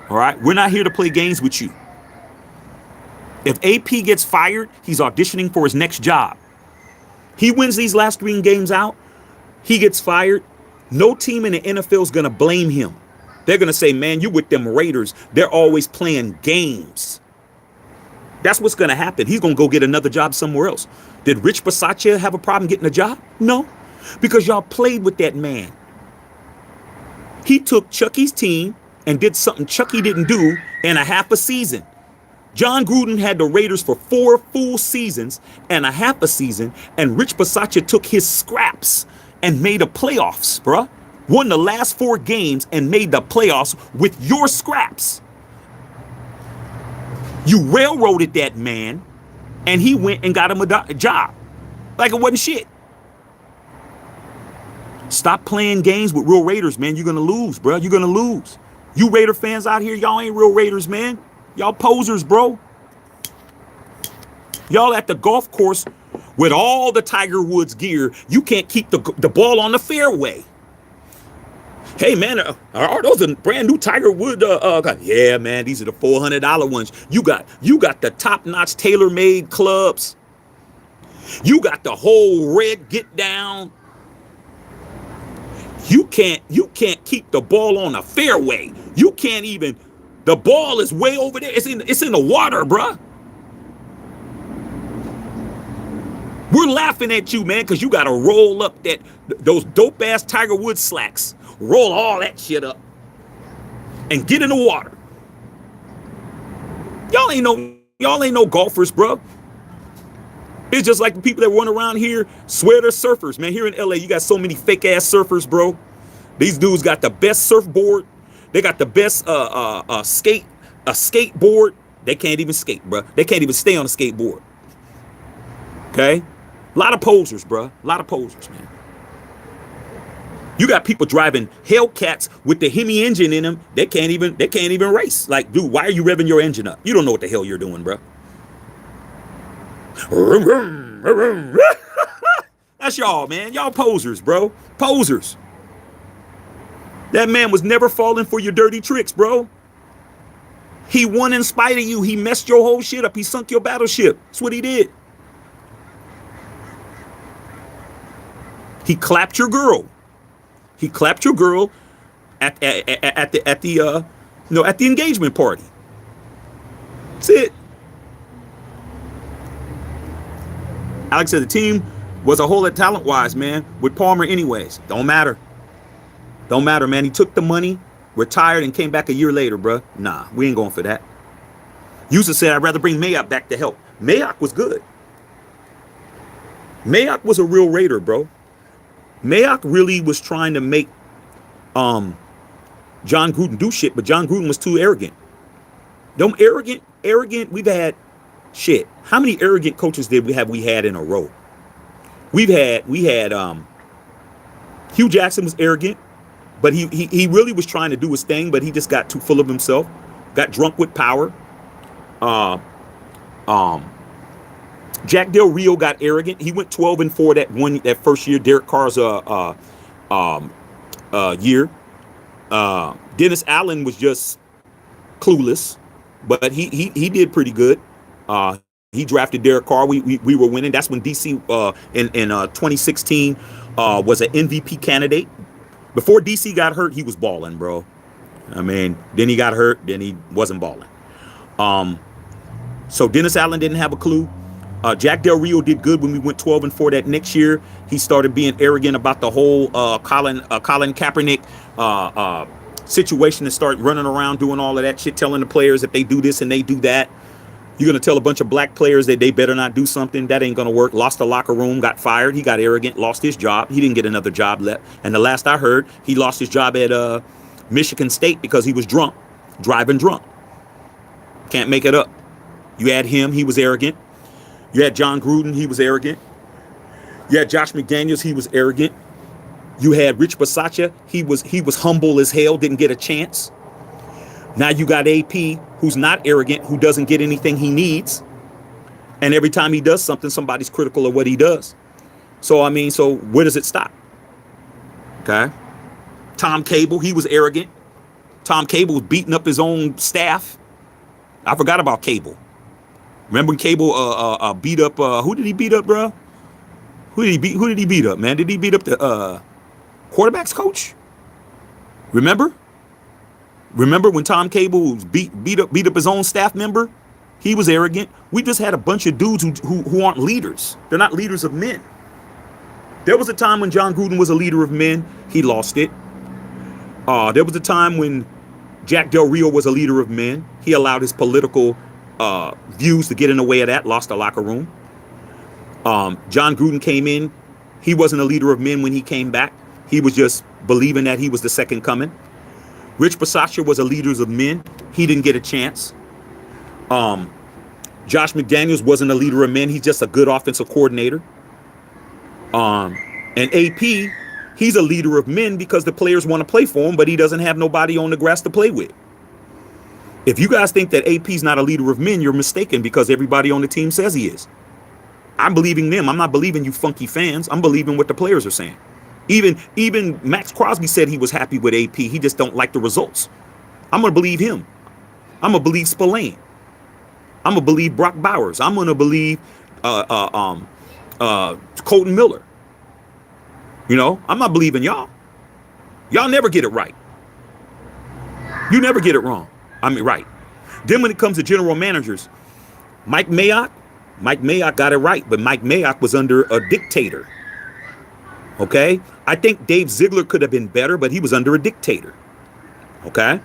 All right? We're not here to play games with you. If AP gets fired, he's auditioning for his next job. He wins these last 3 games out. He gets fired. No team in the NFL is going to blame him. They're going to say, man, you with them Raiders. They're always playing games. That's what's going to happen. He's going to go get another job somewhere else. Did Rich Bisaccia have a problem getting a job? No, because y'all played with that man. He took Chucky's team and did something Chucky didn't do in a half a season. John Gruden had the Raiders for 4 full seasons and a half a season, and Rich Bisaccia took his scraps and made the playoffs, bruh. Won the last 4 games and made the playoffs with your scraps. You railroaded that man, and he went and got him a job. Like it wasn't shit. Stop playing games with real Raiders, man. You're going to lose, bro. You're going to lose. You Raider fans out here, y'all ain't real Raiders, man. Y'all posers, bro. Y'all at the golf course with all the Tiger Woods gear. You can't keep the ball on the fairway. Hey, man, are those the brand new Tiger Woods? Yeah, man, these are the $400 ones. You got the top-notch tailor-made clubs. You got the whole red get down. You can't keep the ball on the fairway. You can't even. The ball is way over there. It's in the water, bruh. We're laughing at you, man, because you got to roll up those dope-ass Tiger Woods slacks. Roll all that shit up and get in the water. Y'all ain't no golfers, bro. It's just like the people that run around here swear they're surfers, man. Here in LA, you got so many fake ass surfers, bro. These dudes got the best surfboard. They got the best skateboard. They can't even skate, bro. They can't even stay on a skateboard. Okay? A lot of posers, bruh. A lot of posers, man. You got people driving Hellcats with the Hemi engine in them. They can't even race. Like, dude, why are you revving your engine up? You don't know what the hell you're doing, bro. That's y'all, man. Y'all posers, bro. Posers. That man was never falling for your dirty tricks, bro. He won in spite of you. He messed your whole shit up. He sunk your battleship. That's what he did. He clapped your girl. He clapped your girl at the engagement party. That's it. Alex said the team was a whole lot talent-wise, man, with Palmer anyways. Don't matter. Don't matter, man. He took the money, retired, and came back a year later, bro. Nah, we ain't going for that. Used to say I'd rather bring Mayock back to help. Mayock was good. Mayock was a real Raider, bro. Mayock really was trying to make John Gruden do shit, but John Gruden was too arrogant. Them arrogant, we've had shit. How many arrogant coaches did we had in a row? We had Hugh Jackson was arrogant, but he really was trying to do his thing, but he just got too full of himself, got drunk with power. Jack Del Rio got arrogant. He went 12-4 that first year, Derek Carr's year. Dennis Allen was just clueless, but he did pretty good. He drafted Derek Carr. We were winning. That's when DC in 2016 was an MVP candidate. Before DC got hurt, he was balling, bro. I mean, then he got hurt, then he wasn't balling. So Dennis Allen didn't have a clue. Jack Del Rio did good when we went 12-4 that next year. He started being arrogant about the whole Colin Kaepernick situation and started running around doing all of that shit, telling the players that they do this and they do that. You're going to tell a bunch of black players that they better not do something. That ain't going to work. Lost the locker room, got fired. He got arrogant, lost his job. He didn't get another job left. And the last I heard, he lost his job at Michigan State because he was drunk, driving drunk. Can't make it up. You had him, he was arrogant. You had John Gruden, he was arrogant. You had Josh McDaniels, he was arrogant. You had Rich Bisaccia, he was humble as hell, didn't get a chance. Now you got AP, who's not arrogant, who doesn't get anything he needs. And every time he does something, somebody's critical of what he does. So, I mean, so where does it stop? Okay. Tom Cable, he was arrogant. Tom Cable was beating up his own staff. I forgot about Cable. Remember when Cable beat up, who did he beat up, bro? Who did he beat up, man? Did he beat up the quarterback's coach? Remember when Tom Cable beat up his own staff member? He was arrogant. We just had a bunch of dudes who aren't leaders. They're not leaders of men. There was a time when John Gruden was a leader of men. He lost it. There was a time when Jack Del Rio was a leader of men. He allowed his political views to get in the way of that, lost the locker room. John Gruden came in. He wasn't a leader of men when he came back. He was just believing that he was the second coming. Rich Bisaccia was a leader of men. He didn't get a chance. Josh McDaniels wasn't a leader of men. He's just a good offensive coordinator. And AP, he's a leader of men because the players want to play for him, but he doesn't have nobody on the grass to play with. If you guys think that AP's not a leader of men, you're mistaken because everybody on the team says he is. I'm believing them. I'm not believing you funky fans. I'm believing what the players are saying. Even Maxx Crosby said he was happy with AP. He just don't like the results. I'm going to believe him. I'm going to believe Spillane. I'm going to believe Brock Bowers. I'm going to believe Colton Miller. You know, I'm not believing y'all. Y'all never get it right. You never get it wrong. I mean, right. Then when it comes to general managers, Mike Mayock got it right, but Mike Mayock was under a dictator. Okay? I think Dave Ziegler could have been better, but he was under a dictator. Okay?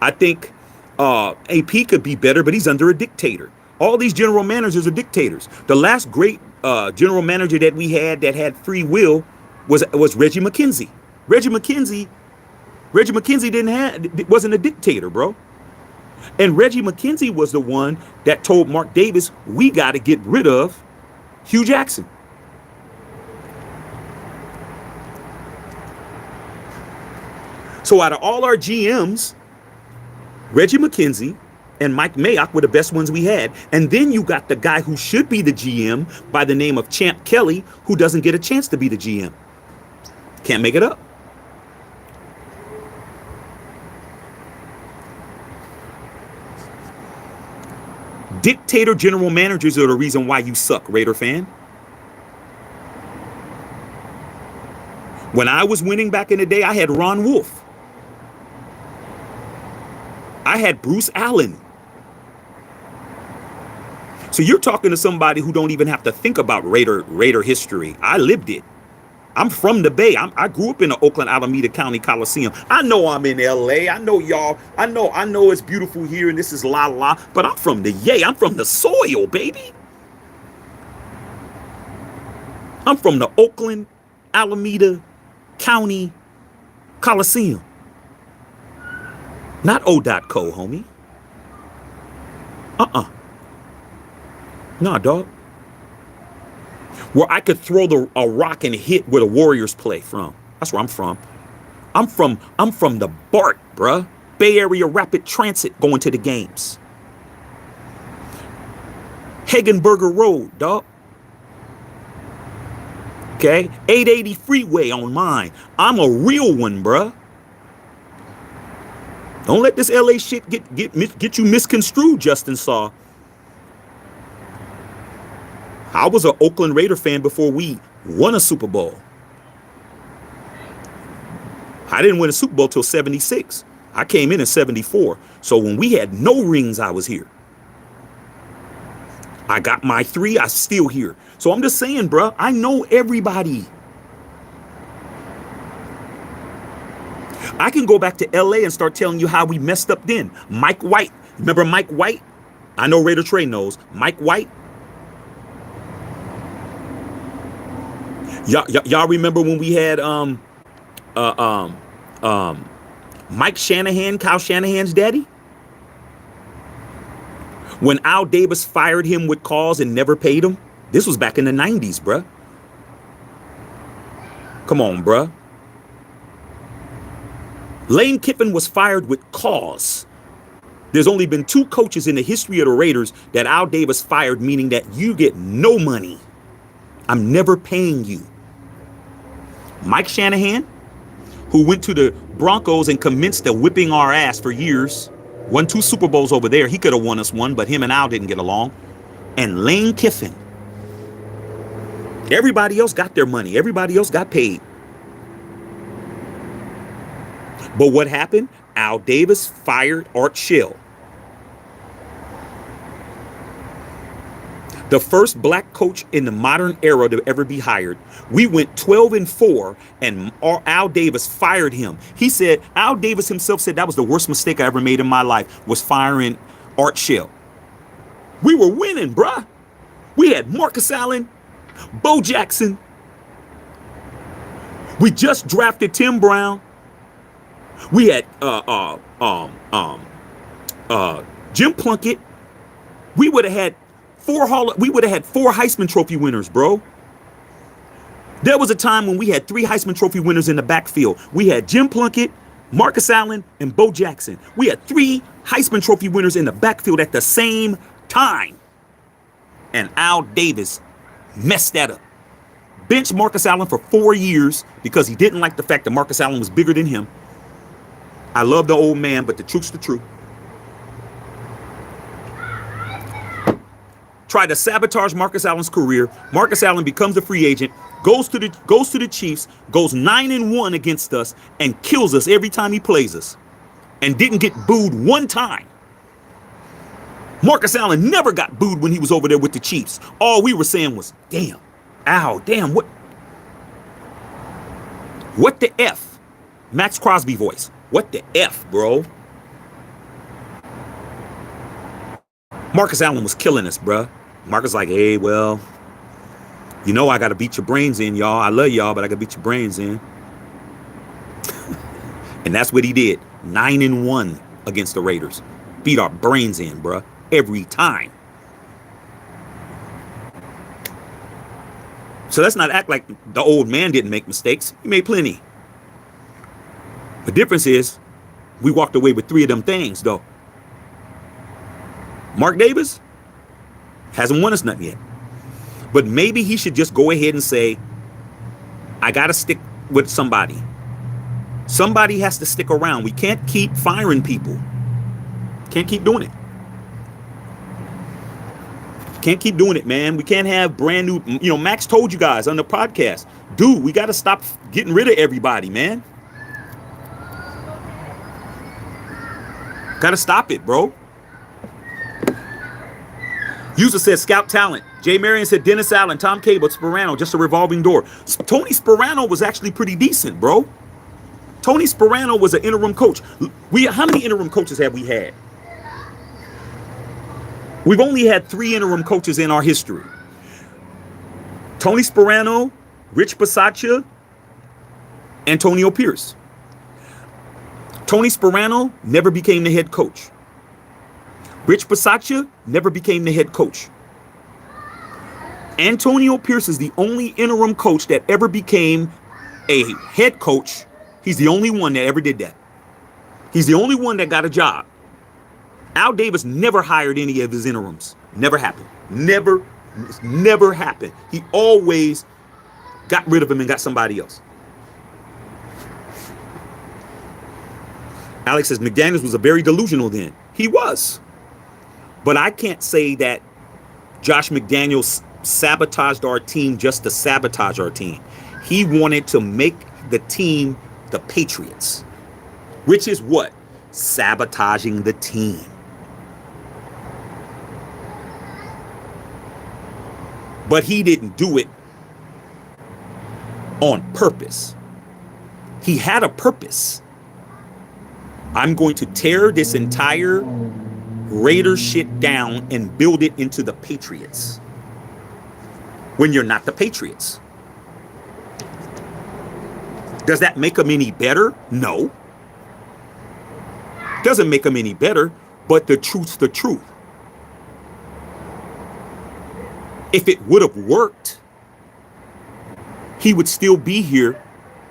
I think AP could be better, but he's under a dictator. All these general managers are dictators. The last great general manager that we had that had free will was Reggie McKenzie. Reggie McKenzie wasn't a dictator, bro. And Reggie McKenzie was the one that told Mark Davis, we got to get rid of Hugh Jackson. So out of all our GMs, Reggie McKenzie and Mike Mayock were the best ones we had. And then you got the guy who should be the GM by the name of Champ Kelly, who doesn't get a chance to be the GM. Can't make it up. Dictator general managers are the reason why you suck, Raider fan. When I was winning back in the day, I had Ron Wolf. I had Bruce Allen. So you're talking to somebody who don't even have to think about Raider history. I lived it. I'm from the Bay. I grew up in the Oakland Alameda County Coliseum. I know I'm in LA. I know y'all. I know it's beautiful here and this is la la. But I'm from the yay. I'm from the soil, baby. I'm from the Oakland Alameda County Coliseum. Not O.co, homie. Nah, dog. Where I could throw a rock and hit where the Warriors play from. That's where I'm from. I'm from the BART, bruh. Bay Area Rapid Transit going to the games. Hagenberger Road, dog. Okay? 880 freeway on mine. I'm a real one, bruh. Don't let this LA shit get you misconstrued, Justin Saw. I was an Oakland Raider fan before we won a Super Bowl. I didn't win a Super Bowl till 76. I came in 74. So when we had no rings, I was here. I got my 3, I still here. So I'm just saying, bro, I know everybody. I can go back to LA and start telling you how we messed up then. Mike White. Remember Mike White? I know Raider Trey knows. Mike White. Y'all remember when we had Mike Shanahan, Kyle Shanahan's daddy? When Al Davis fired him with cause and never paid him? This was back in the 90s, bruh. Come on, bruh. Lane Kiffin was fired with cause. There's only been 2 coaches in the history of the Raiders that Al Davis fired, meaning that you get no money. I'm never paying you. Mike Shanahan, who went to the Broncos and commenced to whipping our ass for years, won 2 Super Bowls over there. He could have won us one, but him and Al didn't get along. And Lane Kiffin. Everybody else got their money. Everybody else got paid. But what happened? Al Davis fired Art Shell. The first black coach in the modern era to ever be hired. We went 12-4 and Al Davis fired him. He said, Al Davis himself said that was the worst mistake I ever made in my life, was firing Art Shell. We were winning, bruh. We had Marcus Allen, Bo Jackson. We just drafted Tim Brown. We had Jim Plunkett. We would have had 4 Heisman Trophy winners, bro. There was a time when we had 3 Heisman Trophy winners in the backfield. We had Jim Plunkett, Marcus Allen, and Bo Jackson. We had 3 Heisman Trophy winners in the backfield at the same time. And Al Davis messed that up. Benched Marcus Allen for 4 years because he didn't like the fact that Marcus Allen was bigger than him. I love the old man, but the truth's the truth. Tried to sabotage Marcus Allen's career. Marcus Allen becomes a free agent, goes to the Chiefs, goes 9-1 against us, and kills us every time he plays us, and didn't get booed one time. Marcus Allen never got booed when he was over there with the Chiefs. All we were saying was, damn, Al, damn, what the F? Maxx Crosby voice. What the F, bro? Marcus Allen was killing us, bruh. Marcus like, hey, well, you know I got to beat your brains in, y'all. I love y'all, but I got to beat your brains in. And that's what he did. 9-1 against the Raiders. Beat our brains in, bruh. Every time. So let's not act like the old man didn't make mistakes. He made plenty. The difference is we walked away with 3 of them things, though. Mark Davis hasn't won us nothing yet. But maybe he should just go ahead and say, I got to stick with somebody. Somebody has to stick around. We can't keep firing people. Can't keep doing it. Can't keep doing it, man. We can't have brand new, Max told you guys on the podcast, dude, we got to stop getting rid of everybody, man. Got to stop it, bro. User says scout talent. Jay Marion said Dennis Allen, Tom Cable, Sperano, just a revolving door. Tony Sperano was actually pretty decent, bro. Tony Sperano was an interim coach. How many interim coaches have we had? We've only had 3 interim coaches in our history. Tony Sperano, Rich Bisaccia, Antonio Pierce. Tony Sperano never became the head coach. Rich Bisaccia never became the head coach. Antonio Pierce is the only interim coach that ever became a head coach. He's the only one that ever did that. He's the only one that got a job. Al Davis never hired any of his interims. Never happened. Never happened. He always got rid of him and got somebody else. Alex says McDaniels was a very delusional then. He was. But I can't say that Josh McDaniels sabotaged our team just to sabotage our team. He wanted to make the team the Patriots, which is what? Sabotaging the team. But he didn't do it on purpose. He had a purpose. I'm going to tear this entire Raiders shit down and build it into the Patriots. When you're not the Patriots. Does that make them any better? No. Doesn't make them any better, but the truth's the truth. If it would have worked, he would still be here.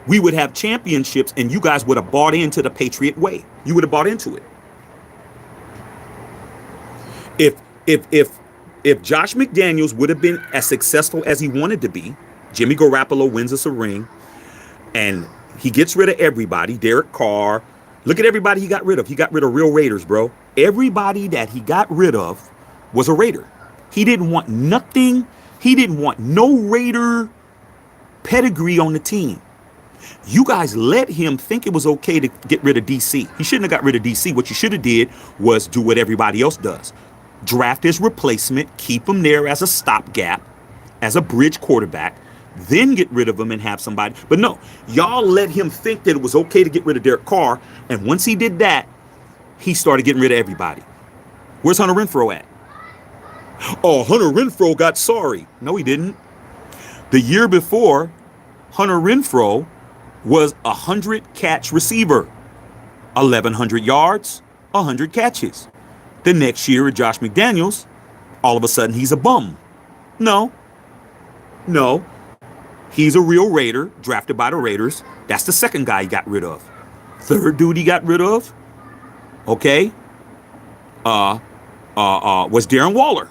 We would have championships and you guys would have bought into the Patriot way. You would have bought into it. If Josh McDaniels would have been as successful as he wanted to be, Jimmy Garoppolo wins us a ring, and he gets rid of everybody. Derek Carr. Look at everybody he got rid of. He got rid of real Raiders, bro. Everybody that he got rid of was a Raider. He didn't want nothing. He didn't want no Raider pedigree on the team. You guys let him think it was okay to get rid of DC. He shouldn't have got rid of DC. What you should have did was do what everybody else does. Draft his replacement, keep him there as a stopgap, as a bridge quarterback, then get rid of him and have somebody. But no, y'all let him think that it was okay to get rid of Derek Carr. And once he did that, he started getting rid of everybody. Where's Hunter Renfrow at? Oh, Hunter Renfrow got sorry. No, he didn't. The year before, Hunter Renfrow was a 100-catch receiver. 1,100 yards, 100 catches. The next year with Josh McDaniels, all of a sudden he's a bum. No. He's a real Raider, drafted by the Raiders. That's the second guy he got rid of. Third dude he got rid of, okay, was Darren Waller.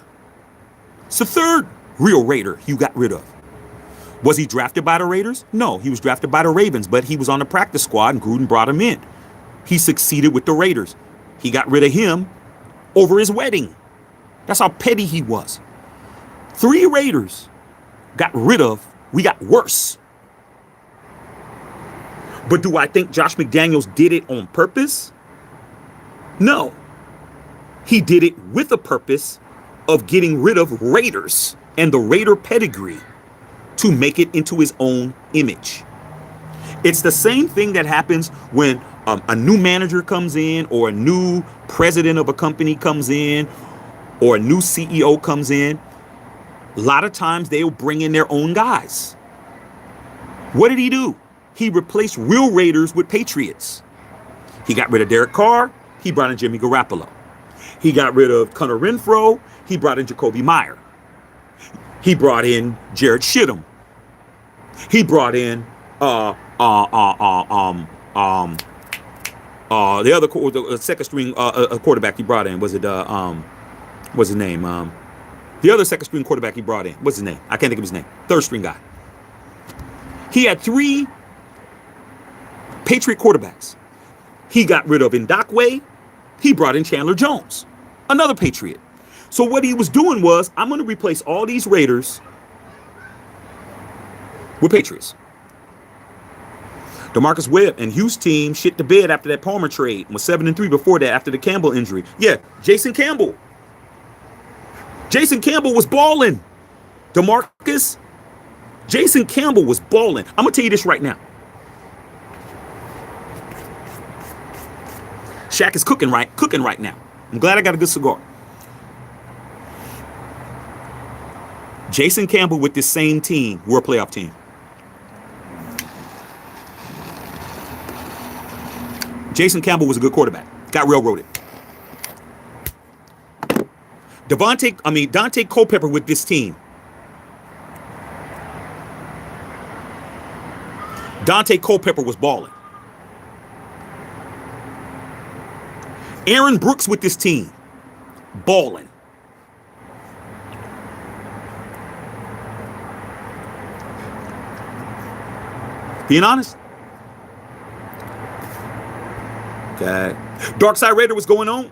It's the third real Raider you got rid of. Was he drafted by the Raiders? No, he was drafted by the Ravens, but he was on the practice squad and Gruden brought him in. He succeeded with the Raiders. He got rid of him over his wedding. That's how petty he was. 3 Raiders got rid of, we got worse. But do I think Josh McDaniels did it on purpose? No. He did it with a purpose of getting rid of Raiders and the Raider pedigree to make it into his own image. It's the same thing that happens when a new manager comes in, or a new president of a company comes in, or a new CEO comes in. A lot of times they'll bring in their own guys. What did he do? He replaced real Raiders with Patriots. He got rid of Derek Carr. He brought in Jimmy Garoppolo. He got rid of Hunter Renfrow. He brought in Jacoby Meyer. He brought in Jared Stidham. He brought in the other the second string quarterback he brought in. Was it what's his name? The other second string quarterback he brought in. What's his name? I can't think of his name. Third string guy. He had 3 Patriot quarterbacks. He got rid of Ndakwe. He brought in Chandler Jones, another Patriot. So what he was doing was, I'm going to replace all these Raiders with Patriots. DeMarcus Webb and Hughes' team shit the bed after that Palmer trade. Was 7-3 before that after the Campbell injury. Yeah, Jason Campbell. Jason Campbell was balling. DeMarcus. Jason Campbell was balling. I'm going to tell you this right now. Shaq is cooking right now. I'm glad I got a good cigar. Jason Campbell with this same team, we're a playoff team. Jason Campbell was a good quarterback. Got railroaded. Dante Culpepper with this team. Dante Culpepper was balling. Aaron Brooks with this team. Balling. Being honest. Okay. Dark Side Raider was going on.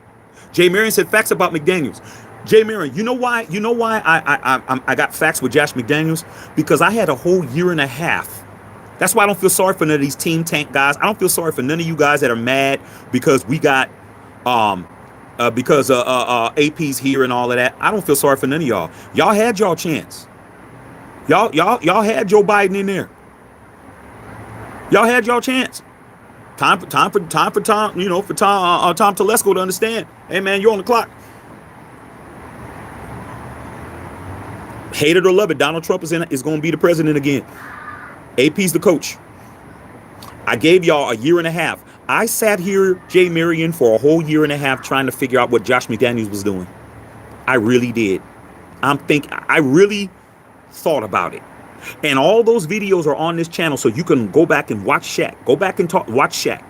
Jay Marion said facts about McDaniels. Jay Marion, you know why I got facts with Josh McDaniels? Because I had a whole year and a half. That's why I don't feel sorry for none of these team tank guys. I don't feel sorry for none of you guys that are mad because we got AP's here and all of that. I don't feel sorry for none of y'all. Y'all had y'all chance. Y'all had Joe Biden in there. Y'all had y'all chance. Time for Tom, for Tom Telesco to understand. Hey man, you're on the clock. Hate it or love it, Donald Trump is going to be the president again. AP's the coach. I gave y'all a year and a half. I sat here, Jay Marion, for a whole year and a half trying to figure out what Josh McDaniels was doing. I really did. I really thought about it. And all those videos are on this channel, so you can go back and watch Shaq. Go back and watch Shaq.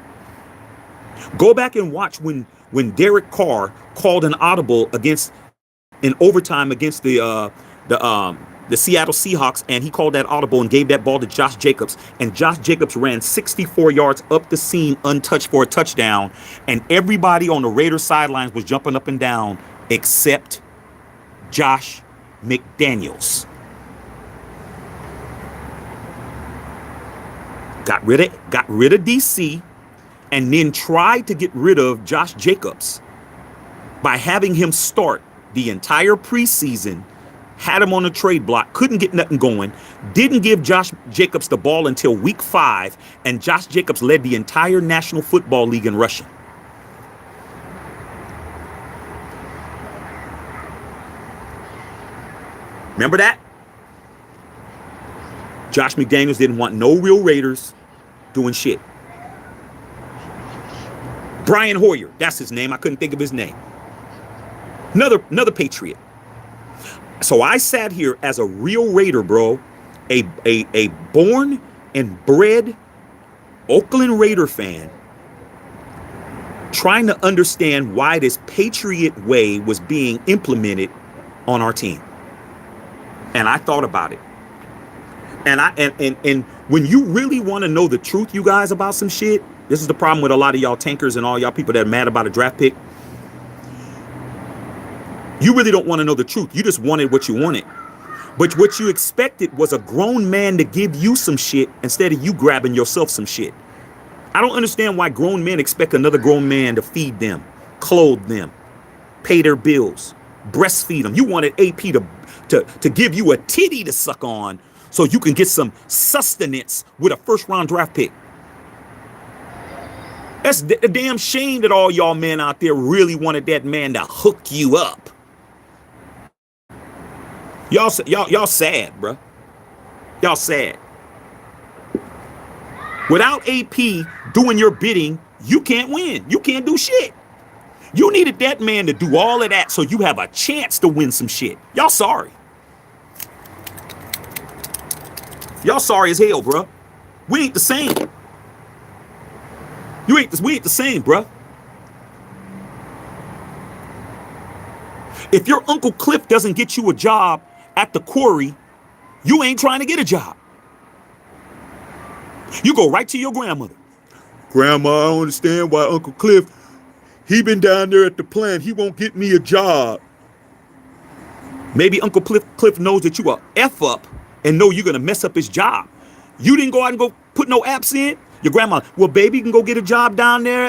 Go back and watch when Derek Carr called an audible in overtime against the Seattle Seahawks, and he called that audible and gave that ball to Josh Jacobs. And Josh Jacobs ran 64 yards up the seam untouched for a touchdown. And everybody on the Raiders sidelines was jumping up and down except Josh McDaniels. Got rid of DC and then tried to get rid of Josh Jacobs by having him start the entire preseason, had him on the trade block, couldn't get nothing going, didn't give Josh Jacobs the ball until week 5, and Josh Jacobs led the entire National Football League in rushing. Remember that? Josh McDaniels didn't want no real Raiders doing shit. Brian Hoyer, that's his name. I couldn't think of his name. Another Patriot. So I sat here as a real Raider, bro, a born and bred Oakland Raider fan, trying to understand why this Patriot way was being implemented on our team. And I thought about it. And when you really want to know the truth, you guys, about some shit, this is the problem with a lot of y'all tankers and all y'all people that are mad about a draft pick. You really don't want to know the truth. You just wanted what you wanted. But what you expected was a grown man to give you some shit instead of you grabbing yourself some shit. I don't understand why grown men expect another grown man to feed them, clothe them, pay their bills, breastfeed them. You wanted AP to give you a titty to suck on so you can get some sustenance with a first-round draft pick. That's a damn shame that all y'all men out there really wanted that man to hook you up. Y'all sad, bro. Y'all sad. Without AP doing your bidding, you can't win. You can't do shit. You needed that man to do all of that so you have a chance to win some shit. Y'all sorry. Y'all sorry as hell, bro. We ain't the same. We ain't the same, bro. If your Uncle Cliff doesn't get you a job at the quarry, you ain't trying to get a job. You go right to your grandmother. Grandma, I don't understand why Uncle Cliff, he been down there at the plant. He won't get me a job. Maybe Uncle Cliff knows that you a F up and know you're going to mess up his job. You didn't go out and go put no apps in. Your grandma, well, baby, you can go get a job down there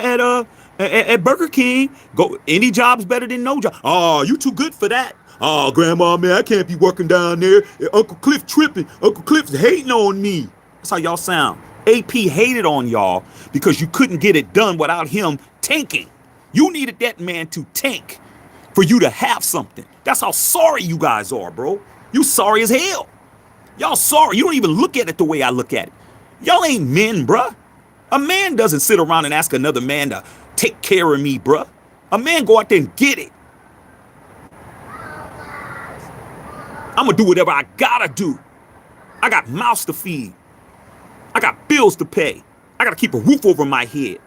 at Burger King. Go, any job's better than no job. Oh, you too good for that. Oh, grandma, man, I can't be working down there. Uncle Cliff tripping. Uncle Cliff's hating on me. That's how y'all sound. AP hated on y'all because you couldn't get it done without him tanking. You needed that man to tank for you to have something. That's how sorry you guys are, bro. You sorry as hell. Y'all sorry. You don't even look at it the way I look at it. Y'all ain't men, bruh. A man doesn't sit around and ask another man to take care of me, bruh. A man go out there and get it. I'm gonna do whatever I gotta do. I got mouths to feed. I got bills to pay. I gotta keep a roof over my head.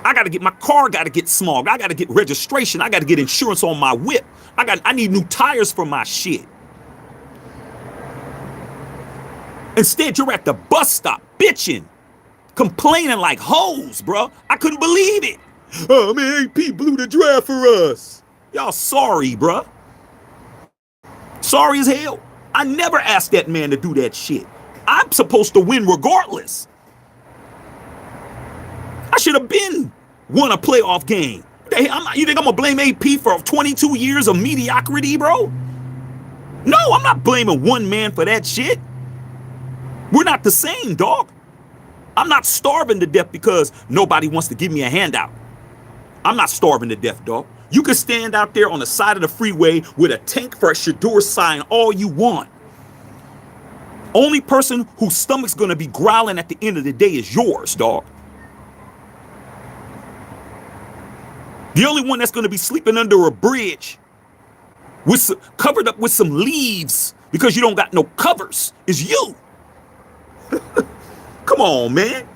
I gotta get my car, gotta get smogged. I gotta get registration. I gotta get insurance on my whip. I need new tires for my shit. Instead, you're at the bus stop bitching, complaining like hoes, bro. I couldn't believe it. Oh man, AP blew the draft for us. Y'all sorry, bro. Sorry as hell. I never asked that man to do that shit. I'm supposed to win regardless. I should have been won a playoff game. You think I'm gonna blame AP for 22 years of mediocrity, bro? No, I'm not blaming one man for that shit. We're not the same, dog. I'm not starving to death because nobody wants to give me a handout. I'm not starving to death, dog. You can stand out there on the side of the freeway with a tank for a Shador sign all you want. Only person whose stomach's gonna be growling at the end of the day is yours, dog. The only one that's gonna be sleeping under a bridge with covered up with some leaves because you don't got no covers is you. Come on, man.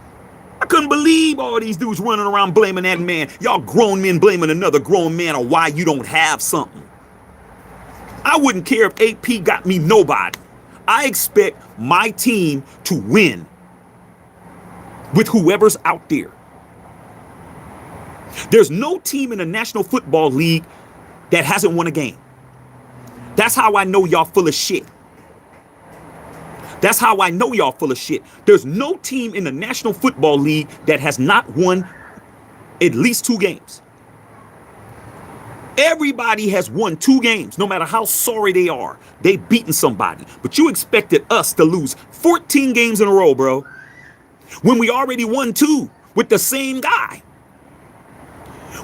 I couldn't believe all these dudes running around blaming that man. Y'all grown men blaming another grown man on why you don't have something. I wouldn't care if AP got me nobody. I expect my team to win with whoever's out there. There's no team in the National Football League that hasn't won a game. That's how I know y'all full of shit. That's how I know y'all full of shit. There's no team in the National Football League that has not won at least 2 games. Everybody has won 2 games, no matter how sorry they are. They've beaten somebody. But you expected us to lose 14 games in a row, bro, when we already won 2 with the same guy.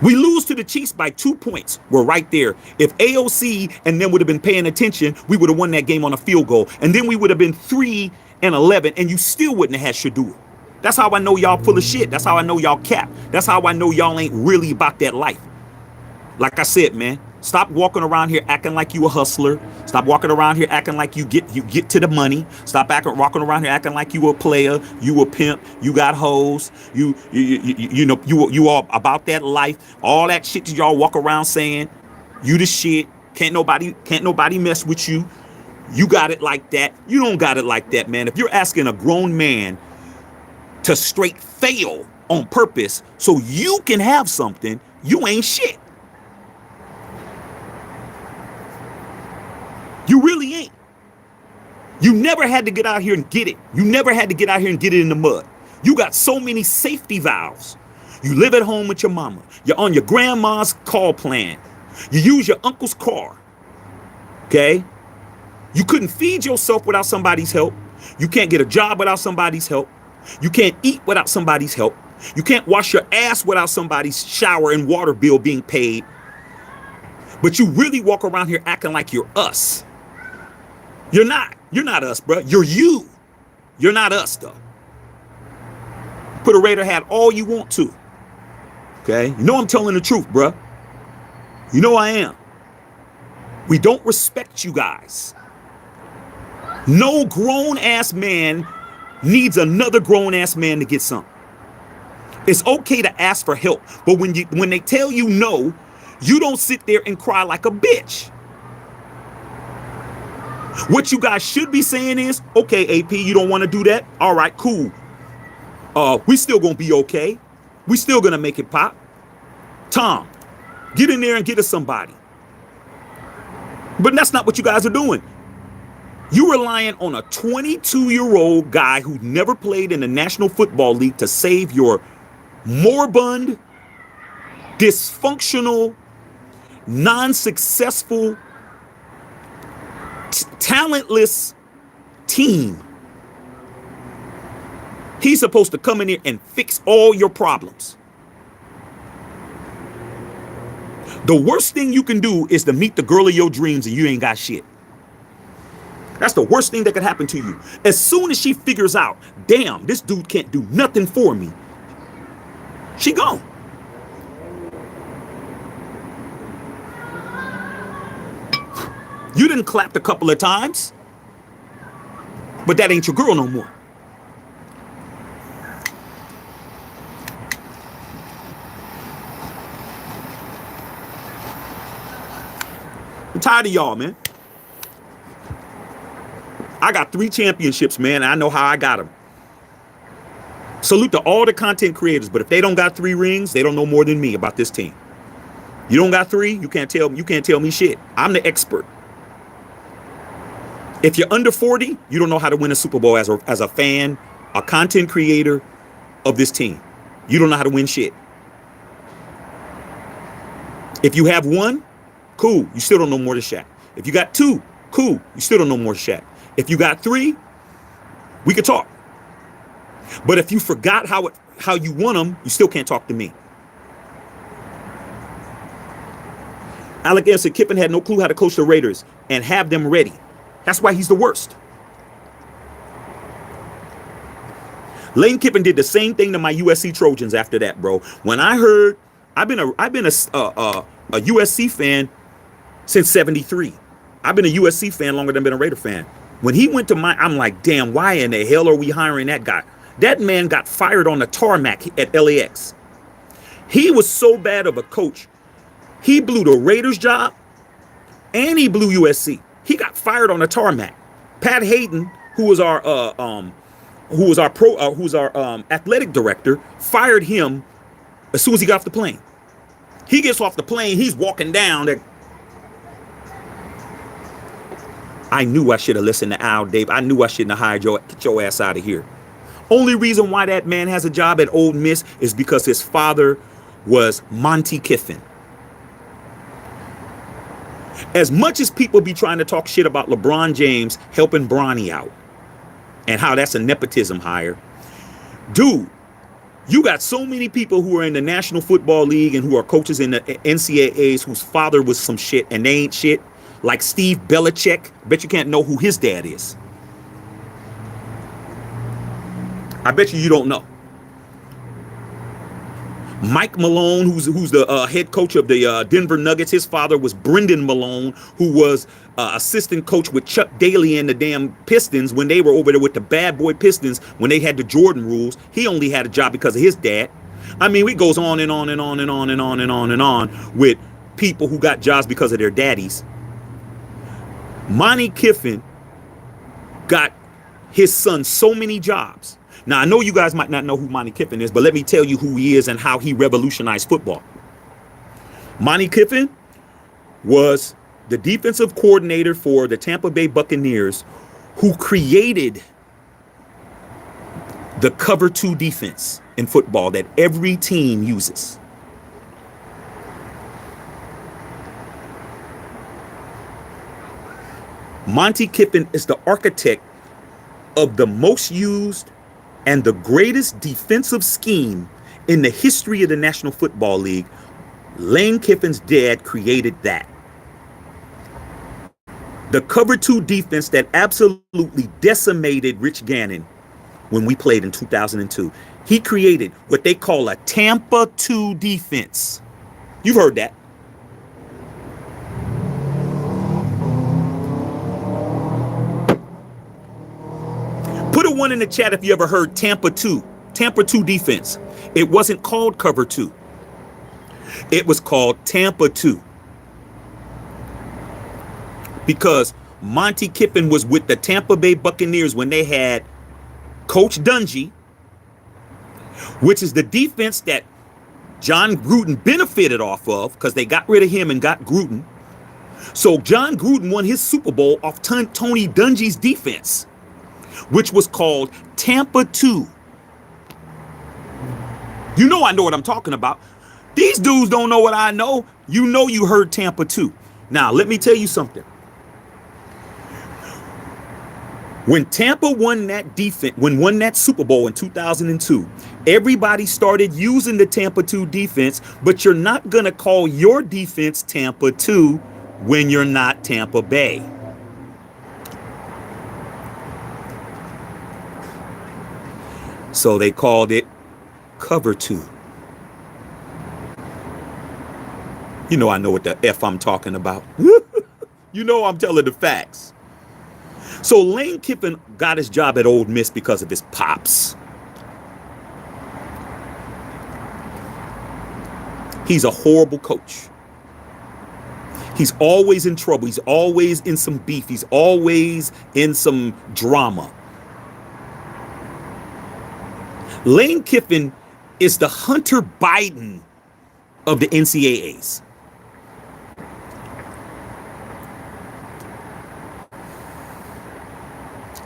We lose to the Chiefs by 2 points. We're right there. If AOC and them would have been paying attention, we would have won that game on a field goal. And then we would have been 3-11, and you still wouldn't have had Shador. That's how I know y'all full of shit. That's how I know y'all cap. That's how I know y'all ain't really about that life. Like I said, man, stop walking around here acting like you a hustler. Stop walking around here acting like you get to the money. Stop walking around here acting like you a player, you a pimp, you got hoes, you all about that life. All that shit that y'all walk around saying, you the shit. Can't nobody mess with you. You got it like that. You don't got it like that, man. If you're asking a grown man to straight fail on purpose so you can have something, you ain't shit. You really ain't. You never had to get out here and get it. You never had to get out here and get it in the mud. You got so many safety valves. You live at home with your mama. You're on your grandma's call plan. You use your uncle's car. Okay? You couldn't feed yourself without somebody's help. You can't get a job without somebody's help. You can't eat without somebody's help. You can't wash your ass without somebody's shower and water bill being paid. But you really walk around here acting like you're us. You're not. You're not us, bro. You're you. You're not us, though. Put a Raider hat all you want to. Okay? You know I'm telling the truth, bro. You know I am. We don't respect you guys. No grown ass man needs another grown ass man to get something. It's okay to ask for help, but when they tell you no, you don't sit there and cry like a bitch. What you guys should be saying is, okay, AP, you don't want to do that? All right, cool. We still gonna be okay. We still gonna make it pop. Tom, get in there and get us somebody. But that's not what you guys are doing. You're relying on a 22-year-old guy who never played in the National Football League to save your moribund, dysfunctional, non-successful, talentless team. He's supposed to come in here and fix all your problems. The worst thing you can do is to meet the girl of your dreams and you ain't got shit. That's the worst thing that could happen to you. As soon as she figures out, damn, this dude can't do nothing for me, she gone. You didn't clap a couple of times, but that ain't your girl no more. I'm tired of y'all, man. I got 3 championships, man. And I know how I got them. Salute to all the content creators, but if they don't got 3 rings, they don't know more than me about this team. You don't got 3, you can't tell me shit. I'm the expert. If you're under 40, you don't know how to win a Super Bowl as a fan, a content creator of this team. You don't know how to win shit. If you have 1, cool, you still don't know more than Shaq. If you got 2, cool, you still don't know more than Shaq. If you got 3, we could talk. But if you forgot how you won them, you still can't talk to me. Alec said Kiffin had no clue how to coach the Raiders and have them ready. That's why he's the worst. Lane Kiffin did the same thing to my USC Trojans after that, bro. When I heard, I've been a USC fan since '73. I've been a USC fan longer than I've been a Raider fan. When he went to I'm like, damn, why in the hell are we hiring that guy? That man got fired on the tarmac at LAX. He was so bad of a coach. He blew the Raiders job and he blew USC. He got fired on the tarmac. Pat Hayden, who was our athletic director, fired him as soon as he got off the plane. He gets off the plane, he's walking down there. I knew I should have listened to Al Dave. I knew I shouldn't have hired get your ass out of here. Only reason why that man has a job at Ole Miss is because his father was Monty Kiffin. As much as people be trying to talk shit about LeBron James helping Bronny out and how that's a nepotism hire, dude, you got so many people who are in the National Football League and who are coaches in the NCAAs whose father was some shit and they ain't shit. Like Steve Belichick. Bet you can't know who his dad is. I bet you don't know. Mike Malone, who's the head coach of the Denver Nuggets. His father was Brendan Malone, who was assistant coach with Chuck Daly and the damn Pistons when they were over there with the bad boy Pistons when they had the Jordan rules. He only had a job because of his dad. I mean, it goes on and on and on and on and on and on and on with people who got jobs because of their daddies. Monty Kiffin got his son so many jobs. Now, I know you guys might not know who Monty Kiffin is, but let me tell you who he is and how he revolutionized football. Monty Kiffin was the defensive coordinator for the Tampa Bay Buccaneers who created the cover 2 defense in football that every team uses. Monty Kiffin is the architect of the most used and the greatest defensive scheme in the history of the National Football League. Lane Kiffin's dad created that. The cover 2 defense that absolutely decimated Rich Gannon when we played in 2002. He created what they call a Tampa 2 defense. You've heard that. one in the chat if you ever heard Tampa 2. Tampa 2 defense. It wasn't called cover 2. It was called Tampa 2. Because Monty Kiffin was with the Tampa Bay Buccaneers when they had Coach Dungy, which is the defense that John Gruden benefited off of because they got rid of him and got Gruden. So John Gruden won his Super Bowl off Tony Dungy's defense, which was called Tampa 2. You know I know what I'm talking about. These dudes don't know what I know. You know you heard Tampa 2. Now, let me tell you something. When Tampa won that won that Super Bowl in 2002, everybody started using the Tampa 2 defense, but you're not going to call your defense Tampa 2 when you're not Tampa Bay. So they called it cover 2. You know I know what the F I'm talking about. You know I'm telling the facts. So Lane Kiffin got his job at Ole Miss because of his pops. He's a horrible coach. He's always in trouble. He's always in some beef. He's always in some drama. Lane Kiffin is the Hunter Biden of the NCAAs.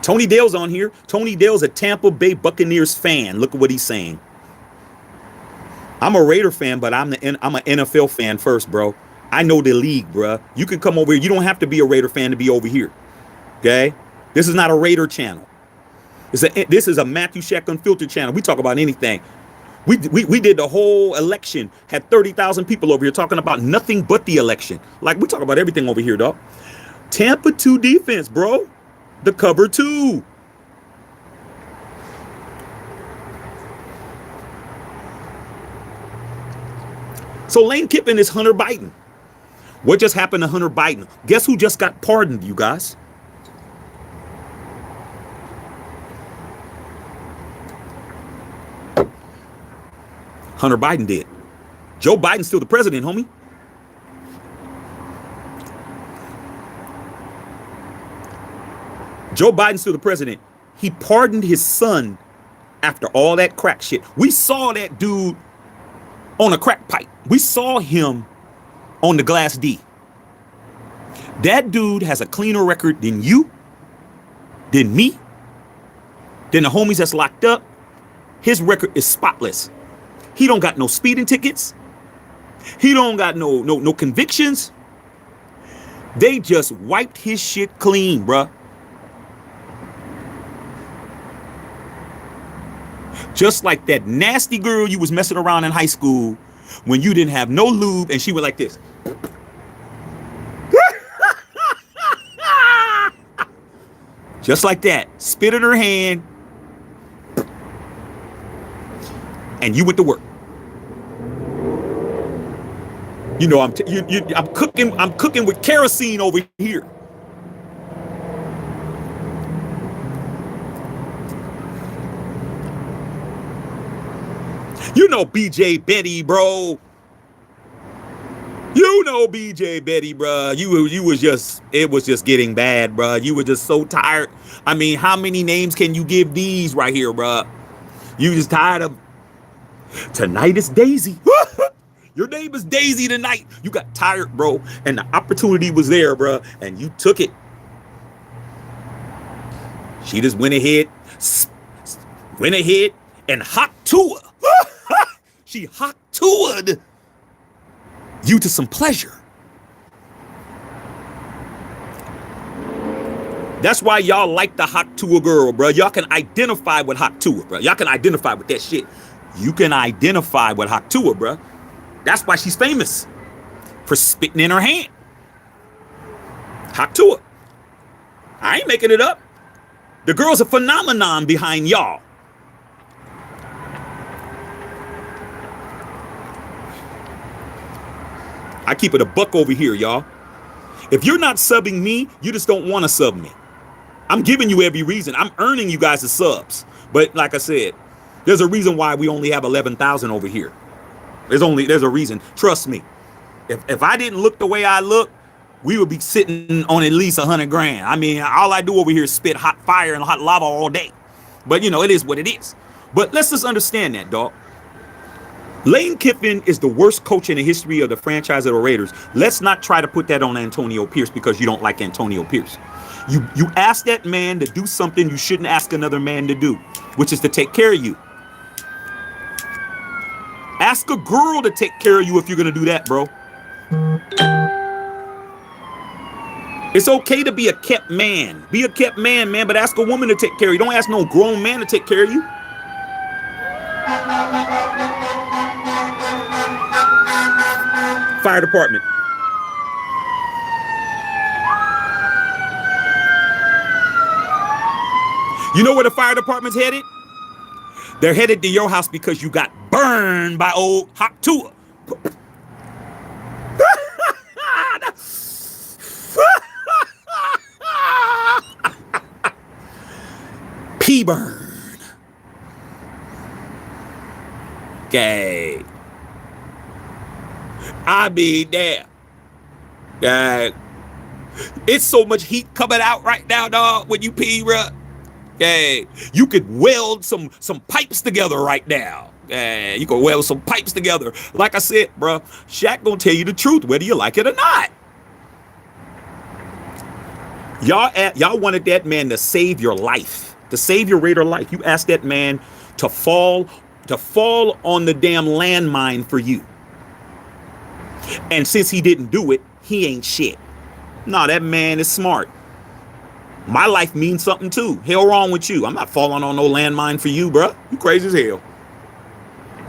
Tony Dale's on here. Tony Dale's a Tampa Bay Buccaneers fan. Look at what he's saying. I'm a Raider fan, but I'm an NFL fan first, bro. I know the league, bro. You can come over here. You don't have to be a Raider fan to be over here. Okay? This is not a Raider channel. This is a Matthew Shack Unfiltered channel. We talk about anything. We did the whole election. Had 30,000 people over here talking about nothing but the election. Like, we talk about everything over here, dog. Tampa 2 defense, bro. The cover 2. So Lane Kiffin is Hunter Biden. What just happened to Hunter Biden? Guess who just got pardoned, you guys? Hunter Biden did. Joe Biden's still the president, homie. Joe Biden's still the president. He pardoned his son after all that crack shit. We saw that dude on a crack pipe. We saw him on the Glass D. That dude has a cleaner record than you, than me, than the homies that's locked up. His record is spotless. He don't got no speeding tickets. He don't got no convictions. They just wiped his shit clean, bruh. Just like that nasty girl you was messing around in high school when you didn't have no lube and she went like this. Just like that. Spit in her hand. And you went to work. You know, I'm cooking with kerosene over here. You know BJ Betty, bro. You know BJ Betty, bro. You was just, it was just getting bad, bro. You were just so tired. I mean, how many names can you give these right here, bro? You just tired of tonight is Daisy. Your name is Daisy tonight. You got tired, bro, and the opportunity was there, bro, and you took it. She just went ahead and hot to her. She hot toured you to some pleasure. That's why y'all like the hot tour girl, bro. Y'all can identify with hot tour, bro. Y'all can identify with that shit. You can identify with hot tour, bro. That's why she's famous for spitting in her hand. Hot tour. I ain't making it up. The girl's a phenomenon behind y'all. I keep it a buck over here, y'all. If you're not subbing me, you just don't want to sub me. I'm giving you every reason. I'm earning you guys the subs. But like I said, there's a reason why we only have 11,000 over here. There's a reason. Trust me. If I didn't look the way I look, we would be sitting on at least 100 grand. I mean, all I do over here is spit hot fire and hot lava all day. But you know, it is what it is. But let's just understand that, dog. Lane Kiffin is the worst coach in the history of the franchise of the Raiders. Let's not try to put that on Antonio Pierce because you don't like Antonio Pierce. You ask that man to do something you shouldn't ask another man to do, which is to take care of you. Ask a girl to take care of you if you're going to do that, bro. It's okay to be a kept man. Be a kept man, but ask a woman to take care of you. Don't ask no grown man to take care of you. Fire department. You know where the fire department's headed? They're headed to your house because you got burned by old Hot Tua. P-burn. Okay. I mean, damn. It's so much heat coming out right now, dog, when you pee, bro. Okay. You could weld some pipes together right now. You could weld some pipes together. Like I said, bro, Shaq gonna tell you the truth, whether you like it or not. Y'all wanted that man to save your life, to save your Raider life. You asked that man to fall on the damn landmine for you. And since he didn't do it, he ain't shit. No, that man is smart. My life means something too. Hell wrong with you. I'm not falling on no landmine for you, bro. You crazy as hell.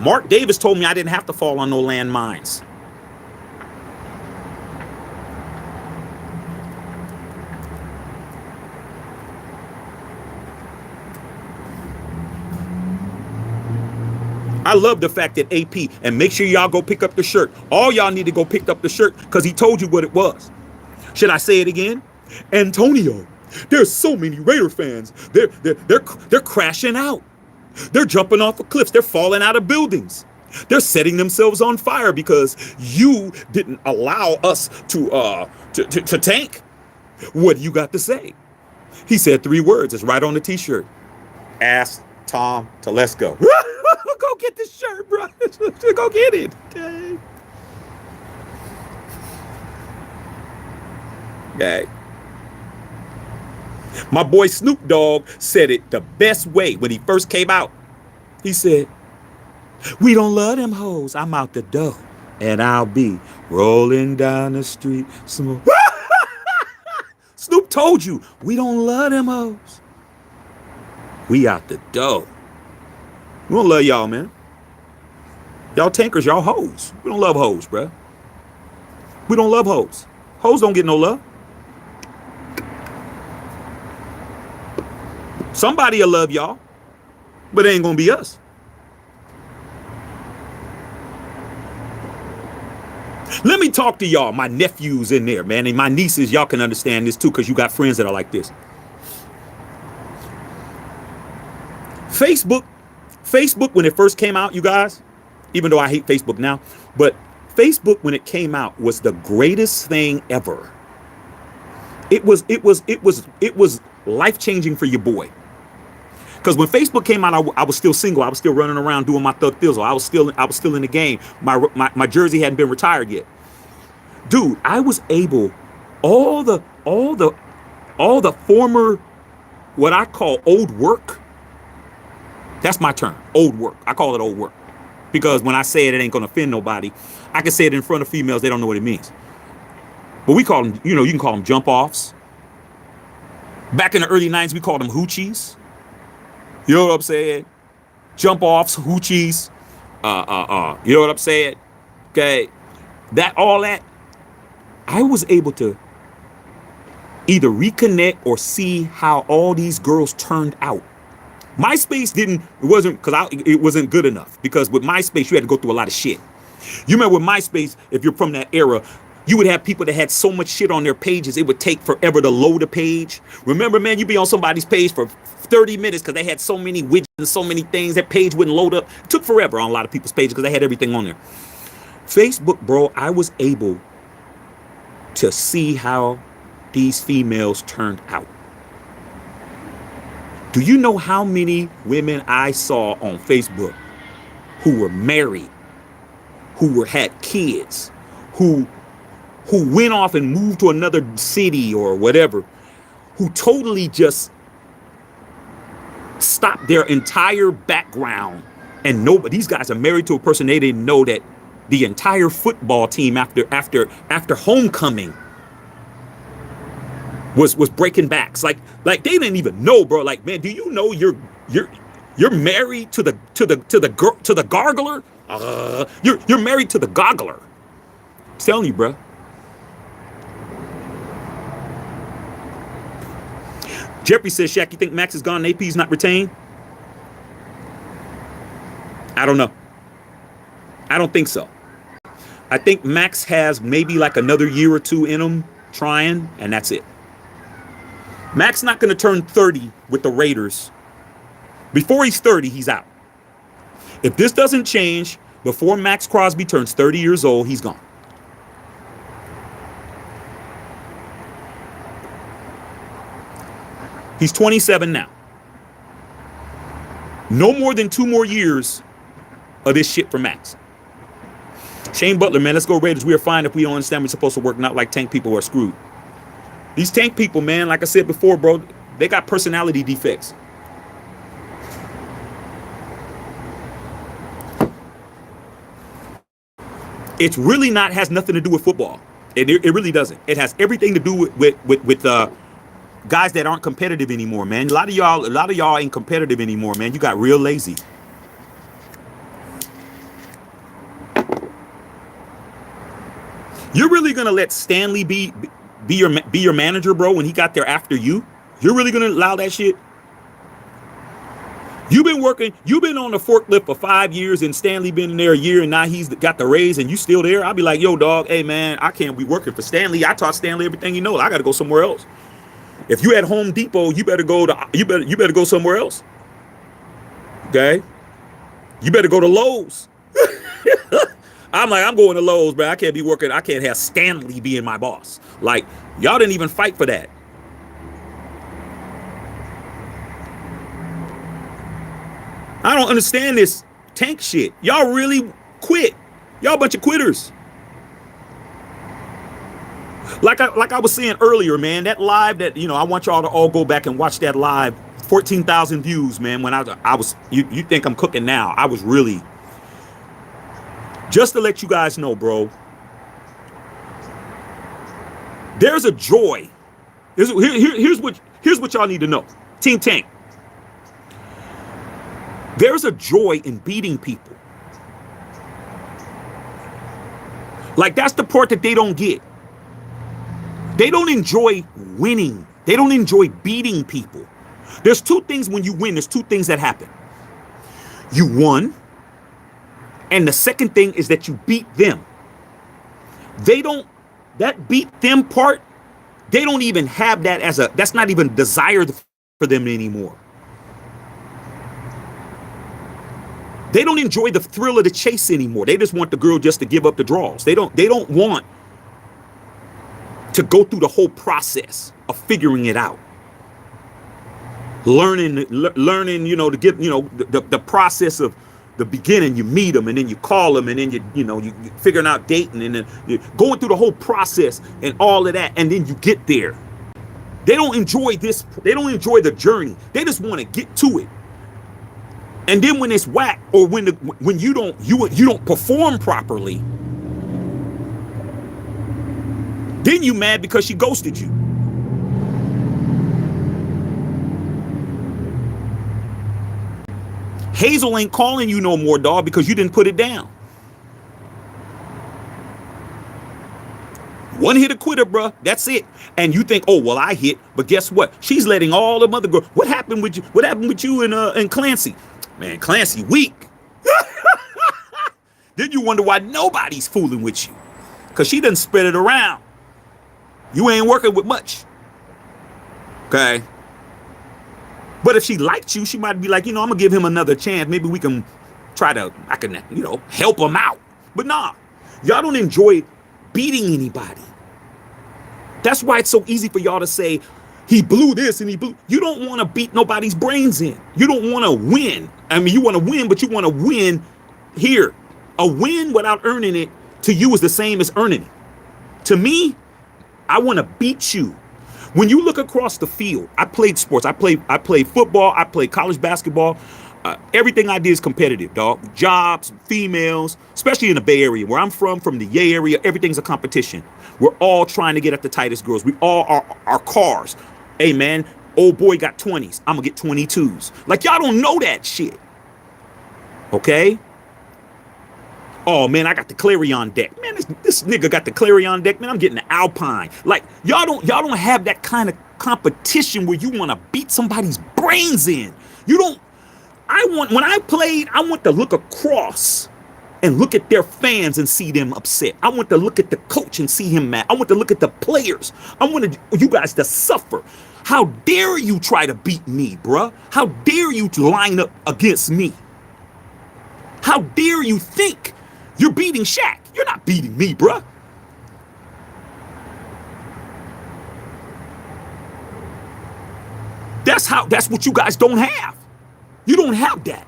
Mark Davis told me I didn't have to fall on no landmines. I love the fact that AP, and make sure y'all go pick up the shirt. All y'all need to go pick up the shirt because he told you what it was. Should I say it again? Antonio, there's so many Raider fans. They're crashing out. They're jumping off of cliffs. They're falling out of buildings. They're setting themselves on fire because you didn't allow us to tank. What do you got to say? He said 3 words. It's right on the t-shirt. Ask Tom Telesco. Go get this shirt, bro. Go get it. Okay. Okay. My boy Snoop Dogg said it the best way when he first came out. He said, "We don't love them hoes. I'm out the door, and I'll be rolling down the street." Snoop told you, we don't love them hoes. We out the door. We don't love y'all, man. Y'all tankers, y'all hoes. We don't love hoes, bruh. We don't love hoes. Hoes don't get no love. Somebody will love y'all, but it ain't gonna be us. Let me talk to y'all, my nephews in there, man, and my nieces. Y'all can understand this too, because you got friends that are like this. Facebook, when it first came out, you guys, even though I hate Facebook now, but Facebook, when it came out, was the greatest thing ever. It was life-changing for your boy. Because when Facebook came out, I was still single. I was still running around doing my thug thizzle. I was still in the game. My jersey hadn't been retired yet. Dude, I was able, all the former, what I call old work. That's my term, old work. I call it old work. Because when I say it, it ain't gonna offend nobody. I can say it in front of females, they don't know what it means. But we call them, you can call them jump offs. Back in the early 90s, we called them hoochies. You know what I'm saying? Jump offs, hoochies. You know what I'm saying? Okay. All that, I was able to either reconnect or see how all these girls turned out. MySpace it wasn't good enough, because with MySpace, you had to go through a lot of shit. You remember with MySpace, if you're from that era, You would have people that had so much shit on their pages, it would take forever to load a page. Remember, man, you'd be on somebody's page for 30 minutes because they had so many widgets and so many things. That page wouldn't load up. It took forever on a lot of people's pages because they had everything on there. Facebook, bro, I was able to see how these females turned out. Do you know how many women I saw on Facebook who were married, who had kids, who went off and moved to another city or whatever, who totally just stopped their entire background, and nobody, these guys are married to a person they didn't know, that the entire football team after homecoming was breaking backs. Like they didn't even know, bro. Like, man, do you know you're married to the gargler? You're married to the goggler. I'm telling you, bro. Jeffrey says, Shaq, you think Maxx is gone and AP's not retained? I don't know. I don't think so. I think Maxx has maybe like another year or two in him trying, and that's it. Maxx not going to turn 30 with the Raiders. Before he's 30, he's out. If this doesn't change before Maxx Crosby turns 30 years old, he's gone. He's 27 now. No more than 2 more years of this shit for Maxx. Shane Butler, man, let's go Raiders. We are fine if we don't understand we're supposed to work, not like tank people are screwed. These tank people, man, like I said before, bro, they got personality defects. It's really not, has nothing to do with football. It really doesn't. It has everything to do with guys that aren't competitive anymore, man. A lot of y'all ain't competitive anymore, man. You got real lazy. You're really gonna let Stanley be your manager, bro, when he got there after you? You're really gonna allow that shit? You've been on the forklift for 5 years, and Stanley been in there a year, and now he's got the raise, and you still there? I'll be like, yo, dog, hey man, I can't be working for Stanley. I taught Stanley everything you know. I gotta go somewhere else. If you at Home Depot, you better go somewhere else. Okay? You better go to Lowe's. I'm going to Lowe's, bro. I can't be working. I can't have Stanley being my boss. Like, y'all didn't even fight for that. I don't understand this tank shit. Y'all really quit. Y'all a bunch of quitters. Like I was saying earlier, man, that live that, I want y'all to all go back and watch that live. 14,000 views, man. When I was, you think I'm cooking now. I was really, just to let you guys know, bro, there's a joy. Here's what y'all need to know. Team Tank. There's a joy in beating people. Like, that's the part that they don't get. They don't enjoy winning. They don't enjoy beating people. There's 2 things when you win. There's 2 things that happen. You won. And the second thing is that you beat them. That beat them part, they don't even have that that's not even desired for them anymore. They don't enjoy the thrill of the chase anymore. They just want the girl just to give up the draws. They don't want to go through the whole process of figuring it out. Learning, to get, the process of the beginning. You meet them, and then you call them, and then you figuring out dating, and then you're going through the whole process and all of that, and then you get there. They don't enjoy this. They don't enjoy the journey. They just want to get to it. And then when it's whack, or when you don't perform properly, then you mad because she ghosted you. Hazel ain't calling you no more, dog, because you didn't put it down. One hit a quitter, bruh. That's it. And you think, oh, well, I hit, but guess what? She's letting all the other girls. What happened with you? What happened with you and Clancy? Man, Clancy weak. Then you wonder why nobody's fooling with you. because she done spread it around. You ain't working with much. Okay? But if she liked you, she might be like, I'm going to give him another chance. Maybe we can I can, help him out. But nah, y'all don't enjoy beating anybody. That's why it's so easy for y'all to say, he blew this and he blew. You don't want to beat nobody's brains in. You don't want to win. I mean, you want to win, but you want to win here. A win without earning it to you is the same as earning it. To me, I want to beat you. When you look across the field, I played sports. I played football. I played college basketball. Everything I did is competitive, dog. Jobs, females, especially in the Bay Area, where I'm from the Yay area, everything's a competition. We're all trying to get at the tightest girls. We all are our cars. Hey, man, old boy got 20s. I'm going to get 22s. Like, y'all don't know that shit. Okay? Oh, man, I got the Clarion deck. Man, this nigga got the Clarion deck. Man, I'm getting the Alpine. Like, y'all don't have that kind of competition where you want to beat somebody's brains in. You don't. When I played, I want to look across and look at their fans and see them upset. I want to look at the coach and see him mad. I want to look at the players. I want you guys to suffer. How dare you try to beat me, bruh? How dare you to line up against me? How dare you think you're beating Shaq? You're not beating me, bruh. That's what you guys don't have. You don't have that.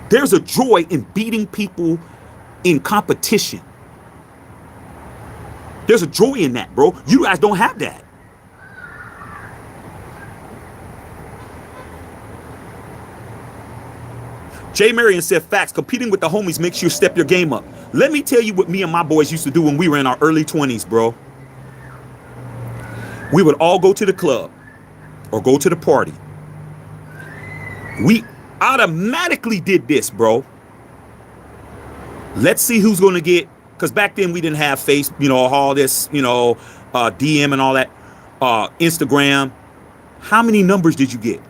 There's a joy in beating people in competition. There's a joy in that, bro. You guys don't have that. Jay Marion said, facts, competing with the homies makes you step your game up. Let me tell you what me and my boys used to do when we were in our early 20s, bro. We would all go to the club or go to the party. We automatically did this, bro. Let's see who's going to get, because back then we didn't have face, all this, DM and all that, Instagram. How many numbers did you get?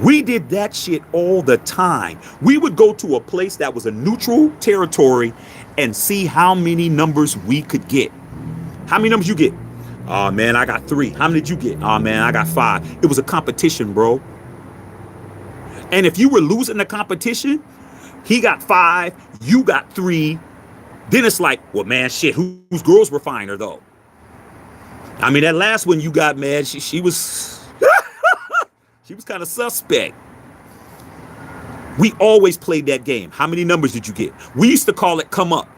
We did that shit all the time. We would go to a place that was a neutral territory and see how many numbers we could get. How many numbers you get? Oh, man, I got 3. How many did you get? Oh, man, I got 5. It was a competition, bro. And if you were losing the competition, he got 5, you got 3. Then it's like, well, man, shit, whose girls were finer, though? I mean, that last one you got, man, she was... she was kind of suspect. We always played that game. How many numbers did you get? We used to call it come up.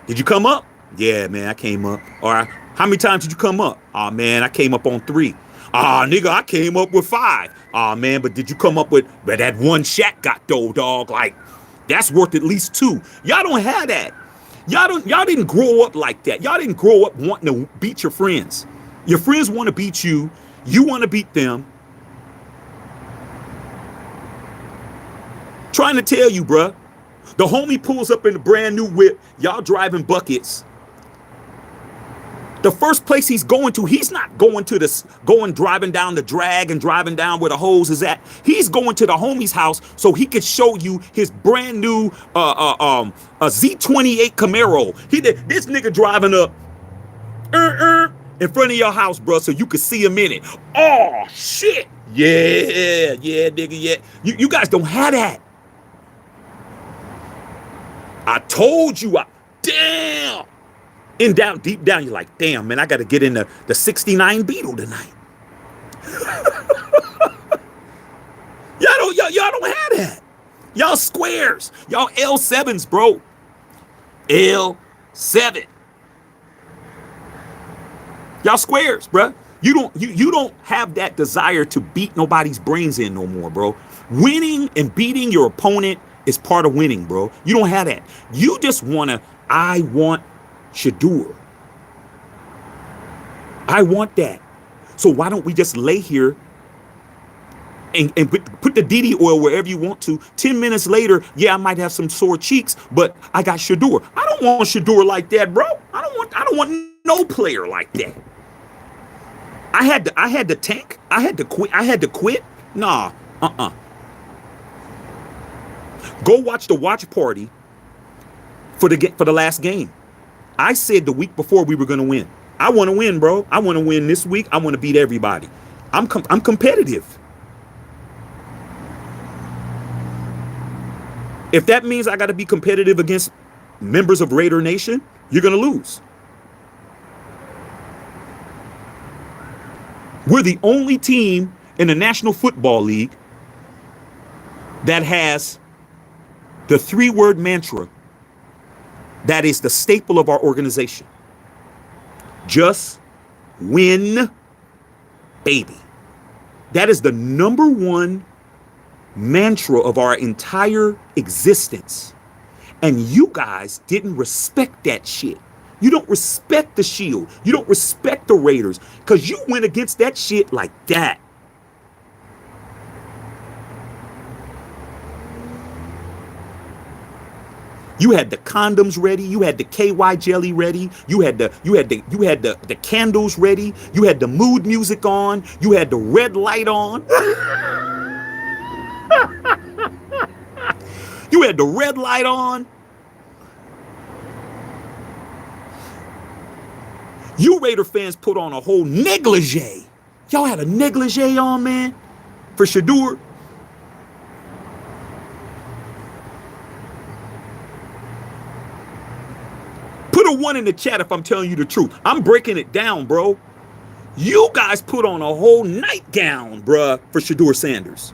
Did you come up? Yeah, man, I came up. All right. How many times did you come up? Oh, man, I came up on 3. Nigga, I came up with 5. Oh, man, but did you come up with, but that one Shaq got though, dog? Like, that's worth at least 2. Y'all don't have that. Y'all didn't grow up like that. Y'all didn't grow up wanting to beat your friends. Your friends want to beat you. You want to beat them. Trying to tell you, bruh. The homie pulls up in a brand new whip. Y'all driving buckets. The first place he's going to, he's not going to driving down the drag and driving down where the hose is at. He's going to the homie's house so he could show you his brand new a Z28 Camaro. This nigga driving up in front of your house, bro, so you could see him in it. Oh shit. Yeah, nigga, yeah. You guys don't have that. I told you, damn. And deep down, you're like, damn, man, I got to get in the 69 Beetle tonight. Y'all don't have that. Y'all squares. Y'all L7s, bro. L7. Y'all squares, bro. You don't have that desire to beat nobody's brains in no more, bro. Winning and beating your opponent is part of winning, bro. You don't have that. You just I want Shadur. I want that. So why don't we just lay here and put the DD oil wherever you want to. 10 minutes later, yeah, I might have some sore cheeks, but I got Shadur. I don't want Shadur like that, bro. I don't want no player like that. I had to tank. I had to quit. Nah. Go watch the watch party for the last game. I said the week before we were going to win. I want to win, bro. I want to win this week. I want to beat everybody. I'm competitive. If that means I got to be competitive against members of Raider Nation, you're going to lose. We're the only team in the National Football League that has the 3-word mantra that is the staple of our organization. Just win, baby. That is the number one mantra of our entire existence. And you guys didn't respect that shit. You don't respect the Shield. You don't respect the Raiders because you went against that shit like that. You had the condoms ready. You had the KY jelly ready. You had the candles ready. You had the mood music on. You had the red light on. You had the red light on. You Raider fans put on a whole negligee. Y'all had a negligee on, man, for Shedeur. Put a 1 in the chat if I'm telling you the truth. I'm breaking it down, bro. You guys put on a whole nightgown, bruh, for Shedeur Sanders.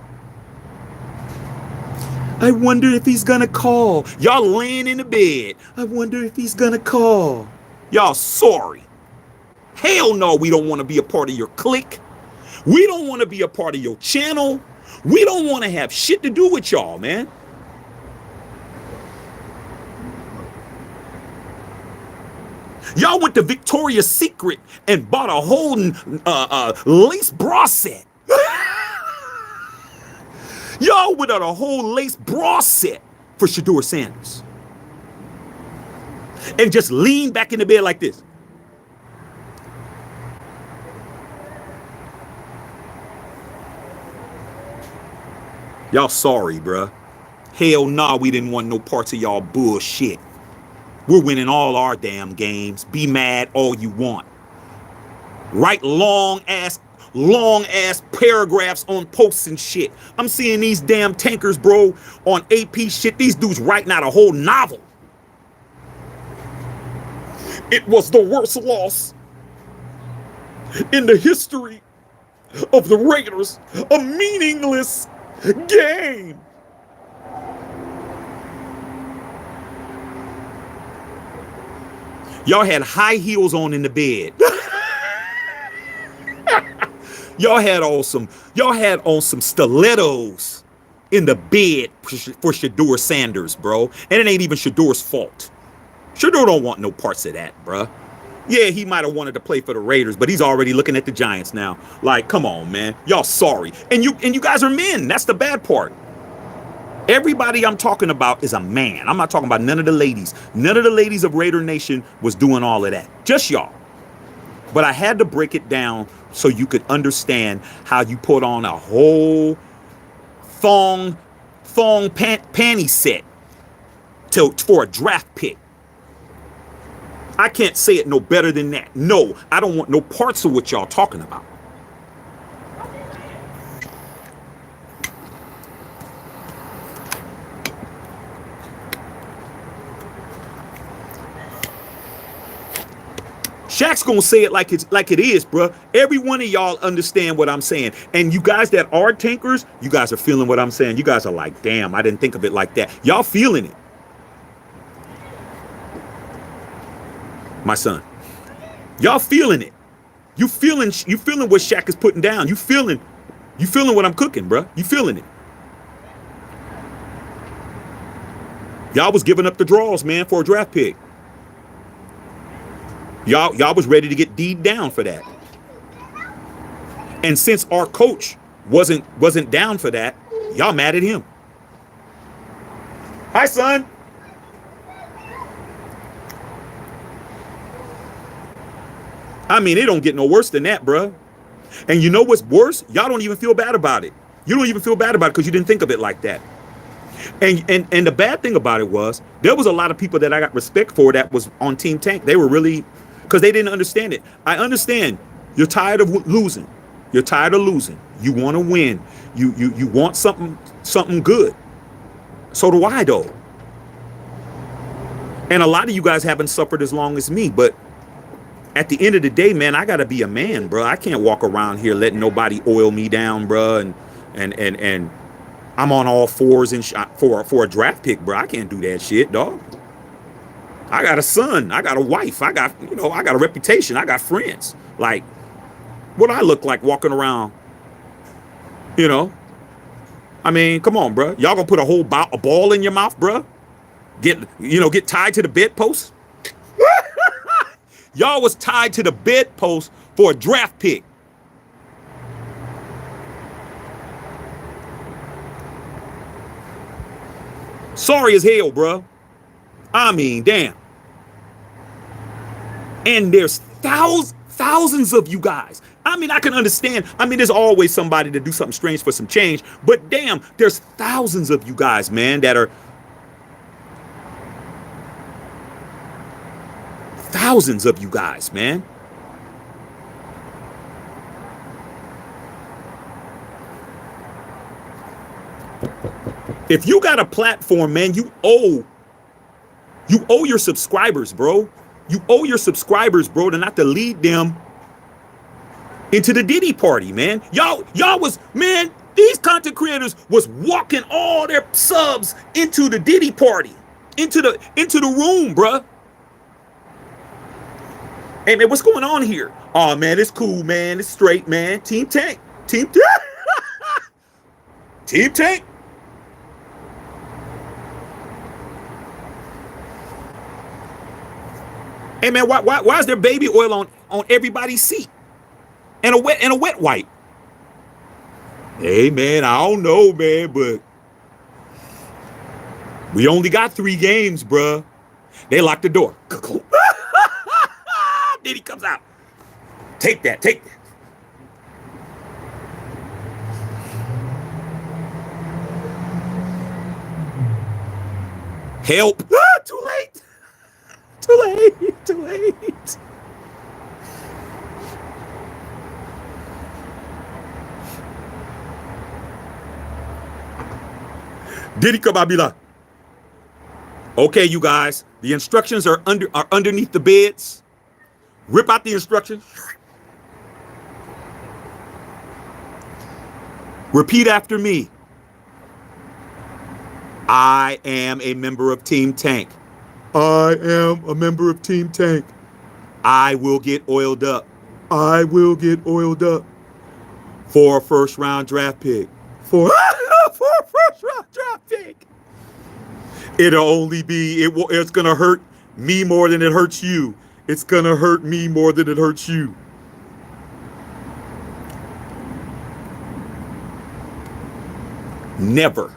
I wonder if he's gonna call. Y'all laying in the bed. I wonder if he's gonna call. Y'all sorry. Hell no, we don't want to be a part of your clique. We don't want to be a part of your channel. We don't want to have shit to do with y'all, man. Y'all went to Victoria's Secret and bought a whole lace bra set. Y'all went on a whole lace bra set for Shedeur Sanders. And just lean back in the bed like this. Y'all sorry, bruh. Hell nah, we didn't want no parts of y'all bullshit. We're winning all our damn games. Be mad all you want. Write long ass paragraphs on posts and shit. I'm seeing these damn tankers, bro, on AP shit. These dudes writing out a whole novel. It was the worst loss in the history of the Raiders. A meaningless game. Y'all had high heels on in the bed. Y'all had on some stilettos in the bed for Shedeur Sanders, bro. And it ain't even Shedeur's fault. Shedeur don't want no parts of that, bro. Yeah, he might have wanted to play for the Raiders, but he's already looking at the Giants now. Like, come on, man. Y'all sorry. And you guys are men. That's the bad part. Everybody I'm talking about is a man. I'm not talking about none of the ladies. None of the ladies of Raider Nation was doing all of that. Just y'all. But I had to break it down so you could understand how you put on a whole thong panty set for a draft pick. I can't say it no better than that. No, I don't want no parts of what y'all talking about. Shaq's gonna say it like it is, bro. Every one of y'all understand what I'm saying. And you guys that are tankers, you guys are feeling what I'm saying. You guys are like, damn, I didn't think of it like that. Y'all feeling it. My son. Y'all feeling it. You feeling what Shaq is putting down. You feeling what I'm cooking, bro. You feeling it. Y'all was giving up the draws, man, for a draft pick. Y'all was ready to get D'd down for that. And since our coach wasn't down for that, y'all mad at him. Hi, son. I mean, it don't get no worse than that, bruh. And you know what's worse? Y'all don't even feel bad about it. You don't even feel bad about it because you didn't think of it like that. And the bad thing about it was there was a lot of people that I got respect for that was on Team Tank. They were really, because they didn't understand it. I understand you're tired of losing. You're tired of losing. You want to win. You want something good. So do I though. And a lot of you guys haven't suffered as long as me, but at the end of the day, man, I gotta be a man, bro. I can't walk around here letting nobody oil me down, bro. And I'm on all fours and for a draft pick, bro. I can't do that shit, dog. I got a son. I got a wife. I got a reputation. I got friends. Like, what I look like walking around, you know? I mean, come on, bro. Y'all gonna put a ball in your mouth, bro? Get tied to the bedpost? Y'all was tied to the bedpost for a draft pick. Sorry as hell, bro. I mean, damn. And there's thousands of you guys. I mean, I can understand. I mean, there's always somebody to do something strange for some change. But damn, there's thousands of you guys, man, that are thousands of you guys, man. If you got a platform, man, you owe your subscribers, bro. You owe your subscribers, bro, to not to lead them into the Diddy party, man. Y'all was, man, these content creators was walking all their subs into the Diddy party, into the room, bro. Hey, man, what's going on here? Oh, man, it's cool, man. It's straight, man. Team Tank. Team Tank. Hey, man, why is there baby oil on everybody's seat? And a wet wipe? Hey, man, I don't know, man, but we only got 3 games, bruh. They locked the door. Then he comes out. Take that. Help. Too late. Too late. Did he come out and be like, okay, you guys, the instructions are underneath the beds. Rip out the instructions. Repeat after me. I am a member of Team Tank. I am a member of Team Tank. I will get oiled up. I will get oiled up for a first round draft pick. For a first round draft pick. It'll only be, it's going to hurt me more than it hurts you. It's going to hurt me more than it hurts you. Never.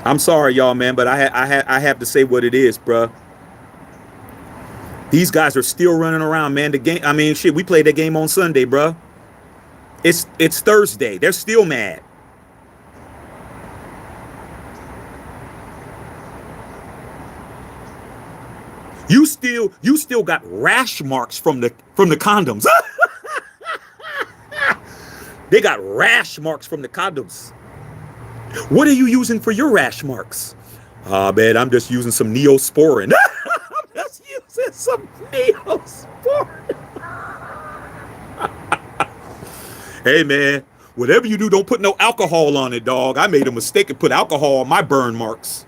I'm sorry, y'all, man, but I have to say what it is, bruh. These guys are still running around, man. The game, I mean, shit, we played that game on Sunday, bruh. It's Thursday. They're still mad. You still got rash marks from the condoms. They got rash marks from the condoms. What are you using for your rash marks? Man, I'm just using some Neosporin. I'm just using some Neosporin. Hey, man, whatever you do, don't put no alcohol on it, dog. I made a mistake and put alcohol on my burn marks.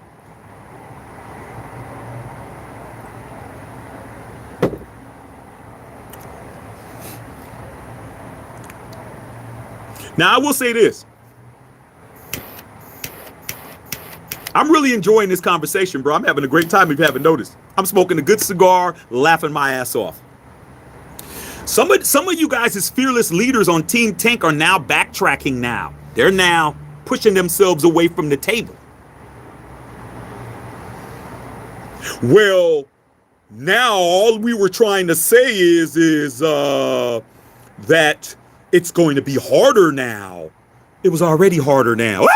Now, I will say this. I'm really enjoying this conversation, bro. I'm having a great time if you haven't noticed. I'm smoking a good cigar, laughing my ass off. Some of you guys as fearless leaders on Team Tank are now backtracking now. They're now pushing themselves away from the table. Well, now all we were trying to say is that it's going to be harder now. It was already harder now.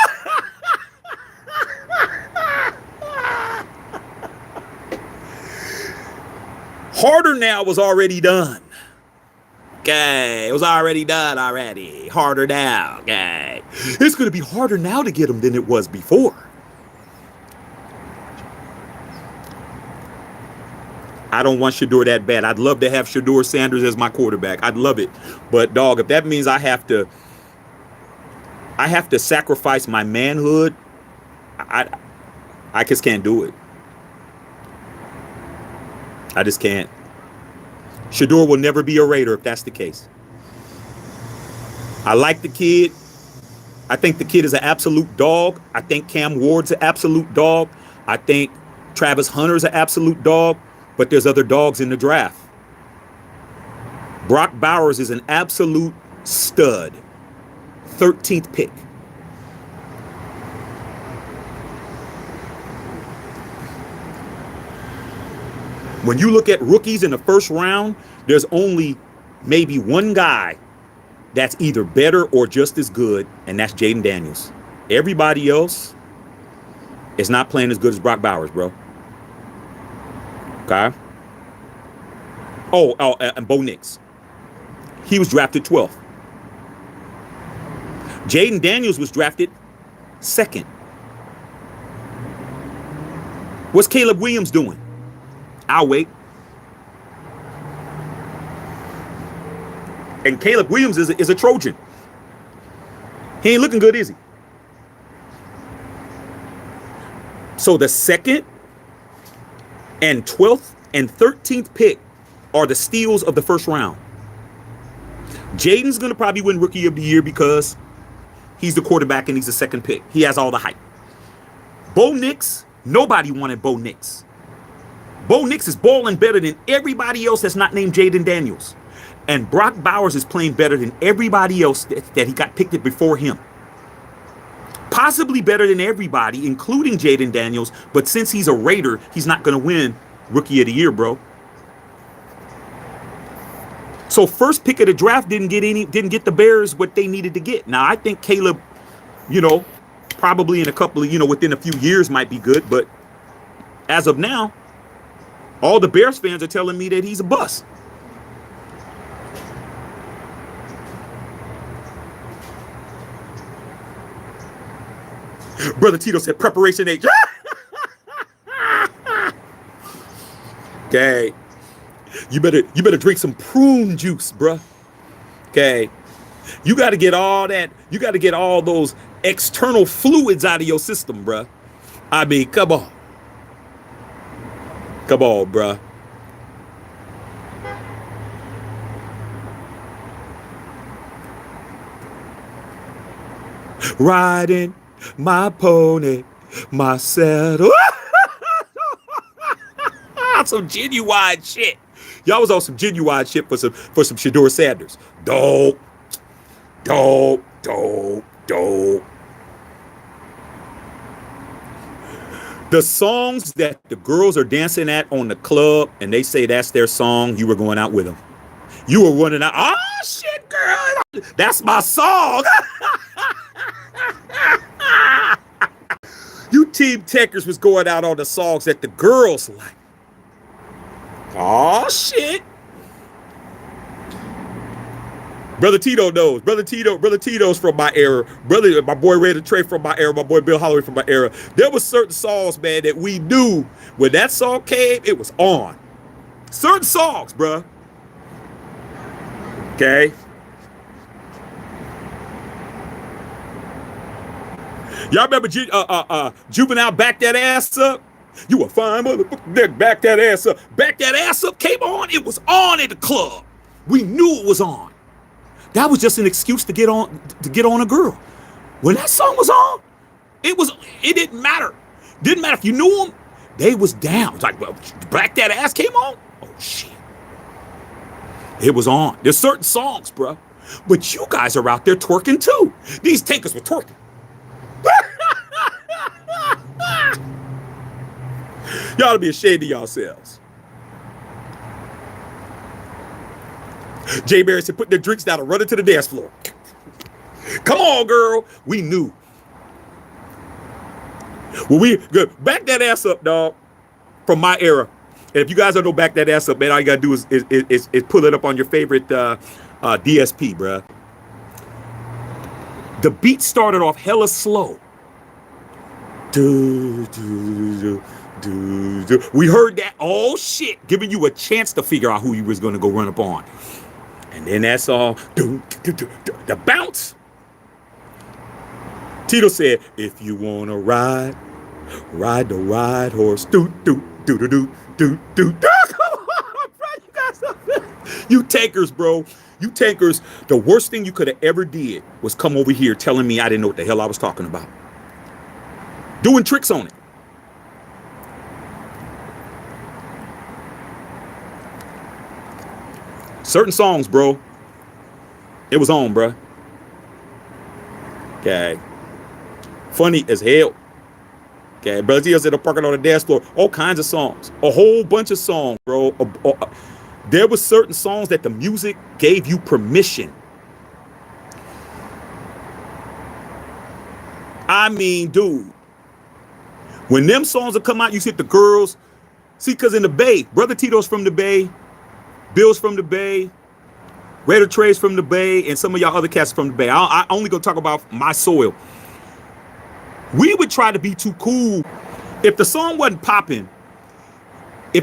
Harder now was already done. Okay, it was already done already. Harder now. Okay, it's going to be harder now to get them than it was before. I don't want Shedeur that bad. I'd love to have Shedeur Sanders as my quarterback. I'd love it. But dog, if that means I have to sacrifice my manhood, I just can't do it. I just can't. Shedeur will never be a Raider if that's the case. I like the kid. I think the kid is an absolute dog. I think Cam Ward's an absolute dog. I think Travis Hunter's an absolute dog. But there's other dogs in the draft. Brock Bowers is an absolute stud. 13th pick. When you look at rookies in the first round, there's only maybe one guy that's either better or just as good, and that's Jaden Daniels. Everybody else is not playing as good as Brock Bowers, bro. Okay. And Bo Nix. He was drafted 12th. Jaden Daniels was drafted 2nd. What's Caleb Williams doing? I'll wait. And Caleb Williams is a Trojan. He ain't looking good, is he? So the 2nd and 12th and 13th pick are the steals of the first round. Jaden's going to probably win Rookie of the Year because he's the quarterback and he's the 2nd pick. He has all the hype. Bo Nix, nobody wanted Bo Nix. Bo Nix is balling better than everybody else that's not named Jaden Daniels. And Brock Bowers is playing better than everybody else that he got picked before him. Possibly better than everybody, including Jaden Daniels. But since he's a Raider, he's not going to win Rookie of the Year, bro. So first pick of the draft didn't get the Bears what they needed to get. Now I think Caleb, probably in a couple of, within a few years might be good. But as of now, all the Bears fans are telling me that he's a bust. Brother Tito said preparation age. Okay. You better drink some prune juice, bruh. Okay. You got to get all that. You got to get all those external fluids out of your system, bruh. I mean, come on. Come on, bruh. Riding my pony, my saddle. Some genuine shit. Y'all was on some genuine shit for some Shedeur Sanders. Dope. The songs that the girls are dancing at on the club and they say that's their song, you were going out with them. You were running out. Oh, shit, girl. That's my song. You team techers was going out on the songs that the girls like. Oh, shit. Brother Tito knows. Brother Tito's from my era. My boy Ray the Trey from my era. My boy Bill Holloway from my era. There was certain songs, man, that we knew when that song came, it was on. Certain songs, bruh. Okay. Y'all remember Juvenile Back That Ass Up? You a fine motherfucker. Back that ass up. Back that ass up came on. It was on at the club. We knew it was on. That was just an excuse to get on a girl. When that song was on, it didn't matter. Didn't matter if you knew them. They was down. It's like, well, Back That Ass came on. Oh shit. It was on. There's certain songs, bro. But you guys are out there twerking too. These tankers were twerking. Y'all ought to be ashamed of yourselves. Jay Barry said, put their drinks down and run into the dance floor. Come on, girl. We knew. Well, we good. Back that ass up, dog. From my era. And if you guys don't know back that ass up, man, all you gotta do is pull it up on your favorite DSP, bruh. The beat started off hella slow. Do, do, do, do, do. We heard that all shit, giving you a chance to figure out who you was gonna go run up on. And then that's all. Do, do, do, do, the bounce. Tito said, if you wanna ride the ride horse. Do, do, do, do, do, do, do. Come on, bro. You guys are, you takers, bro. You takers. The worst thing you could have ever did was come over here telling me I didn't know what the hell I was talking about. Doing tricks on it. Certain songs, bro. It was on, bro. Okay. Funny as hell. Okay. Brother Tio said, parking on the dance floor. All kinds of songs. A whole bunch of songs, bro. There were certain songs that the music gave you permission. I mean, dude. When them songs will come out, you see the girls. See, because in the Bay, Brother Tito's from the Bay. Bill's from the Bay. Raider Trey's from the Bay. And some of y'all other cats from the Bay. I only go talk about my soil. We would try to be too cool. If the song wasn't popping, we're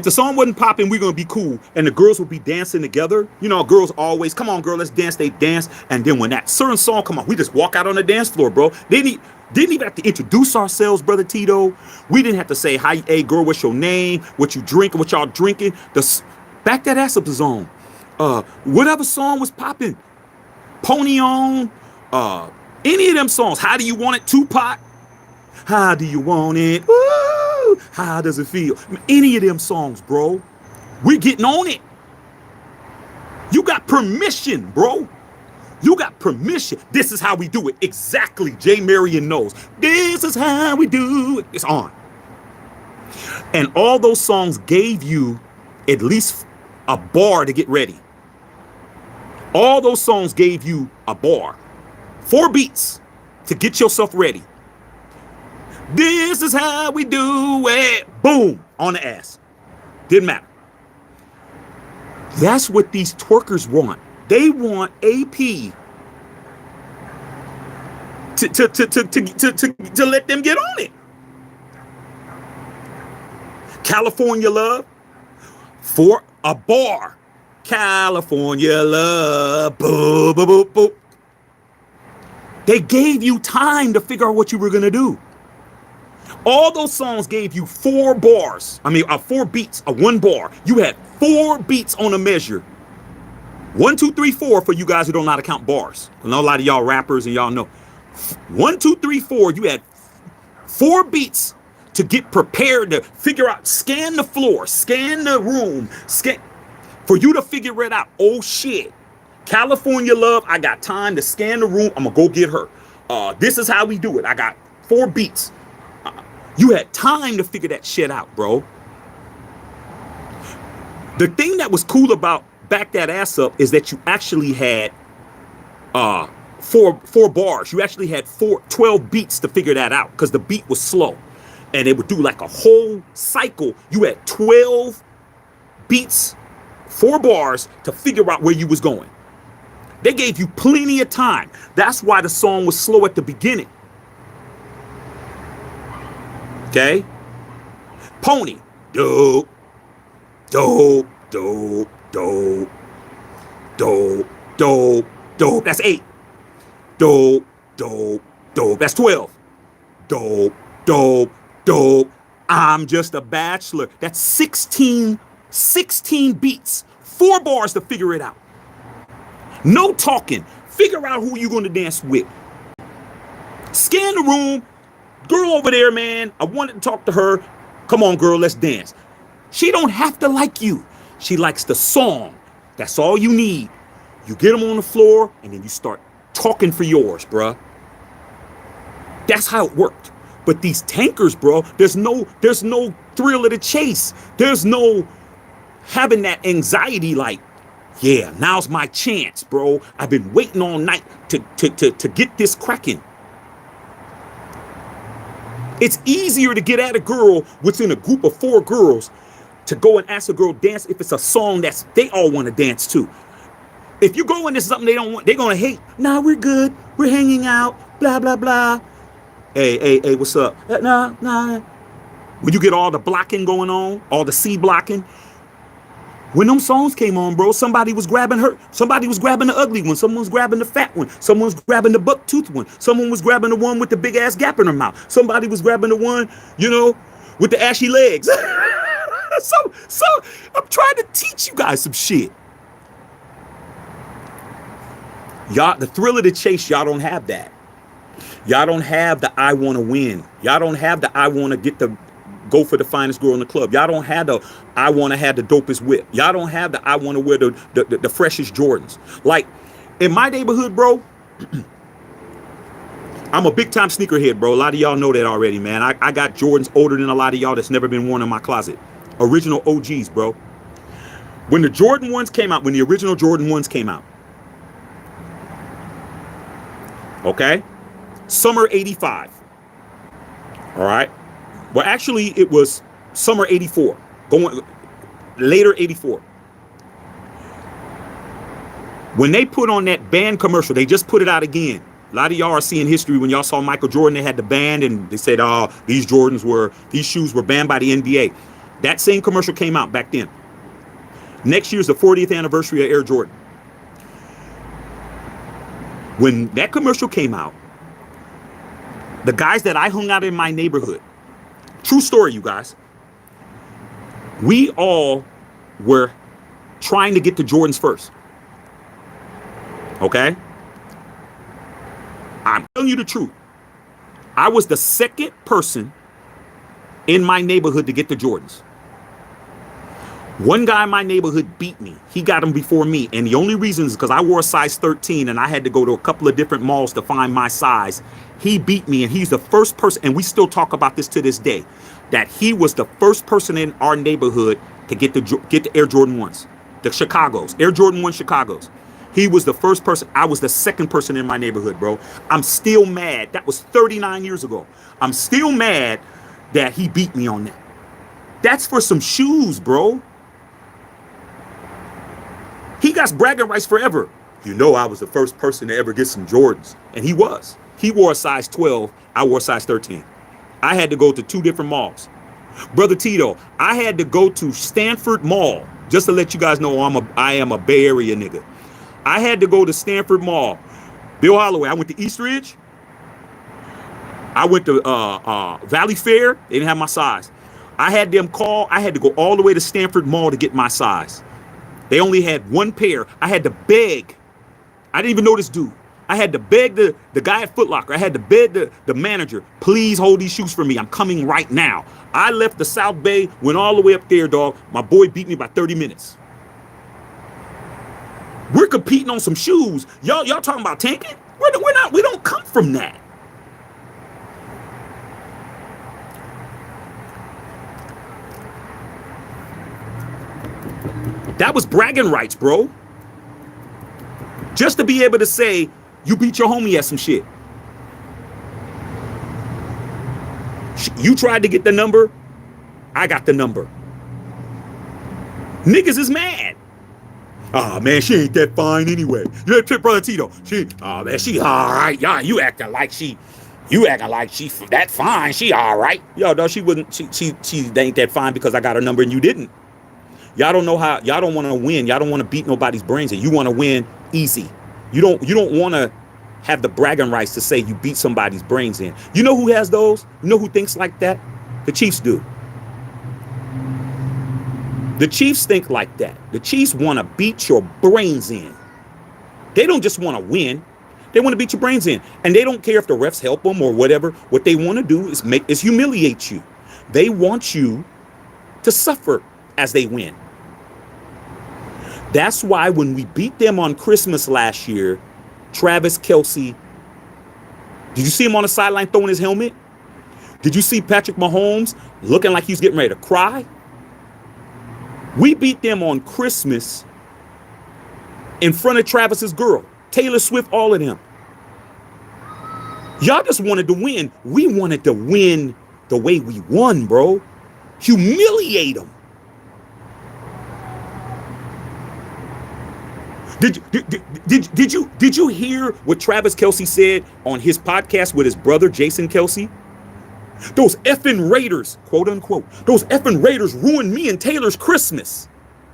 going to be cool. And the girls would be dancing together. You know, girls always, come on, girl, let's dance. They dance. And then when that certain song come on, we just walk out on the dance floor, bro. Didn't even have to introduce ourselves, Brother Tito. We didn't have to say, hi, hey, girl, what's your name? What you drinking? What y'all drinking? Back that ass up the zone. Whatever song was popping. Pony on. Any of them songs. How do you want it? Tupac. How do you want it? Woo! How does it feel? Any of them songs, bro. We're getting on it. You got permission, bro. You got permission. This is how we do it. Exactly. Jay Marion knows. This is how we do it. It's on. And all those songs gave you at least a bar to get ready. All those songs gave you a bar. 4 beats to get yourself ready. This is how we do it. Boom. On the ass. Didn't matter. That's what these twerkers want. They want AP to let them get on it. California love for a bar. California love. Boo, boo, boo, boo. They gave you time to figure out what you were going to do. All those songs gave you 4 bars. 4 beats, a 1 bar. You had 4 beats on a measure. 1, 2, 3, 4 for you guys who don't know how to count bars. I know a lot of y'all rappers and y'all know. 1, 2, 3, 4. You had 4 beats to get prepared to figure out, scan the floor, scan the room, for you to figure it out. Oh shit. California love, I got time to scan the room. I'm gonna go get her. This is how we do it. I got 4 beats. You had time to figure that shit out, bro. The thing that was cool about Back That Ass Up is that you actually had 4 bars. You actually had 12 beats to figure that out because the beat was slow. And it would do like a whole cycle. You had 12 beats, 4 bars to figure out where you was going. They gave you plenty of time. That's why the song was slow at the beginning. Okay? Pony. Dope. Dope. Dope. Dope. Dope. Dope. Dope. That's 8. Dope. Dope. Dope. That's 12. Dope. Dope. Dope. I'm just a bachelor. That's 16 beats. 4 bars to figure it out. No talking. Figure out who you're going to dance with. Scan the room. Girl over there, man. I wanted to talk to her. Come on, girl, let's dance. She don't have to like you. She likes the song. That's all you need. You get them on the floor, and then you start talking for yours, bruh. That's how it worked. But these tankers, bro, there's no thrill of the chase. There's no having that anxiety like, yeah, now's my chance, bro. I've been waiting all night to get this cracking. It's easier to get at a girl within a group of 4 girls to go and ask a girl dance if it's a song that's they all want to dance to. If you go into something they don't want, they're gonna hate. Nah, we're good. We're hanging out. Blah blah blah. Hey, what's up? Nah. When you get all the blocking going on, all the C blocking. When them songs came on, bro, somebody was grabbing her. Somebody was grabbing the ugly one. Someone was grabbing the fat one. Someone was grabbing the buck tooth one. Someone was grabbing the one with the big ass gap in her mouth. Somebody was grabbing the one, with the ashy legs. So I'm trying to teach you guys some shit. Y'all, the thrill of the chase, y'all don't have that. Y'all don't have the I want to win. Y'all don't have the I want to go for the finest girl in the club. Y'all don't have the I want to have the dopest whip. Y'all don't have the I want to wear the freshest Jordans. Like in my neighborhood, bro, I'm a big time sneakerhead, bro. A lot of y'all know that already, man. I got Jordans older than a lot of y'all that's never been worn in my closet. Original OGs, bro. When the Jordan ones came out, when the original Jordan ones came out, okay, summer 85. All right. Well, actually, it was summer 84, going later 84. When they put on that band commercial, they just put it out again. A lot of y'all are seeing history. When y'all saw Michael Jordan, they had the band and they said, oh, these shoes were banned by the NBA. That same commercial came out back then. Next year's the 40th anniversary of Air Jordan. When that commercial came out, the guys that I hung out in my neighborhood, true story, you guys, we all were trying to get the Jordans first. Okay? I'm telling you the truth. I was the second person in my neighborhood to get the Jordans. One guy in my neighborhood beat me. He got them before me. And the only reason is because I wore a size 13 and I had to go to a couple of different malls to find my size. He beat me, and he's the first person, and we still talk about this to this day, that he was the first person in our neighborhood to get the Air Jordan 1s, the Chicago's, Air Jordan 1 Chicago's. He was the first person. I was the second person in my neighborhood, bro. I'm still mad. That was 39 years ago. I'm still mad that he beat me on that. That's for some shoes, bro. He got bragging rights forever. I was the first person to ever get some Jordans. And he was. He wore a size 12. I wore a size 13. I had to go to 2 different malls. Brother Tito, I had to go to Stanford Mall. Just to let you guys know, I am a Bay Area nigga. I had to go to Stanford Mall. Bill Holloway, I went to East Ridge. I went to Valley Fair. They didn't have my size. I had to go all the way to Stanford Mall to get my size. They only had 1 pair. I had to beg. I didn't even know this dude. I had to beg the guy at Foot Locker. I had to beg the manager, please hold these shoes for me. I'm coming right now. I left the South Bay, went all the way up there, dog. My boy beat me by 30 minutes. We're competing on some shoes. Y'all talking about tanking? We're not. We don't come from that. That was bragging rights, bro. Just to be able to say, you beat your homie at some shit. You tried to get the number. I got the number. Niggas is mad. Oh, man, she ain't that fine anyway. Yeah, Brother Tito. She all right. Y'all, you acting like she that fine. She all right. Yo, no, she wouldn't. She ain't that fine because I got her number and you didn't. Y'all don't know how. Y'all don't want to win. Y'all don't want to beat nobody's brains in. You want to win easy. You don't want to have the bragging rights to say you beat somebody's brains in. You know who has those? You know who thinks like that? The Chiefs do. The Chiefs think like that. The Chiefs want to beat your brains in. They don't just want to win. They want to beat your brains in. And they don't care if the refs help them or whatever. What they want to do is humiliate you. They want you to suffer as they win. That's why when we beat them on Christmas last year, Travis Kelce, did you see him on the sideline throwing his helmet? Did you see Patrick Mahomes looking like he's getting ready to cry? We beat them on Christmas in front of Travis's girl, Taylor Swift, all of them. Y'all just wanted to win. We wanted to win the way we won, bro. Humiliate them. Did you hear what Travis Kelce said on his podcast with his brother Jason Kelce? Those effing Raiders, quote unquote, those effing Raiders ruined me and Taylor's Christmas.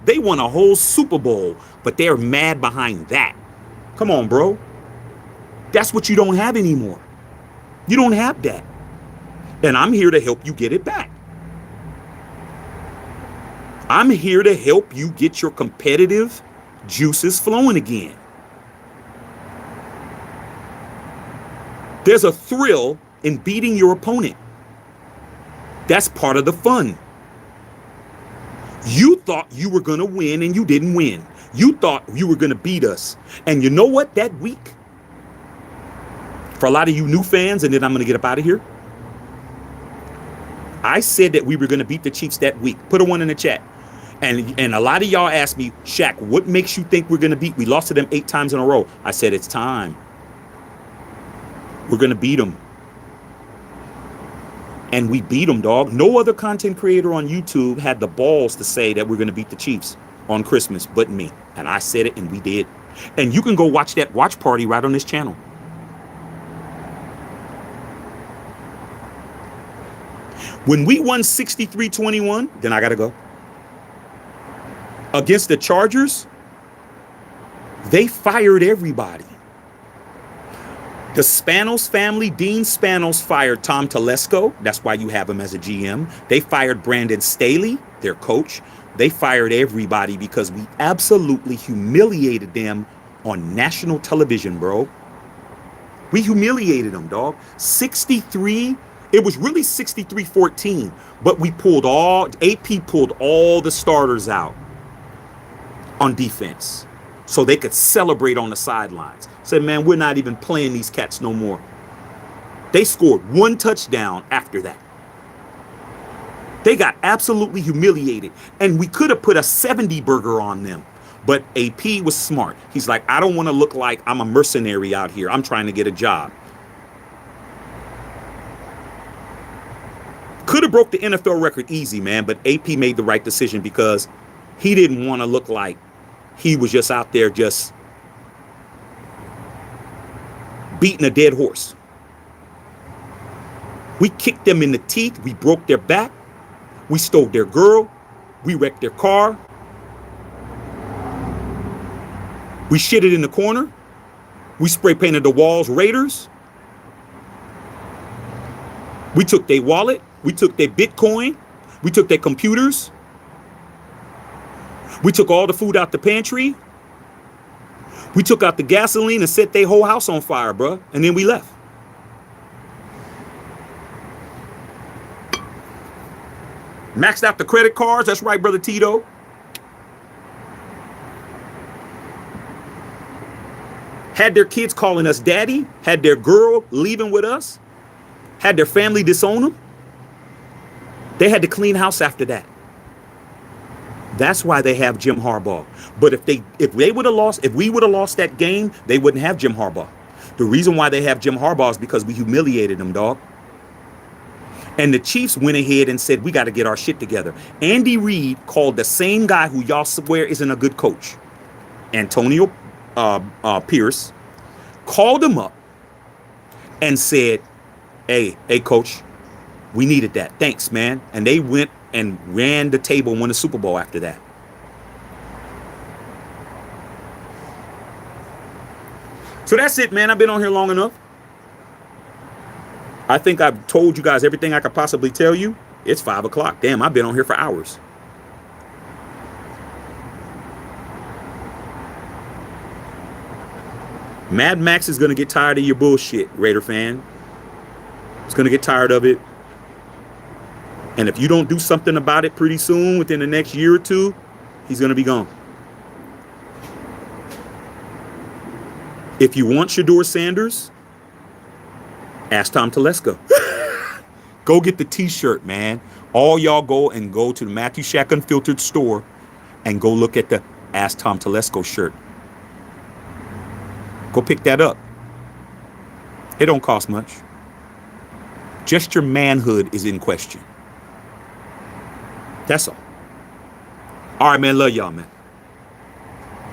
They won a whole Super Bowl, but they're mad behind that. Come on, bro. That's what you don't have anymore. You don't have that. And I'm here to help you get it back. I'm here to help you get your competitive juices flowing again. There's a thrill in beating your opponent. That's part of the fun. You thought you were going to win and you didn't win. You thought you were going to beat us. And you know what? That week, for a lot of you new fans, and then I'm going to get up out of here, I said that we were going to beat the Chiefs that week. Put a 1 in the chat. And a lot of y'all asked me, Shaq, what makes you think we're going to beat? We lost to them 8 times in a row. I said, it's time. We're going to beat them. And we beat them, dog. No other content creator on YouTube had the balls to say that we're going to beat the Chiefs on Christmas but me. And I said it, and we did. And you can go watch that watch party right on this channel. When we won 63-21, then I got to go. Against the Chargers, they fired everybody. The Spanos family, Dean Spanos, fired Tom Telesco. That's why you have him as a GM. They fired Brandon Staley, their coach. They fired everybody because we absolutely humiliated them on national television, bro. We humiliated them, dog. 63, it was really 63-14, but AP pulled all the starters out on defense so they could celebrate on the sidelines. Said, man, we're not even playing these cats no more. They scored 1 touchdown after that. They got absolutely humiliated, and we could have put a 70 burger on them. But AP was smart. He's like, I don't want to look like I'm a mercenary out here. I'm trying to get a job. Could have broke the NFL record easy, man, but AP made the right decision because he didn't want to look like he was just out there just beating a dead horse. We kicked them in the teeth. We broke their back. We stole their girl. We wrecked their car. We shitted in the corner. We spray painted the walls Raiders. We took their wallet. We took their Bitcoin. We took their computers. We took all the food out the pantry. We took out the gasoline and set their whole house on fire, bro. And then we left. Maxed out the credit cards. That's right, brother Tito. Had their kids calling us daddy. Had their girl leaving with us. Had their family disown them. They had to clean house after that. That's why they have Jim Harbaugh. But if we would have lost that game, they wouldn't have Jim Harbaugh. The reason why they have Jim Harbaugh is because we humiliated them, dog. And the Chiefs went ahead and said, we got to get our shit together. Andy Reid called the same guy who y'all swear isn't a good coach, Antonio Pierce, called him up and said, hey, coach, we needed that. Thanks, man. And they went and ran the table and won the Super Bowl after that. So that's it, man. I've been on here long enough. I think I've told you guys everything I could possibly tell you. It's 5 o'clock. Damn, I've been on here for hours. Mad Max is going to get tired of your bullshit, Raider fan. He's going to get tired of it. And if you don't do something about it pretty soon, within the next year or two, he's going to be gone. If you want Shedeur Sanders, ask Tom Telesco. Go get the t-shirt, man. All y'all go to the Matthew Shack Unfiltered store and go look at the Ask Tom Telesco shirt. Go pick that up. It don't cost much. Just your manhood is in question. That's all. All right, man. Love y'all, man.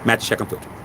Matthew Shack Unfiltered.